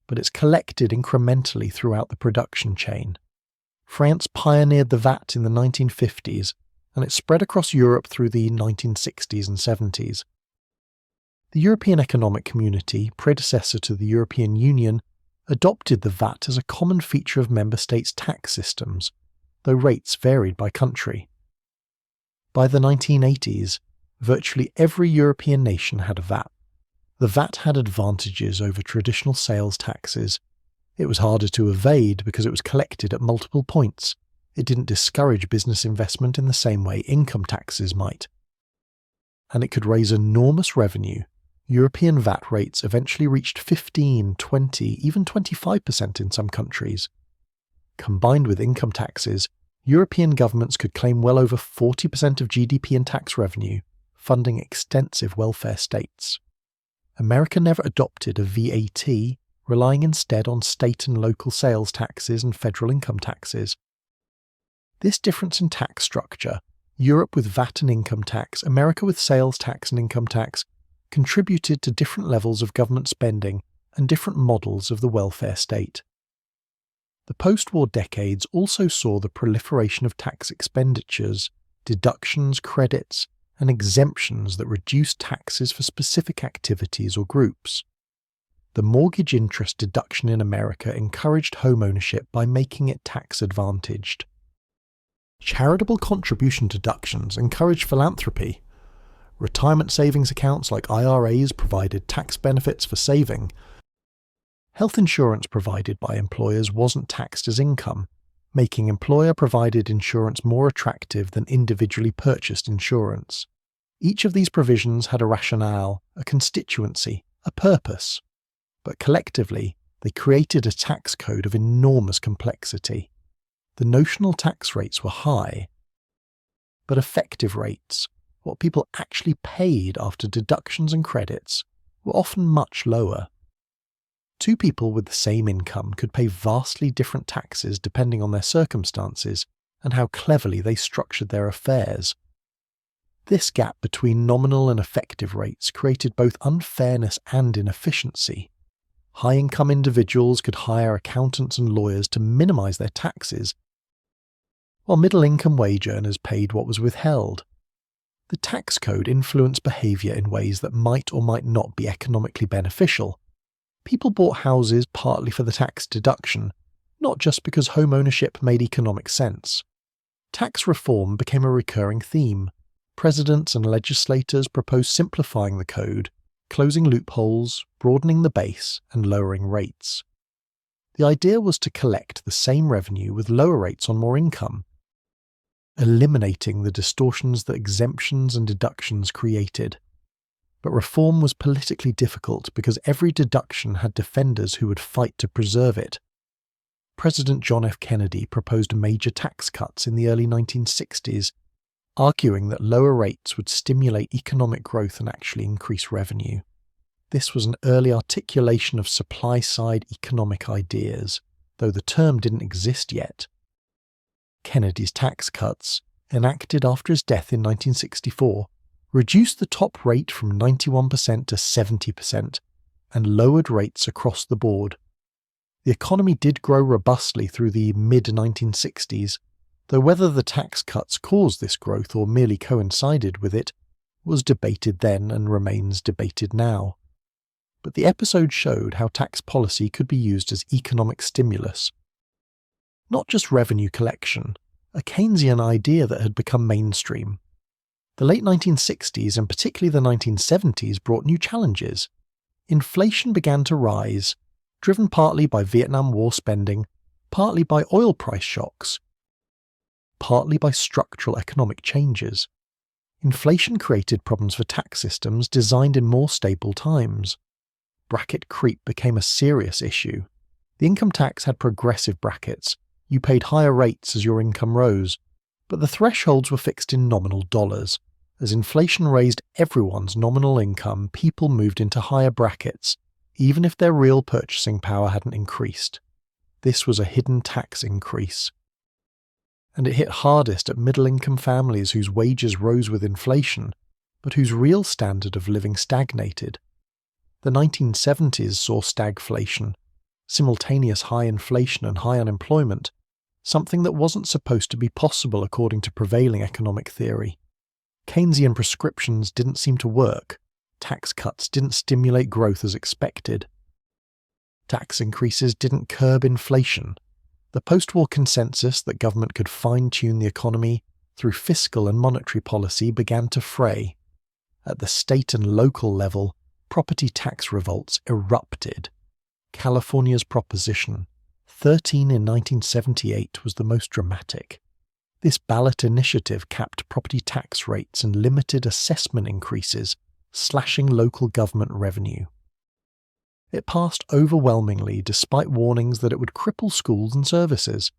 but it's collected incrementally throughout the production chain. France pioneered the VAT in the 1950s, and it spread across Europe through the 1960s and 70s. The European Economic Community, predecessor to the European Union, adopted the VAT as a common feature of member states' tax systems, though rates varied by country. By the 1980s, virtually every European nation had a VAT. The VAT had advantages over traditional sales taxes. It was harder to evade because it was collected at multiple points. It didn't discourage business investment in the same way income taxes might. And it could raise enormous revenue. European VAT rates eventually reached 15, 20, even 25% in some countries. Combined with income taxes, European governments could claim well over 40% of GDP in tax revenue, funding extensive welfare states. America never adopted a VAT, relying instead on state and local sales taxes and federal income taxes. This difference in tax structure, Europe with VAT and income tax, America with sales tax and income tax, contributed to different levels of government spending and different models of the welfare state. The post-war decades also saw the proliferation of tax expenditures, deductions, credits, and exemptions that reduced taxes for specific activities or groups. The mortgage interest deduction in America encouraged home ownership by making it tax-advantaged. Charitable contribution deductions encouraged philanthropy. Retirement savings accounts like IRAs provided tax benefits for saving. Health insurance provided by employers wasn't taxed as income, making employer-provided insurance more attractive than individually purchased insurance. Each of these provisions had a rationale, a constituency, a purpose, but collectively they created a tax code of enormous complexity. The notional tax rates were high, but effective rates, what people actually paid after deductions and credits, were often much lower. Two people with the same income could pay vastly different taxes depending on their circumstances and how cleverly they structured their affairs. This gap between nominal and effective rates created both unfairness and inefficiency. High-income individuals could hire accountants and lawyers to minimize their taxes, while middle-income wage earners paid what was withheld. The tax code influenced behavior in ways that might or might not be economically beneficial. People bought houses partly for the tax deduction, not just because home ownership made economic sense. Tax reform became a recurring theme. Presidents and legislators proposed simplifying the code, closing loopholes, broadening the base, and lowering rates. The idea was to collect the same revenue with lower rates on more income, eliminating the distortions that exemptions and deductions created. But reform was politically difficult because every deduction had defenders who would fight to preserve it. President John F. Kennedy proposed major tax cuts in the early 1960s, arguing that lower rates would stimulate economic growth and actually increase revenue. This was an early articulation of supply-side economic ideas, though the term didn't exist yet. Kennedy's tax cuts, enacted after his death in 1964, reduced the top rate from 91% to 70% and lowered rates across the board. The economy did grow robustly through the mid-1960s, though whether the tax cuts caused this growth or merely coincided with it was debated then and remains debated now. But the episode showed how tax policy could be used as economic stimulus. Not just revenue collection, a Keynesian idea that had become mainstream. The late 1960s and particularly the 1970s brought new challenges. Inflation began to rise, driven partly by Vietnam War spending, partly by oil price shocks, partly by structural economic changes. Inflation created problems for tax systems designed in more stable times. Bracket creep became a serious issue. The income tax had progressive brackets. You paid higher rates as your income rose, but the thresholds were fixed in nominal dollars. As inflation raised everyone's nominal income, people moved into higher brackets, even if their real purchasing power hadn't increased. This was a hidden tax increase. And it hit hardest at middle-income families whose wages rose with inflation, but whose real standard of living stagnated. The 1970s saw stagflation, simultaneous high inflation and high unemployment, something that wasn't supposed to be possible according to prevailing economic theory. Keynesian prescriptions didn't seem to work. Tax cuts didn't stimulate growth as expected. Tax increases didn't curb inflation. The post-war consensus that government could fine-tune the economy through fiscal and monetary policy began to fray. At the state and local level, property tax revolts erupted. California's Proposition 13 in 1978 was the most dramatic. This ballot initiative capped property tax rates and limited assessment increases, slashing local government revenue. It passed overwhelmingly despite warnings that it would cripple schools and services.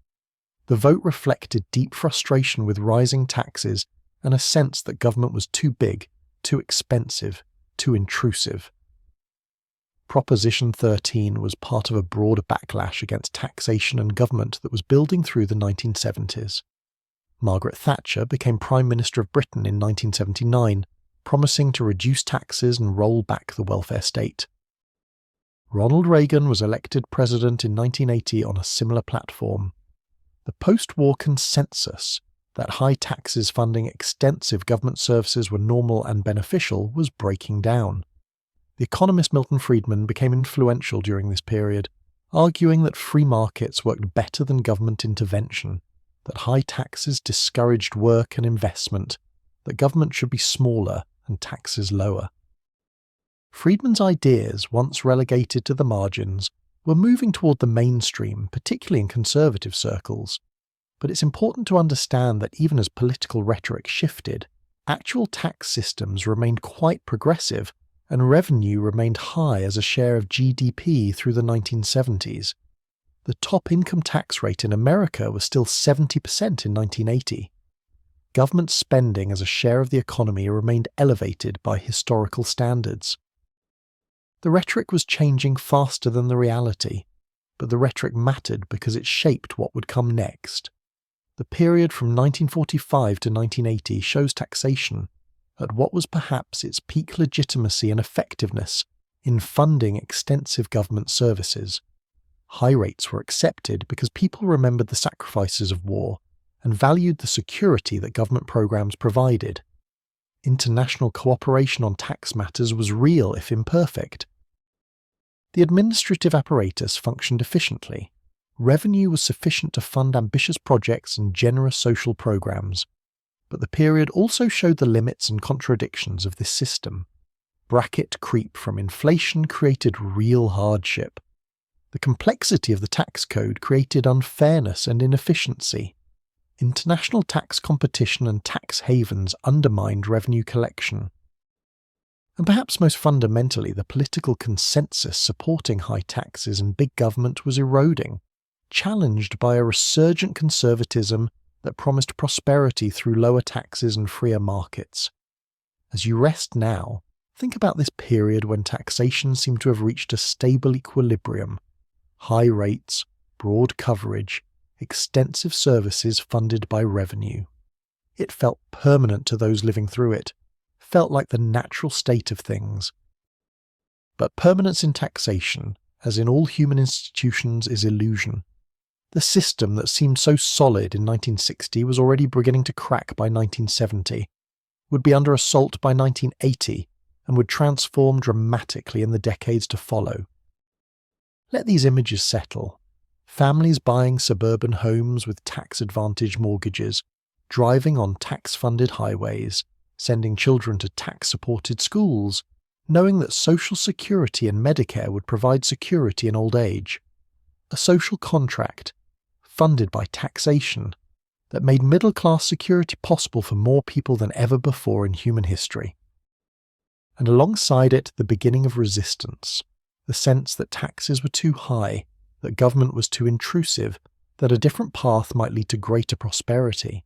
The vote reflected deep frustration with rising taxes and a sense that government was too big, too expensive, too intrusive. Proposition 13 was part of a broader backlash against taxation and government that was building through the 1970s. Margaret Thatcher became Prime Minister of Britain in 1979, promising to reduce taxes and roll back the welfare state. Ronald Reagan was elected president in 1980 on a similar platform. The post-war consensus that high taxes funding extensive government services were normal and beneficial was breaking down. The economist Milton Friedman became influential during this period, arguing that free markets worked better than government intervention, that high taxes discouraged work and investment, that government should be smaller and taxes lower. Friedman's ideas, once relegated to the margins, were moving toward the mainstream, particularly in conservative circles. But it's important to understand that even as political rhetoric shifted, actual tax systems remained quite progressive, and revenue remained high as a share of GDP through the 1970s. The top income tax rate in America was still 70% in 1980. Government spending as a share of the economy remained elevated by historical standards. The rhetoric was changing faster than the reality, but the rhetoric mattered because it shaped what would come next. The period from 1945 to 1980 shows taxation at what was perhaps its peak legitimacy and effectiveness in funding extensive government services. High rates were accepted because people remembered the sacrifices of war and valued the security that government programs provided. International cooperation on tax matters was real if imperfect. The administrative apparatus functioned efficiently. Revenue was sufficient to fund ambitious projects and generous social programs. But the period also showed the limits and contradictions of this system. Bracket creep from inflation created real hardship. The complexity of the tax code created unfairness and inefficiency. International tax competition and tax havens undermined revenue collection. And perhaps most fundamentally, the political consensus supporting high taxes and big government was eroding, challenged by a resurgent conservatism that promised prosperity through lower taxes and freer markets. As you rest now, think about this period when taxation seemed to have reached a stable equilibrium. High rates, broad coverage, extensive services funded by revenue. It felt permanent to those living through it, felt like the natural state of things. But permanence in taxation, as in all human institutions, is illusion. The system that seemed so solid in 1960 was already beginning to crack by 1970, would be under assault by 1980, and would transform dramatically in the decades to follow. Let these images settle. Families buying suburban homes with tax-advantaged mortgages, driving on tax-funded highways, sending children to tax-supported schools, knowing that Social Security and Medicare would provide security in old age. A social contract, funded by taxation, that made middle-class security possible for more people than ever before in human history. And alongside it, the beginning of resistance, the sense that taxes were too high, that government was too intrusive, that a different path might lead to greater prosperity.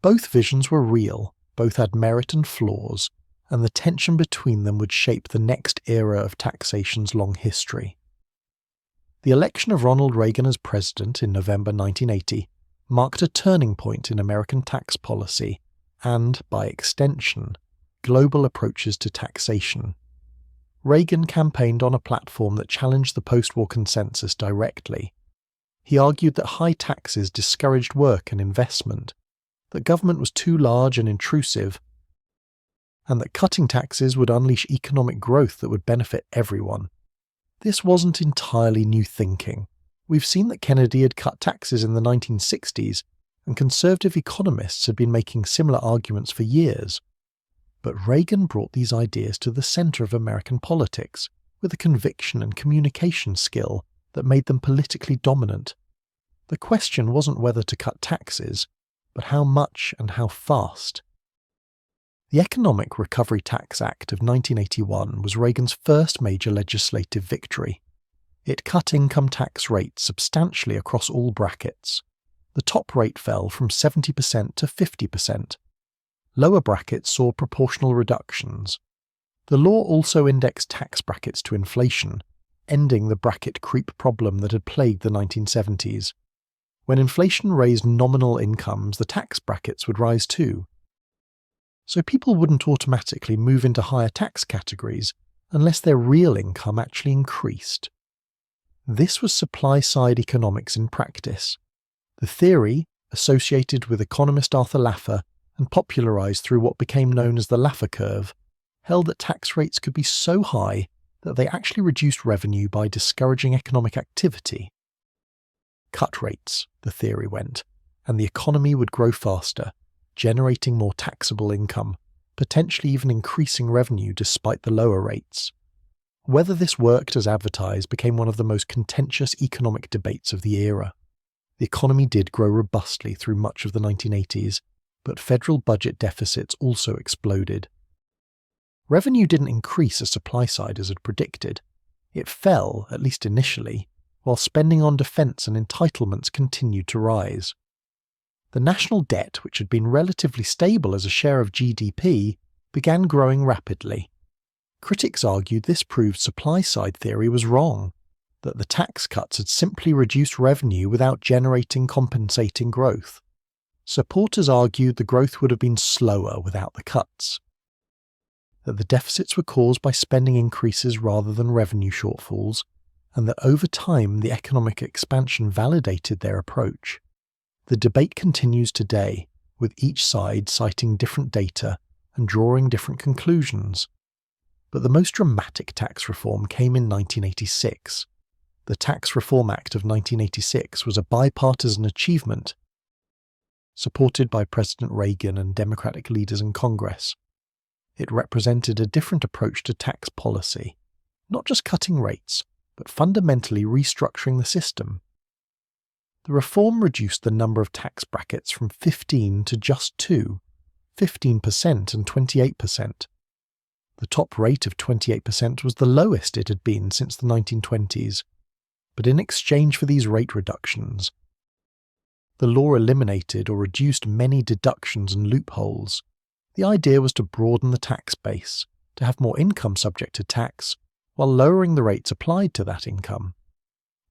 Both visions were real, both had merit and flaws, and the tension between them would shape the next era of taxation's long history. The election of Ronald Reagan as president in November 1980 marked a turning point in American tax policy and, by extension, global approaches to taxation. Reagan campaigned on a platform that challenged the post-war consensus directly. He argued that high taxes discouraged work and investment, that government was too large and intrusive, and that cutting taxes would unleash economic growth that would benefit everyone. This wasn't entirely new thinking. We've seen that Kennedy had cut taxes in the 1960s, and conservative economists had been making similar arguments for years. But Reagan brought these ideas to the center of American politics, with a conviction and communication skill that made them politically dominant. The question wasn't whether to cut taxes, but how much and how fast. The Economic Recovery Tax Act of 1981 was Reagan's first major legislative victory. It cut income tax rates substantially across all brackets. The top rate fell from 70% to 50%. Lower brackets saw proportional reductions. The law also indexed tax brackets to inflation, ending the bracket creep problem that had plagued the 1970s. When inflation raised nominal incomes, the tax brackets would rise too. So people wouldn't automatically move into higher tax categories unless their real income actually increased. This was supply-side economics in practice. The theory, associated with economist Arthur Laffer and popularized through what became known as the Laffer curve, held that tax rates could be so high that they actually reduced revenue by discouraging economic activity. Cut rates, the theory went, and the economy would grow faster, generating more taxable income, potentially even increasing revenue despite the lower rates. Whether this worked as advertised became one of the most contentious economic debates of the era. The economy did grow robustly through much of the 1980s, but federal budget deficits also exploded. Revenue didn't increase as supply side as had predicted. It fell, at least initially, while spending on defense and entitlements continued to rise. The national debt, which had been relatively stable as a share of GDP, began growing rapidly. Critics argued this proved supply-side theory was wrong, that the tax cuts had simply reduced revenue without generating compensating growth. Supporters argued the growth would have been slower without the cuts, that the deficits were caused by spending increases rather than revenue shortfalls, and that over time the economic expansion validated their approach. The debate continues today, with each side citing different data and drawing different conclusions. But the most dramatic tax reform came in 1986. The Tax Reform Act of 1986 was a bipartisan achievement supported by President Reagan and Democratic leaders in Congress. It represented a different approach to tax policy, not just cutting rates, but fundamentally restructuring the system. The reform reduced the number of tax brackets from 15 to just 2, 15% and 28%. The top rate of 28% was the lowest it had been since the 1920s, but in exchange for these rate reductions, the law eliminated or reduced many deductions and loopholes. The idea was to broaden the tax base, to have more income subject to tax, while lowering the rates applied to that income.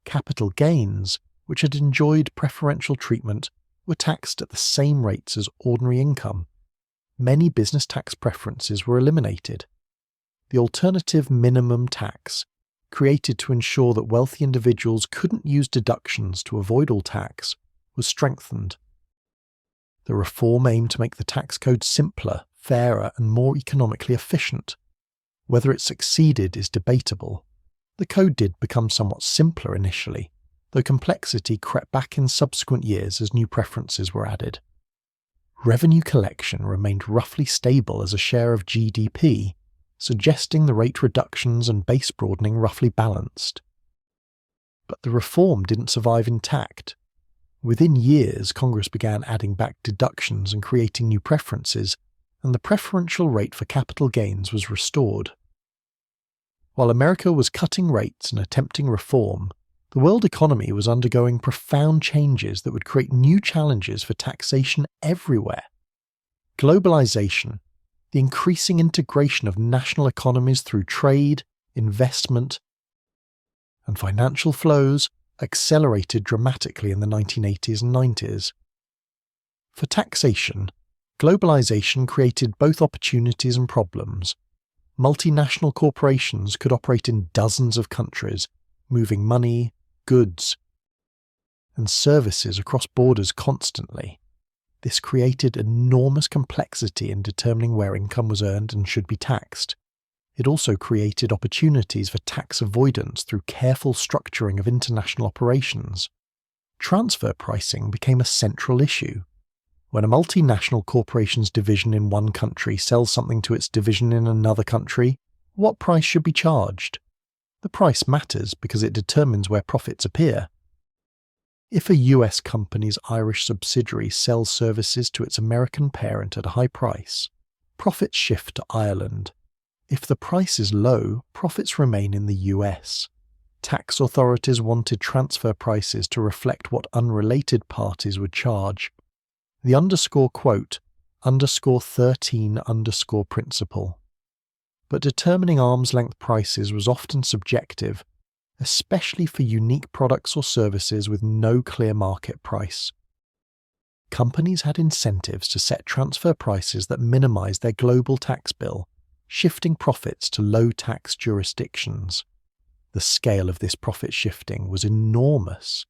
Capital gains, which had enjoyed preferential treatment, were taxed at the same rates as ordinary income. Many business tax preferences were eliminated. The alternative minimum tax, created to ensure that wealthy individuals couldn't use deductions to avoid all tax, was strengthened. The reform aimed to make the tax code simpler, fairer, and more economically efficient. Whether it succeeded is debatable. The code did become somewhat simpler initially, though complexity crept back in subsequent years as new preferences were added. Revenue collection remained roughly stable as a share of GDP, suggesting the rate reductions and base broadening roughly balanced. But the reform didn't survive intact. Within years, Congress began adding back deductions and creating new preferences, and the preferential rate for capital gains was restored. While America was cutting rates and attempting reform, the world economy was undergoing profound changes that would create new challenges for taxation everywhere. Globalization, the increasing integration of national economies through trade, investment, and financial flows accelerated dramatically in the 1980s and 90s. For taxation, globalization created both opportunities and problems. Multinational corporations could operate in dozens of countries, moving money, goods, and services across borders constantly. This created enormous complexity in determining where income was earned and should be taxed. It also created opportunities for tax avoidance through careful structuring of international operations. Transfer pricing became a central issue. When a multinational corporation's division in one country sells something to its division in another country, what price should be charged? The price matters because it determines where profits appear. If a US company's Irish subsidiary sells services to its American parent at a high price, profits shift to Ireland. If the price is low, profits remain in the US. Tax authorities wanted transfer prices to reflect what unrelated parties would charge. The _13_ principle. But determining arm's length prices was often subjective, especially for unique products or services with no clear market price. Companies had incentives to set transfer prices that minimized their global tax bill, shifting profits to low-tax jurisdictions. The scale of this profit shifting was enormous.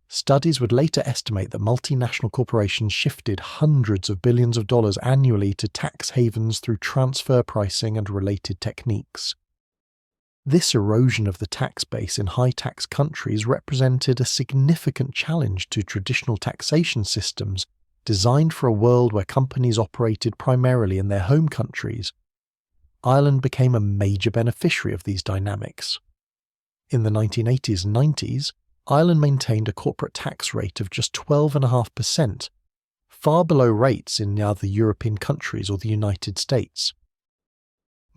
Studies would later estimate that multinational corporations shifted hundreds of billions of dollars annually to tax havens through transfer pricing and related techniques. This erosion of the tax base in high-tax countries represented a significant challenge to traditional taxation systems designed for a world where companies operated primarily in their home countries. Ireland became a major beneficiary of these dynamics. In the 1980s and 90s, Ireland maintained a corporate tax rate of just 12.5%, far below rates in other European countries or the United States.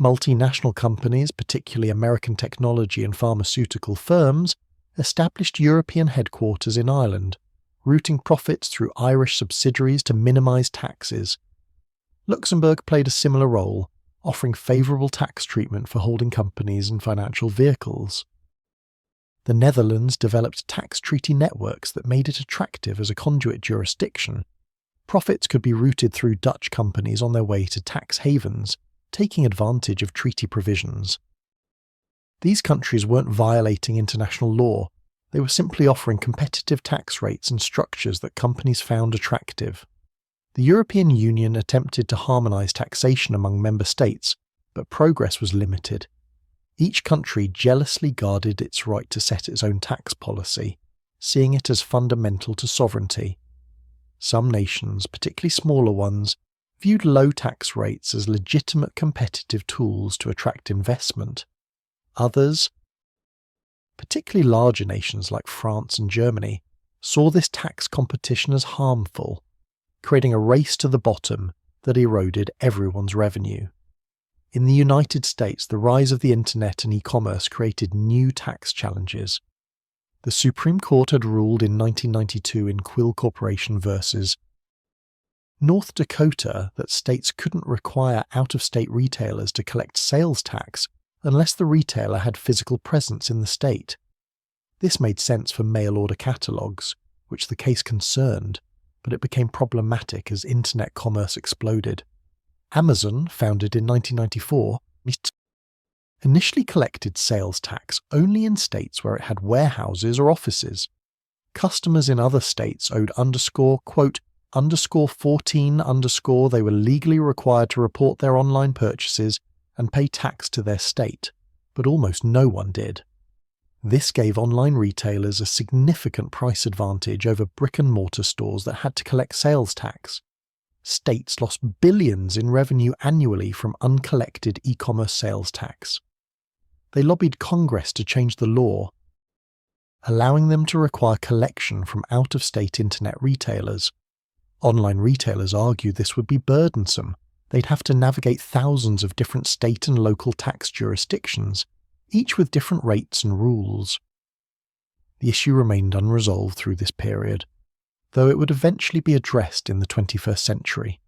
Multinational companies, particularly American technology and pharmaceutical firms, established European headquarters in Ireland, routing profits through Irish subsidiaries to minimise taxes. Luxembourg played a similar role, offering favourable tax treatment for holding companies and financial vehicles. The Netherlands developed tax treaty networks that made it attractive as a conduit jurisdiction. Profits could be routed through Dutch companies on their way to tax havens, taking advantage of treaty provisions. These countries weren't violating international law, they were simply offering competitive tax rates and structures that companies found attractive. The European Union attempted to harmonise taxation among member states, but progress was limited. Each country jealously guarded its right to set its own tax policy, seeing it as fundamental to sovereignty. Some nations, particularly smaller ones, viewed low tax rates as legitimate competitive tools to attract investment. Others, particularly larger nations like France and Germany, saw this tax competition as harmful, creating a race to the bottom that eroded everyone's revenue. In the United States, the rise of the internet and e-commerce created new tax challenges. The Supreme Court had ruled in 1992 in Quill Corporation versus North Dakota that states couldn't require out-of-state retailers to collect sales tax unless the retailer had physical presence in the state. This made sense for mail-order catalogs, which the case concerned, but it became problematic as internet commerce exploded. Amazon, founded in 1994, initially collected sales tax only in states where it had warehouses or offices. Customers in other states owed quote, _14 they were legally required to report their online purchases and pay tax to their state, but almost no one did. This gave online retailers a significant price advantage over brick-and-mortar stores that had to collect sales tax. States lost billions in revenue annually from uncollected e-commerce sales tax. They lobbied Congress to change the law, allowing them to require collection from out-of-state internet retailers. Online retailers argued this would be burdensome. They'd have to navigate thousands of different state and local tax jurisdictions, each with different rates and rules. The issue remained unresolved through this period, though it would eventually be addressed in the 21st century.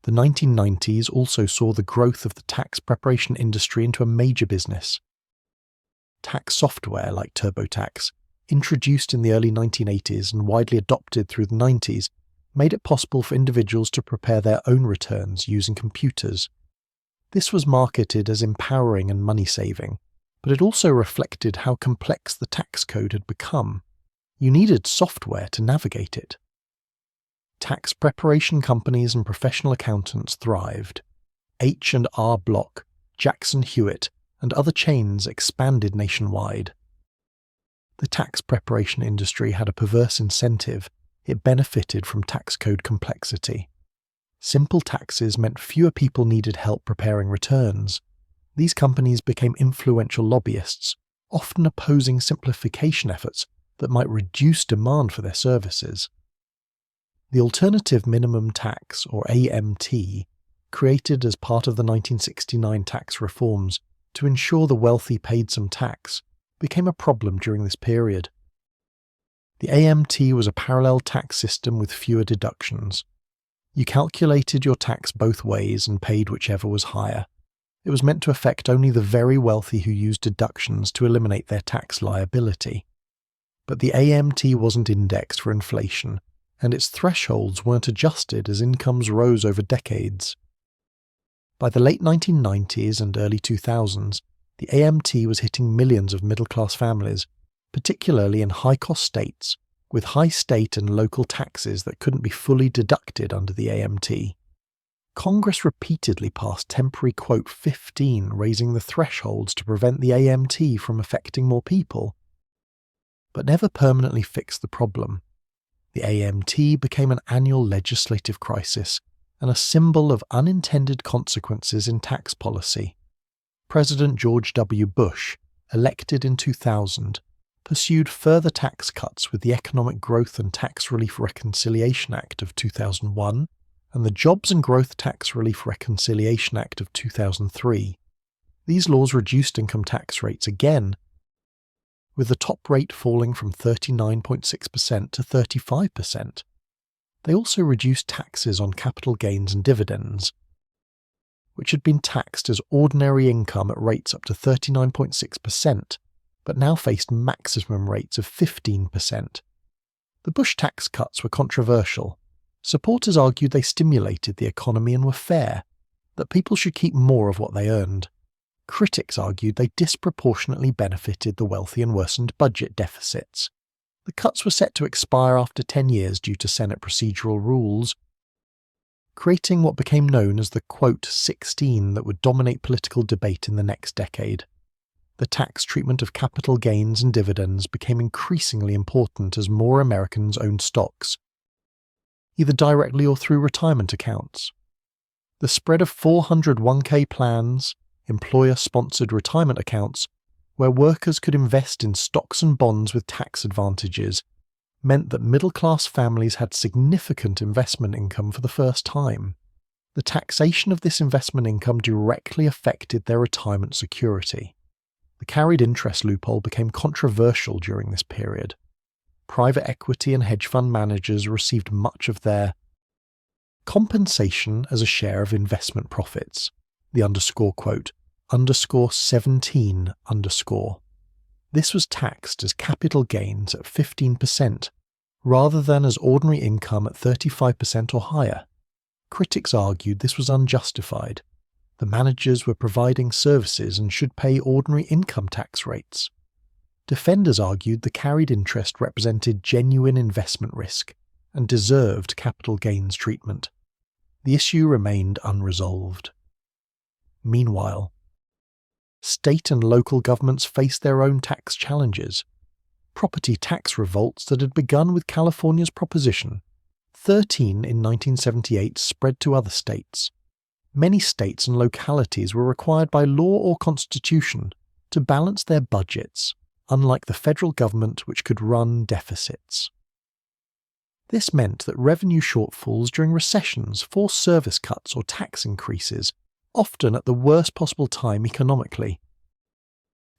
The 1990s also saw the growth of the tax preparation industry into a major business. Tax software like TurboTax, introduced in the early 1980s and widely adopted through the 90s, made it possible for individuals to prepare their own returns using computers. This was marketed as empowering and money-saving, but it also reflected how complex the tax code had become. You needed software to navigate it. Tax preparation companies and professional accountants thrived. H&R Block, Jackson Hewitt, and other chains expanded nationwide. The tax preparation industry had a perverse incentive. It benefited from tax code complexity. Simple taxes meant fewer people needed help preparing returns. These companies became influential lobbyists, often opposing simplification efforts that might reduce demand for their services. The Alternative Minimum Tax, or AMT, created as part of the 1969 tax reforms to ensure the wealthy paid some tax, became a problem during this period. The AMT was a parallel tax system with fewer deductions. You calculated your tax both ways and paid whichever was higher. It was meant to affect only the very wealthy who used deductions to eliminate their tax liability. But the AMT wasn't indexed for inflation, and its thresholds weren't adjusted as incomes rose over decades. By the late 1990s and early 2000s, the AMT was hitting millions of middle-class families, particularly in high-cost states, with high state and local taxes that couldn't be fully deducted under the AMT. Congress repeatedly passed temporary Quote 15, raising the thresholds to prevent the AMT from affecting more people, but never permanently fixed the problem. The AMT became an annual legislative crisis and a symbol of unintended consequences in tax policy. President George W. Bush, elected in 2000, pursued further tax cuts with the Economic Growth and Tax Relief Reconciliation Act of 2001 and the Jobs and Growth Tax Relief Reconciliation Act of 2003. These laws reduced income tax rates again, with the top rate falling from 39.6% to 35%. They also reduced taxes on capital gains and dividends, which had been taxed as ordinary income at rates up to 39.6%, but now faced maximum rates of 15%. The Bush tax cuts were controversial. Supporters argued they stimulated the economy and were fair, that people should keep more of what they earned. Critics argued they disproportionately benefited the wealthy and worsened budget deficits. The cuts were set to expire after 10 years due to Senate procedural rules. creating what became known as the quote 16 that would dominate political debate in the next decade. The tax treatment of capital gains and dividends became increasingly important as more Americans owned stocks, either directly or through retirement accounts. The spread of 401k plans, employer-sponsored retirement accounts, where workers could invest in stocks and bonds with tax advantages, meant that middle-class families had significant investment income for the first time. The taxation of this investment income directly affected their retirement security. The carried interest loophole became controversial during this period. Private equity and hedge fund managers received much of their compensation as a share of investment profits, the _17 _. This was taxed as capital gains at 15%, rather than as ordinary income at 35% or higher. Critics argued this was unjustified. The managers were providing services and should pay ordinary income tax rates. Defenders argued the carried interest represented genuine investment risk and deserved capital gains treatment. The issue remained unresolved. Meanwhile, state and local governments faced their own tax challenges. Property tax revolts that had begun with California's Proposition 13 in 1978 spread to other states. Many states and localities were required by law or constitution to balance their budgets, unlike the federal government which could run deficits. This meant that revenue shortfalls during recessions forced service cuts or tax increases, often at the worst possible time economically.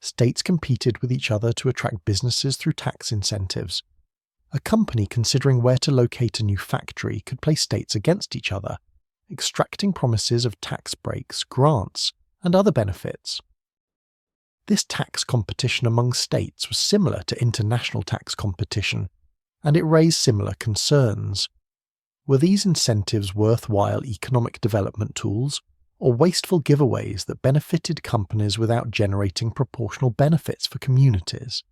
States competed with each other to attract businesses through tax incentives. A company considering where to locate a new factory could play states against each other, extracting promises of tax breaks, grants, and other benefits. This tax competition among states was similar to international tax competition, and it raised similar concerns. Were these incentives worthwhile economic development tools, or wasteful giveaways that benefited companies without generating proportional benefits for communities?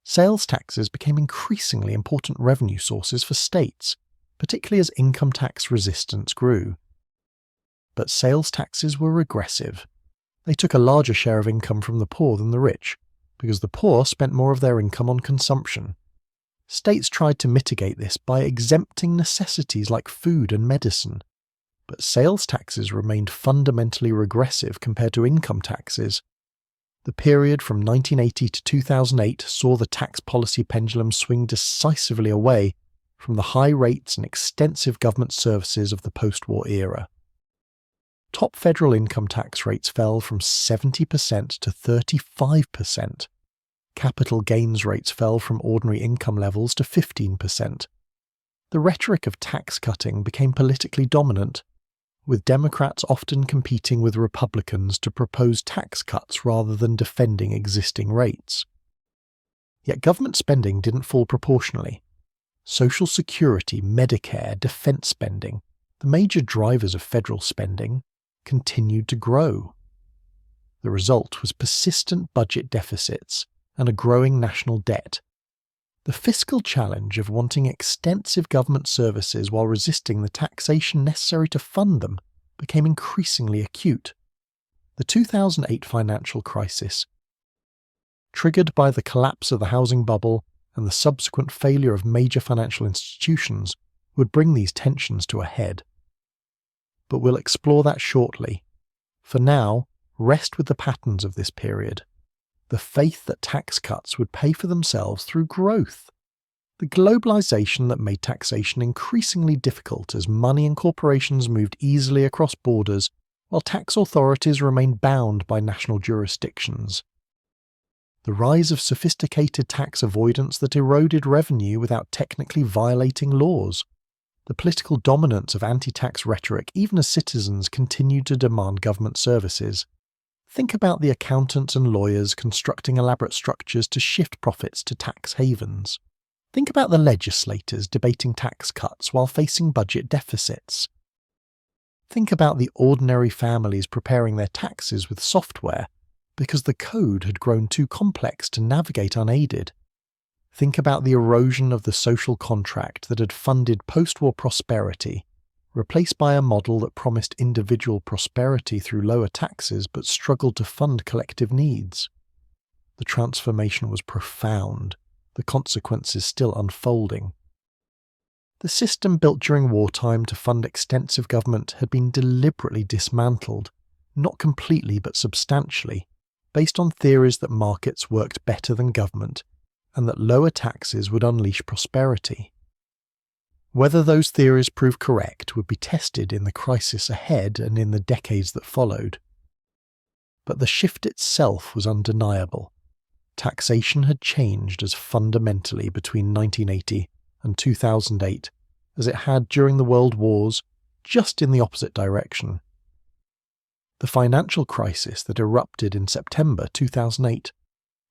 Sales taxes became increasingly important revenue sources for states, particularly as income tax resistance grew. But sales taxes were regressive. They took a larger share of income from the poor than the rich, because the poor spent more of their income on consumption. States tried to mitigate this by exempting necessities like food and medicine, but sales taxes remained fundamentally regressive compared to income taxes. The period from 1980 to 2008 saw the tax policy pendulum swing decisively away from the high rates and extensive government services of the post-war era. Top federal income tax rates fell from 70% to 35%. Capital gains rates fell from ordinary income levels to 15%. The rhetoric of tax cutting became politically dominant, with Democrats often competing with Republicans to propose tax cuts rather than defending existing rates. Yet government spending didn't fall proportionally. Social Security, Medicare, defense spending, the major drivers of federal spending, continued to grow. The result was persistent budget deficits and a growing national debt. The fiscal challenge of wanting extensive government services while resisting the taxation necessary to fund them became increasingly acute. The 2008 financial crisis, triggered by the collapse of the housing bubble and the subsequent failure of major financial institutions, would bring these tensions to a head. But we'll explore that shortly. For now, rest with the patterns of this period. The faith that tax cuts would pay for themselves through growth. The globalization that made taxation increasingly difficult as money and corporations moved easily across borders, while tax authorities remained bound by national jurisdictions. The rise of sophisticated tax avoidance that eroded revenue without technically violating laws. The political dominance of anti-tax rhetoric even as citizens continued to demand government services. Think about the accountants and lawyers constructing elaborate structures to shift profits to tax havens. Think about the legislators debating tax cuts while facing budget deficits. Think about the ordinary families preparing their taxes with software because the code had grown too complex to navigate unaided. Think about the erosion of the social contract that had funded post-war prosperity, replaced by a model that promised individual prosperity through lower taxes but struggled to fund collective needs. The transformation was profound, the consequences still unfolding. The system built during wartime to fund extensive government had been deliberately dismantled, not completely but substantially, based on theories that markets worked better than government and that lower taxes would unleash prosperity. Whether those theories proved correct would be tested in the crisis ahead and in the decades that followed. But the shift itself was undeniable. Taxation had changed as fundamentally between 1980 and 2008 as it had during the World Wars, just in the opposite direction. The financial crisis that erupted in September 2008,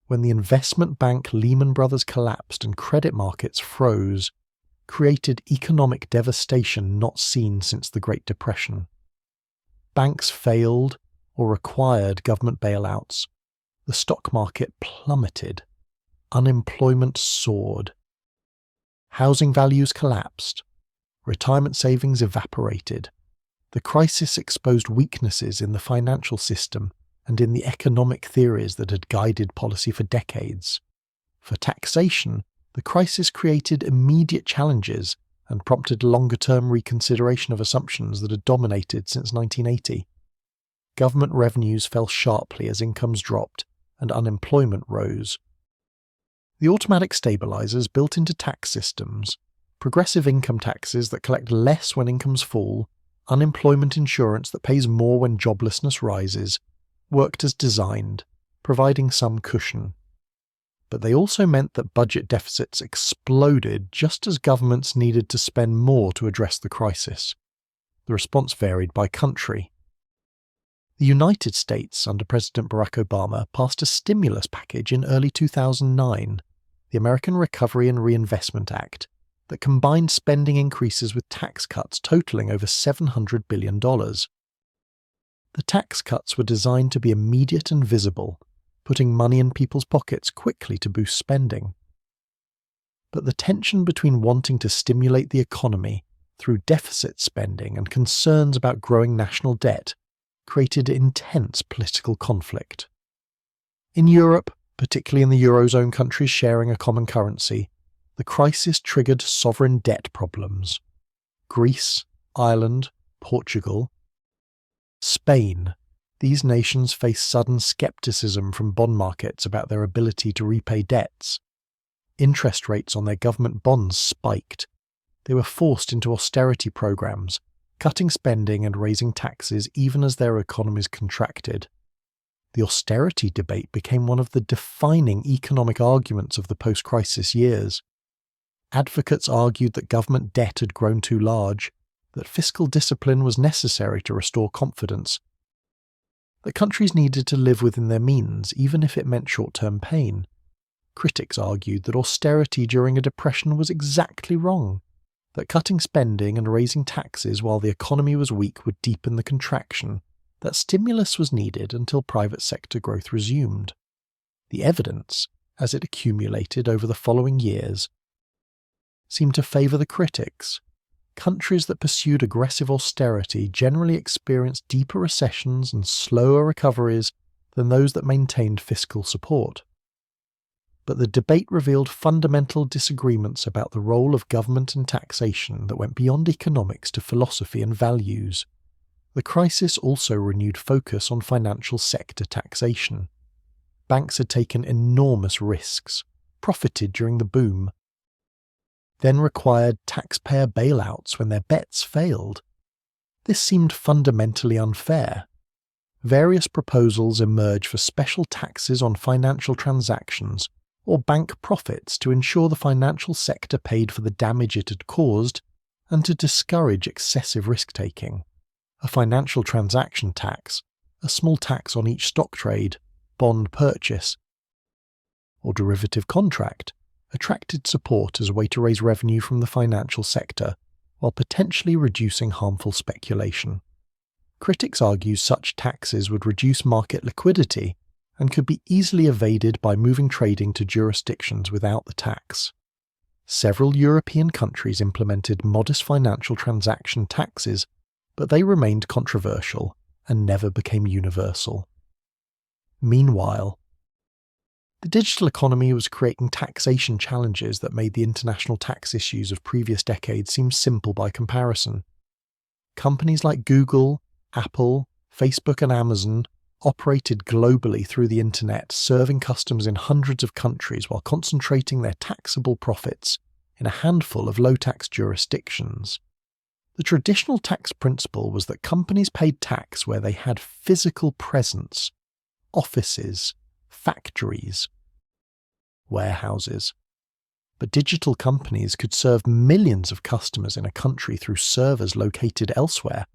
when the investment bank Lehman Brothers collapsed and credit markets froze, created economic devastation not seen since the Great Depression. Banks failed or required government bailouts. The stock market plummeted. Unemployment soared. Housing values collapsed. Retirement savings evaporated. The crisis exposed weaknesses in the financial system and in the economic theories that had guided policy for decades. For taxation, the crisis created immediate challenges and prompted longer-term reconsideration of assumptions that had dominated since 1980. Government revenues fell sharply as incomes dropped and unemployment rose. The automatic stabilizers built into tax systems, progressive income taxes that collect less when incomes fall, unemployment insurance that pays more when joblessness rises, worked as designed, providing some cushion. But they also meant that budget deficits exploded just as governments needed to spend more to address the crisis. The response varied by country. The United States, under President Barack Obama, passed a stimulus package in early 2009, the American Recovery and Reinvestment Act, that combined spending increases with tax cuts totaling over $700 billion. The tax cuts were designed to be immediate and visible, putting money in people's pockets quickly to boost spending. But the tension between wanting to stimulate the economy through deficit spending and concerns about growing national debt created intense political conflict. In Europe, particularly in the Eurozone countries sharing a common currency, the crisis triggered sovereign debt problems. Greece, Ireland, Portugal, Spain. These nations faced sudden skepticism from bond markets about their ability to repay debts. Interest rates on their government bonds spiked. They were forced into austerity programs, cutting spending and raising taxes even as their economies contracted. The austerity debate became one of the defining economic arguments of the post-crisis years. Advocates argued that government debt had grown too large, that fiscal discipline was necessary to restore confidence, that countries needed to live within their means even if it meant short-term pain. Critics argued that austerity during a depression was exactly wrong, that cutting spending and raising taxes while the economy was weak would deepen the contraction, that stimulus was needed until private sector growth resumed. The evidence, as it accumulated over the following years, seemed to favour the critics. Countries that pursued aggressive austerity generally experienced deeper recessions and slower recoveries than those that maintained fiscal support. But the debate revealed fundamental disagreements about the role of government and taxation that went beyond economics to philosophy and values. The crisis also renewed focus on financial sector taxation. Banks had taken enormous risks, profited during the boom, then required taxpayer bailouts when their bets failed. This seemed fundamentally unfair. Various proposals emerged for special taxes on financial transactions or bank profits to ensure the financial sector paid for the damage it had caused and to discourage excessive risk-taking. A financial transaction tax, a small tax on each stock trade, bond purchase, or derivative contract, attracted support as a way to raise revenue from the financial sector, while potentially reducing harmful speculation. Critics argue such taxes would reduce market liquidity and could be easily evaded by moving trading to jurisdictions without the tax. Several European countries implemented modest financial transaction taxes, but they remained controversial and never became universal. Meanwhile, the digital economy was creating taxation challenges that made the international tax issues of previous decades seem simple by comparison. Companies like Google, Apple, Facebook and Amazon operated globally through the internet, serving customers in hundreds of countries while concentrating their taxable profits in a handful of low-tax jurisdictions. The traditional tax principle was that companies paid tax where they had physical presence, offices, factories, warehouses. But digital companies could serve millions of customers in a country through servers located elsewhere,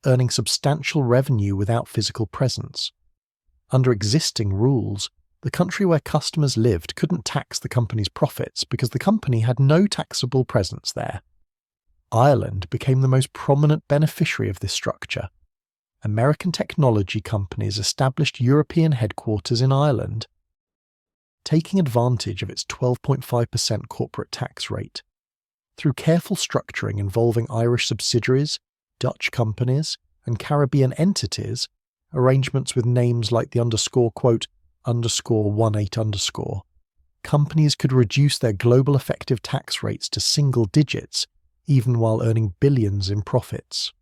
earning substantial revenue without physical presence. Under existing rules, the country where customers lived couldn't tax the company's profits because the company had no taxable presence there. Ireland became the most prominent beneficiary of this structure. American technology companies established European headquarters in Ireland, taking advantage of its 12.5% corporate tax rate. Through careful structuring involving Irish subsidiaries, Dutch companies, and Caribbean entities, arrangements with names like the _18_, companies could reduce their global effective tax rates to single digits, even while earning billions in profits.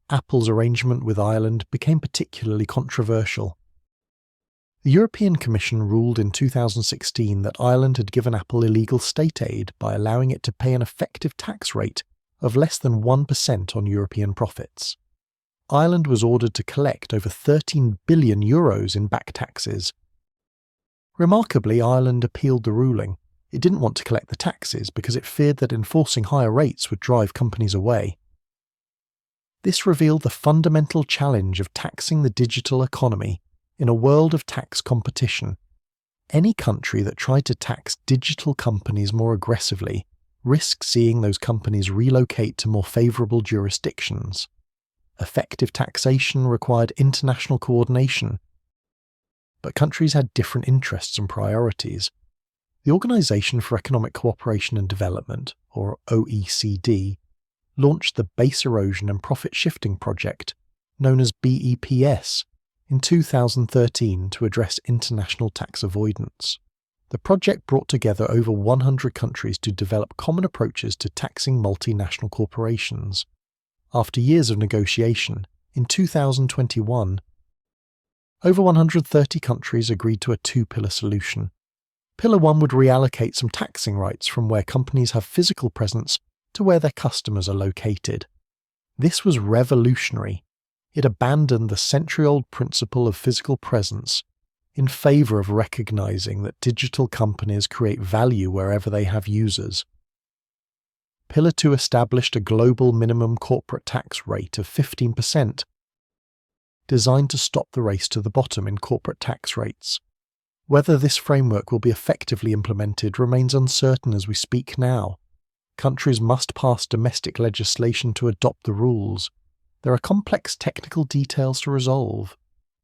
Apple's arrangement with Ireland became particularly controversial. The European Commission ruled in 2016 that Ireland had given Apple illegal state aid by allowing it to pay an effective tax rate of less than 1% on European profits. Ireland was ordered to collect over €13 billion in back taxes. Remarkably, Ireland appealed the ruling. It didn't want to collect the taxes because it feared that enforcing higher rates would drive companies away. This revealed the fundamental challenge of taxing the digital economy in a world of tax competition. Any country that tried to tax digital companies more aggressively risked seeing those companies relocate to more favourable jurisdictions. Effective taxation required international coordination, but countries had different interests and priorities. The Organisation for Economic Cooperation and Development, or OECD, launched the Base Erosion and Profit Shifting Project, known as BEPS, in 2013 to address international tax avoidance. The project brought together over 100 countries to develop common approaches to taxing multinational corporations. After years of negotiation, in 2021, over 130 countries agreed to a two-pillar solution. Pillar 1 would reallocate some taxing rights from where companies have physical presence to where their customers are located. This was revolutionary. It abandoned the century-old principle of physical presence in favour of recognising that digital companies create value wherever they have users. Pillar 2 established a global minimum corporate tax rate of 15%, designed to stop the race to the bottom in corporate tax rates. Whether this framework will be effectively implemented remains uncertain as we speak now. Countries must pass domestic legislation to adopt the rules. There are complex technical details to resolve.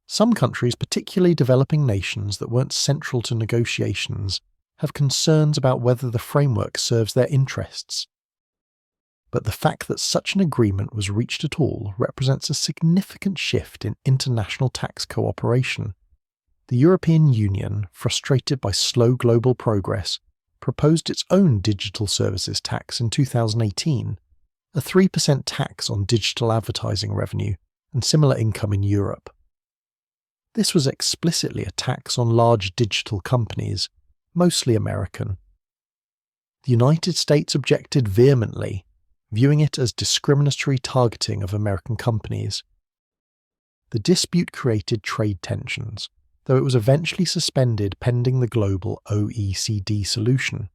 Some countries, particularly developing nations that weren't central to negotiations, have concerns about whether the framework serves their interests. But the fact that such an agreement was reached at all represents a significant shift in international tax cooperation. The European Union, frustrated by slow global progress, proposed its own digital services tax in 2018, a 3% tax on digital advertising revenue and similar income in Europe. This was explicitly a tax on large digital companies, mostly American. The United States objected vehemently, viewing it as discriminatory targeting of American companies. The dispute created trade tensions, though it was eventually suspended pending the global OECD solution.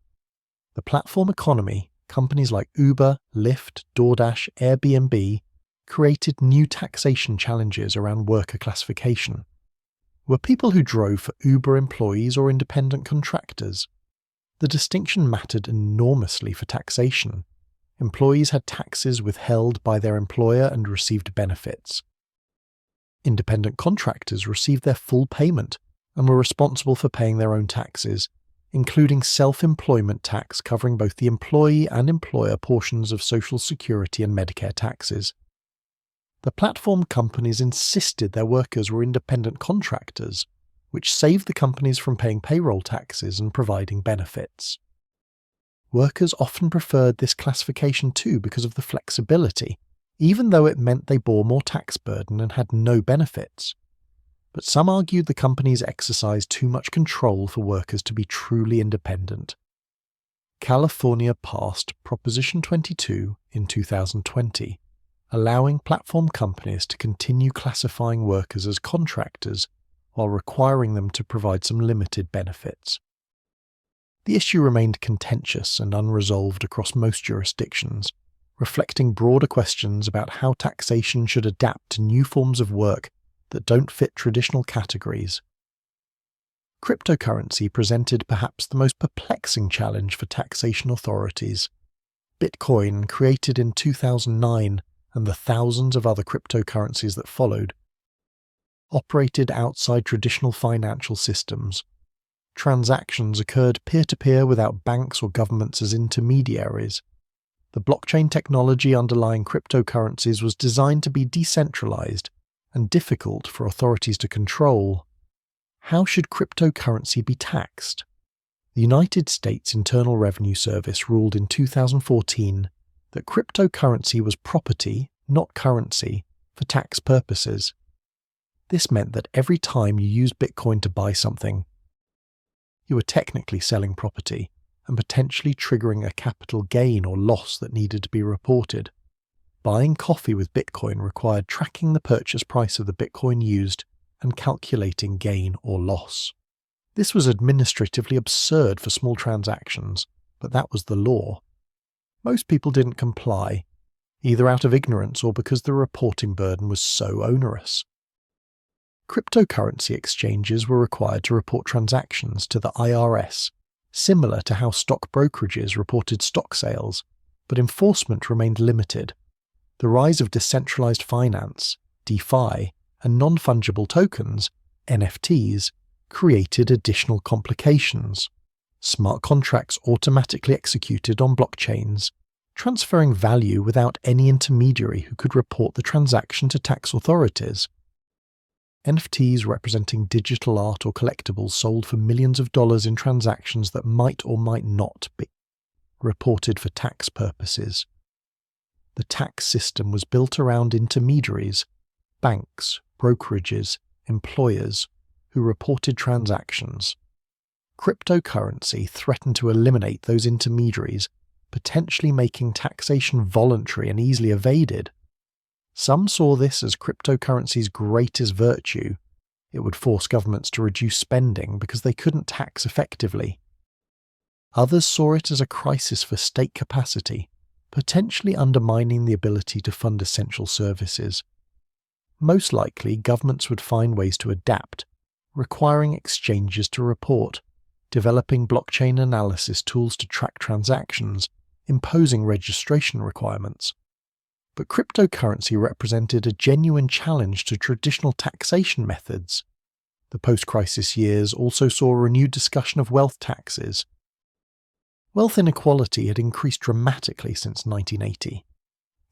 The platform economy, companies like Uber, Lyft, DoorDash, Airbnb, created new taxation challenges around worker classification. Were people who drove for Uber employees or independent contractors? The distinction mattered enormously for taxation. Employees had taxes withheld by their employer and received benefits. Independent contractors received their full payment and were responsible for paying their own taxes, including self-employment tax covering both the employee and employer portions of Social Security and Medicare taxes. The platform companies insisted their workers were independent contractors, which saved the companies from paying payroll taxes and providing benefits. Workers often preferred this classification too because of the flexibility, even though it meant they bore more tax burden and had no benefits. But some argued the companies exercised too much control for workers to be truly independent. California passed Proposition 22 in 2020, allowing platform companies to continue classifying workers as contractors while requiring them to provide some limited benefits. The issue remained contentious and unresolved across most jurisdictions, reflecting broader questions about how taxation should adapt to new forms of work that don't fit traditional categories. Cryptocurrency presented perhaps the most perplexing challenge for taxation authorities. Bitcoin, created in 2009, and the thousands of other cryptocurrencies that followed, operated outside traditional financial systems. Transactions occurred peer-to-peer without banks or governments as intermediaries. The blockchain technology underlying cryptocurrencies was designed to be decentralized and difficult for authorities to control. How should cryptocurrency be taxed? The United States Internal Revenue Service ruled in 2014 that cryptocurrency was property, not currency, for tax purposes. This meant that every time you used Bitcoin to buy something, you were technically selling property and potentially triggering a capital gain or loss that needed to be reported. Buying coffee with Bitcoin required tracking the purchase price of the Bitcoin used and calculating gain or loss. This was administratively absurd for small transactions, but that was the law. Most people didn't comply, either out of ignorance or because the reporting burden was so onerous. Cryptocurrency exchanges were required to report transactions to the IRS, similar to how stock brokerages reported stock sales, but enforcement remained limited. The rise of decentralized finance, DeFi, and non-fungible tokens, NFTs, created additional complications. Smart contracts automatically executed on blockchains, transferring value without any intermediary who could report the transaction to tax authorities. NFTs representing digital art or collectibles sold for millions of dollars in transactions that might or might not be reported for tax purposes. The tax system was built around intermediaries, banks, brokerages, employers, who reported transactions. Cryptocurrency threatened to eliminate those intermediaries, potentially making taxation voluntary and easily evaded. Some saw this as cryptocurrency's greatest virtue. It would force governments to reduce spending because they couldn't tax effectively. Others saw it as a crisis for state capacity, potentially undermining the ability to fund essential services. Most likely, governments would find ways to adapt, requiring exchanges to report, developing blockchain analysis tools to track transactions, imposing registration requirements. But cryptocurrency represented a genuine challenge to traditional taxation methods. The post-crisis years also saw a renewed discussion of wealth taxes. Wealth inequality had increased dramatically since 1980.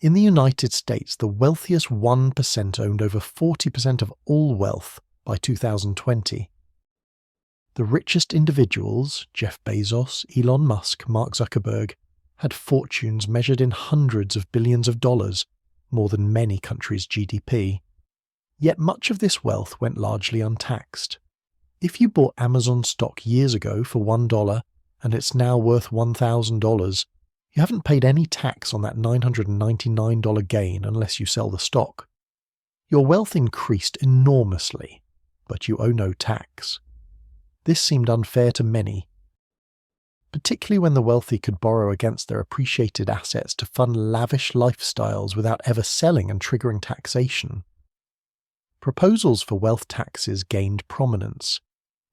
In the United States, the wealthiest 1% owned over 40% of all wealth by 2020. The richest individuals, Jeff Bezos, Elon Musk, Mark Zuckerberg, had fortunes measured in hundreds of billions of dollars, more than many countries' GDP. Yet much of this wealth went largely untaxed. If you bought Amazon stock years ago for $1 and it's now worth $1,000, you haven't paid any tax on that $999 gain unless you sell the stock. Your wealth increased enormously, but you owe no tax. This seemed unfair to many, particularly when the wealthy could borrow against their appreciated assets to fund lavish lifestyles without ever selling and triggering taxation. Proposals for wealth taxes gained prominence.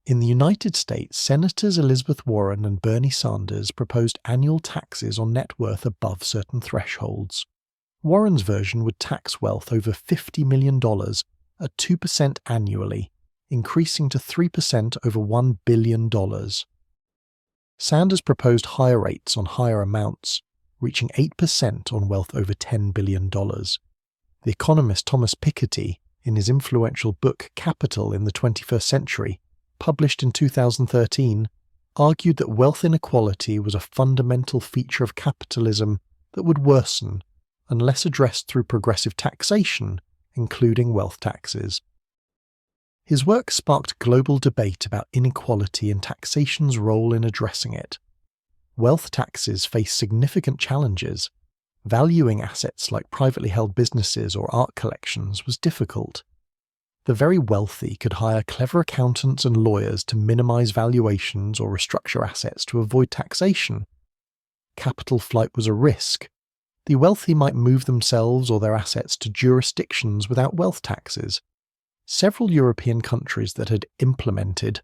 In the United States, Senators Elizabeth Warren and Bernie Sanders proposed annual taxes on net worth above certain thresholds. Warren's version would tax wealth over $50 million at 2% annually, increasing to 3% over $1 billion. Sanders proposed higher rates on higher amounts, reaching 8% on wealth over $10 billion. The economist Thomas Piketty, in his influential book Capital in the 21st Century, published in 2013, argued that wealth inequality was a fundamental feature of capitalism that would worsen unless addressed through progressive taxation, including wealth taxes. His work sparked global debate about inequality and taxation's role in addressing it. Wealth taxes face significant challenges. Valuing assets like privately held businesses or art collections was difficult. The very wealthy could hire clever accountants and lawyers to minimize valuations or restructure assets to avoid taxation. Capital flight was a risk. The wealthy might move themselves or their assets to jurisdictions without wealth taxes. Several European countries that had implemented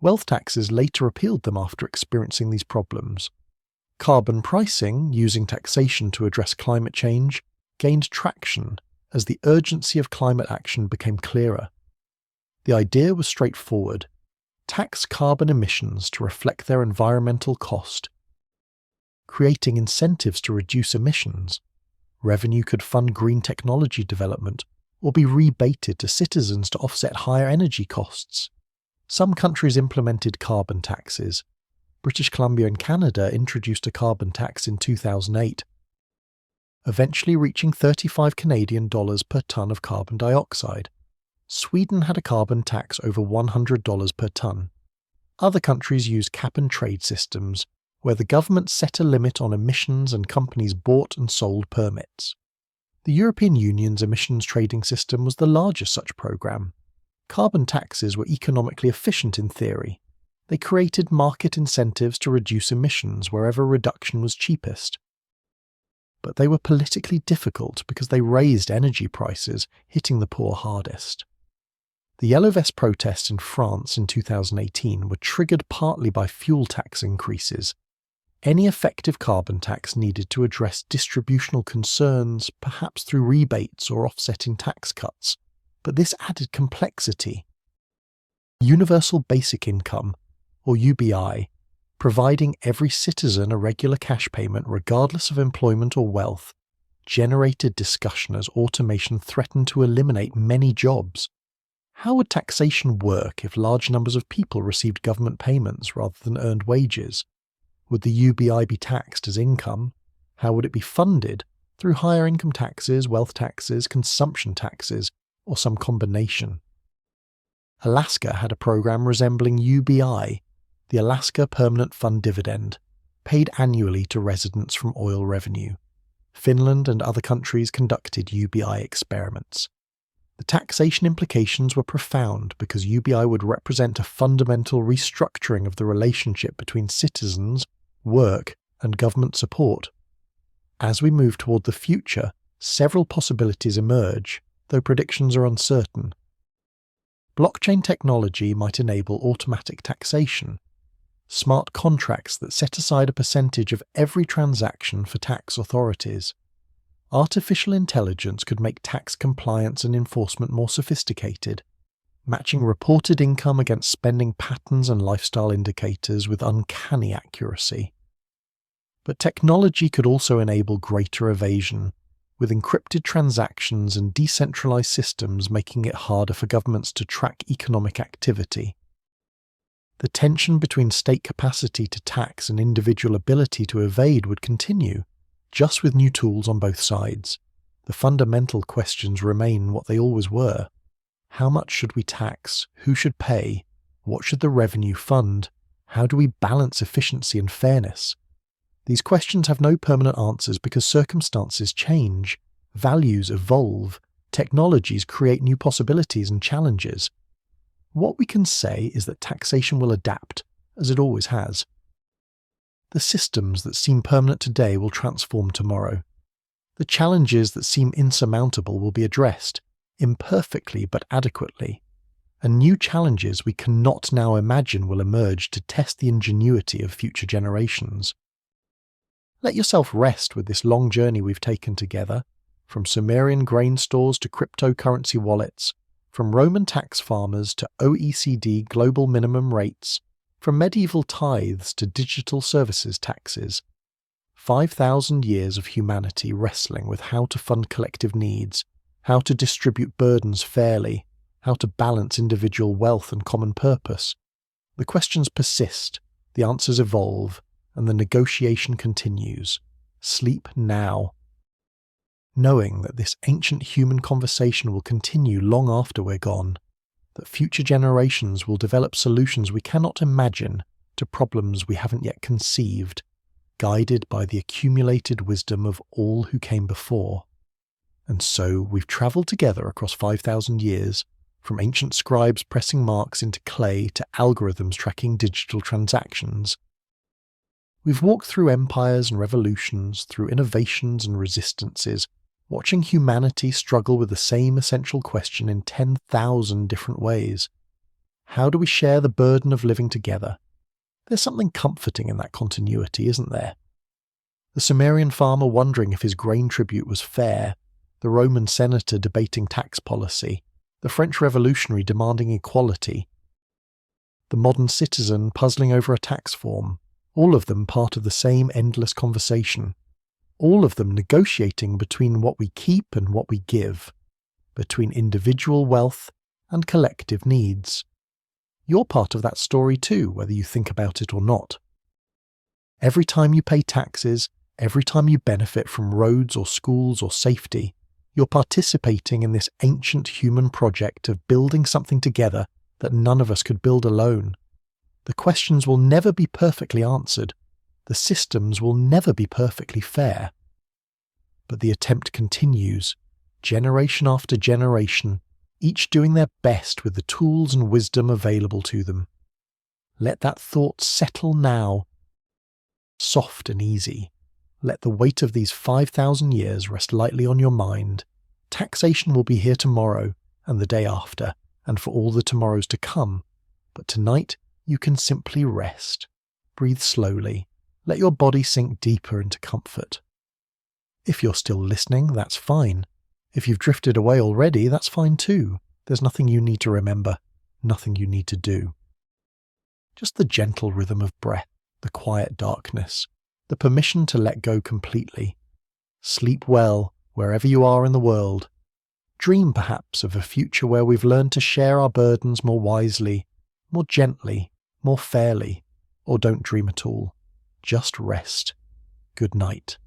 wealth taxes later repealed them after experiencing these problems. Carbon pricing, using taxation to address climate change, gained traction as the urgency of climate action became clearer. The idea was straightforward: tax carbon emissions to reflect their environmental cost, creating incentives to reduce emissions. Revenue could fund green technology development or be rebated to citizens to offset higher energy costs. Some countries implemented carbon taxes. British Columbia and Canada introduced a carbon tax in 2008, eventually reaching $35 per tonne of carbon dioxide. Sweden had a carbon tax over $100 per tonne. Other countries used cap-and-trade systems, where the government set a limit on emissions and companies bought and sold permits. The European Union's emissions trading system was the largest such program. Carbon taxes were economically efficient in theory. They created market incentives to reduce emissions wherever reduction was cheapest. But they were politically difficult because they raised energy prices, hitting the poor hardest. The Yellow Vest protests in France in 2018 were triggered partly by fuel tax increases. Any effective carbon tax needed to address distributional concerns, perhaps through rebates or offsetting tax cuts, but this added complexity. Universal Basic Income, or UBI, providing every citizen a regular cash payment regardless of employment or wealth, generated discussion as automation threatened to eliminate many jobs. How would taxation work if large numbers of people received government payments rather than earned wages? Would the UBI be taxed as income? How would it be funded? Through higher income taxes, wealth taxes, consumption taxes, or some combination? Alaska had a program resembling UBI, the Alaska Permanent Fund Dividend, paid annually to residents from oil revenue. Finland and other countries conducted UBI experiments. The taxation implications were profound because UBI would represent a fundamental restructuring of the relationship between citizens, work, and government support. As we move toward the future, several possibilities emerge, though predictions are uncertain. Blockchain technology might enable automatic taxation, smart contracts that set aside a percentage of every transaction for tax authorities. Artificial intelligence could make tax compliance and enforcement more sophisticated, matching reported income against spending patterns and lifestyle indicators with uncanny accuracy. But technology could also enable greater evasion, with encrypted transactions and decentralized systems making it harder for governments to track economic activity. The tension between state capacity to tax and individual ability to evade would continue, just with new tools on both sides. The fundamental questions remain what they always were. How much should we tax? Who should pay? What should the revenue fund? How do we balance efficiency and fairness? These questions have no permanent answers because circumstances change, values evolve, technologies create new possibilities and challenges. What we can say is that taxation will adapt, as it always has. The systems that seem permanent today will transform tomorrow. The challenges that seem insurmountable will be addressed, imperfectly but adequately. And new challenges we cannot now imagine will emerge to test the ingenuity of future generations. Let yourself rest with this long journey we've taken together, from Sumerian grain stores to cryptocurrency wallets, from Roman tax farmers to OECD global minimum rates, From medieval tithes to digital services taxes, 5,000 years of humanity wrestling with how to fund collective needs, how to distribute burdens fairly, how to balance individual wealth and common purpose. The questions persist, the answers evolve, and the negotiation continues. Sleep now, knowing that this ancient human conversation will continue long after we're gone, that future generations will develop solutions we cannot imagine to problems we haven't yet conceived, guided by the accumulated wisdom of all who came before. And so we've travelled together across 5,000 years, from ancient scribes pressing marks into clay to algorithms tracking digital transactions. We've walked through empires and revolutions, through innovations and resistances, watching humanity struggle with the same essential question in 10,000 different ways. How do we share the burden of living together? There's something comforting in that continuity, isn't there? The Sumerian farmer wondering if his grain tribute was fair, the Roman senator debating tax policy, the French revolutionary demanding equality, the modern citizen puzzling over a tax form, all of them part of the same endless conversation, all of them negotiating between what we keep and what we give, between individual wealth and collective needs. You're part of that story too, whether you think about it or not. Every time you pay taxes, every time you benefit from roads or schools or safety, you're participating in this ancient human project of building something together that none of us could build alone. The questions will never be perfectly answered. The systems will never be perfectly fair. But the attempt continues, generation after generation, each doing their best with the tools and wisdom available to them. Let that thought settle now. Soft and easy. Let the weight of these 5,000 years rest lightly on your mind. Taxation will be here tomorrow, and the day after, and for all the tomorrows to come. But tonight, you can simply rest. Breathe slowly. Let your body sink deeper into comfort. If you're still listening, that's fine. If you've drifted away already, that's fine too. There's nothing you need to remember, nothing you need to do. Just the gentle rhythm of breath, the quiet darkness, the permission to let go completely. Sleep well, wherever you are in the world. Dream perhaps of a future where we've learned to share our burdens more wisely, more gently, more fairly, or don't dream at all. Just rest. Good night.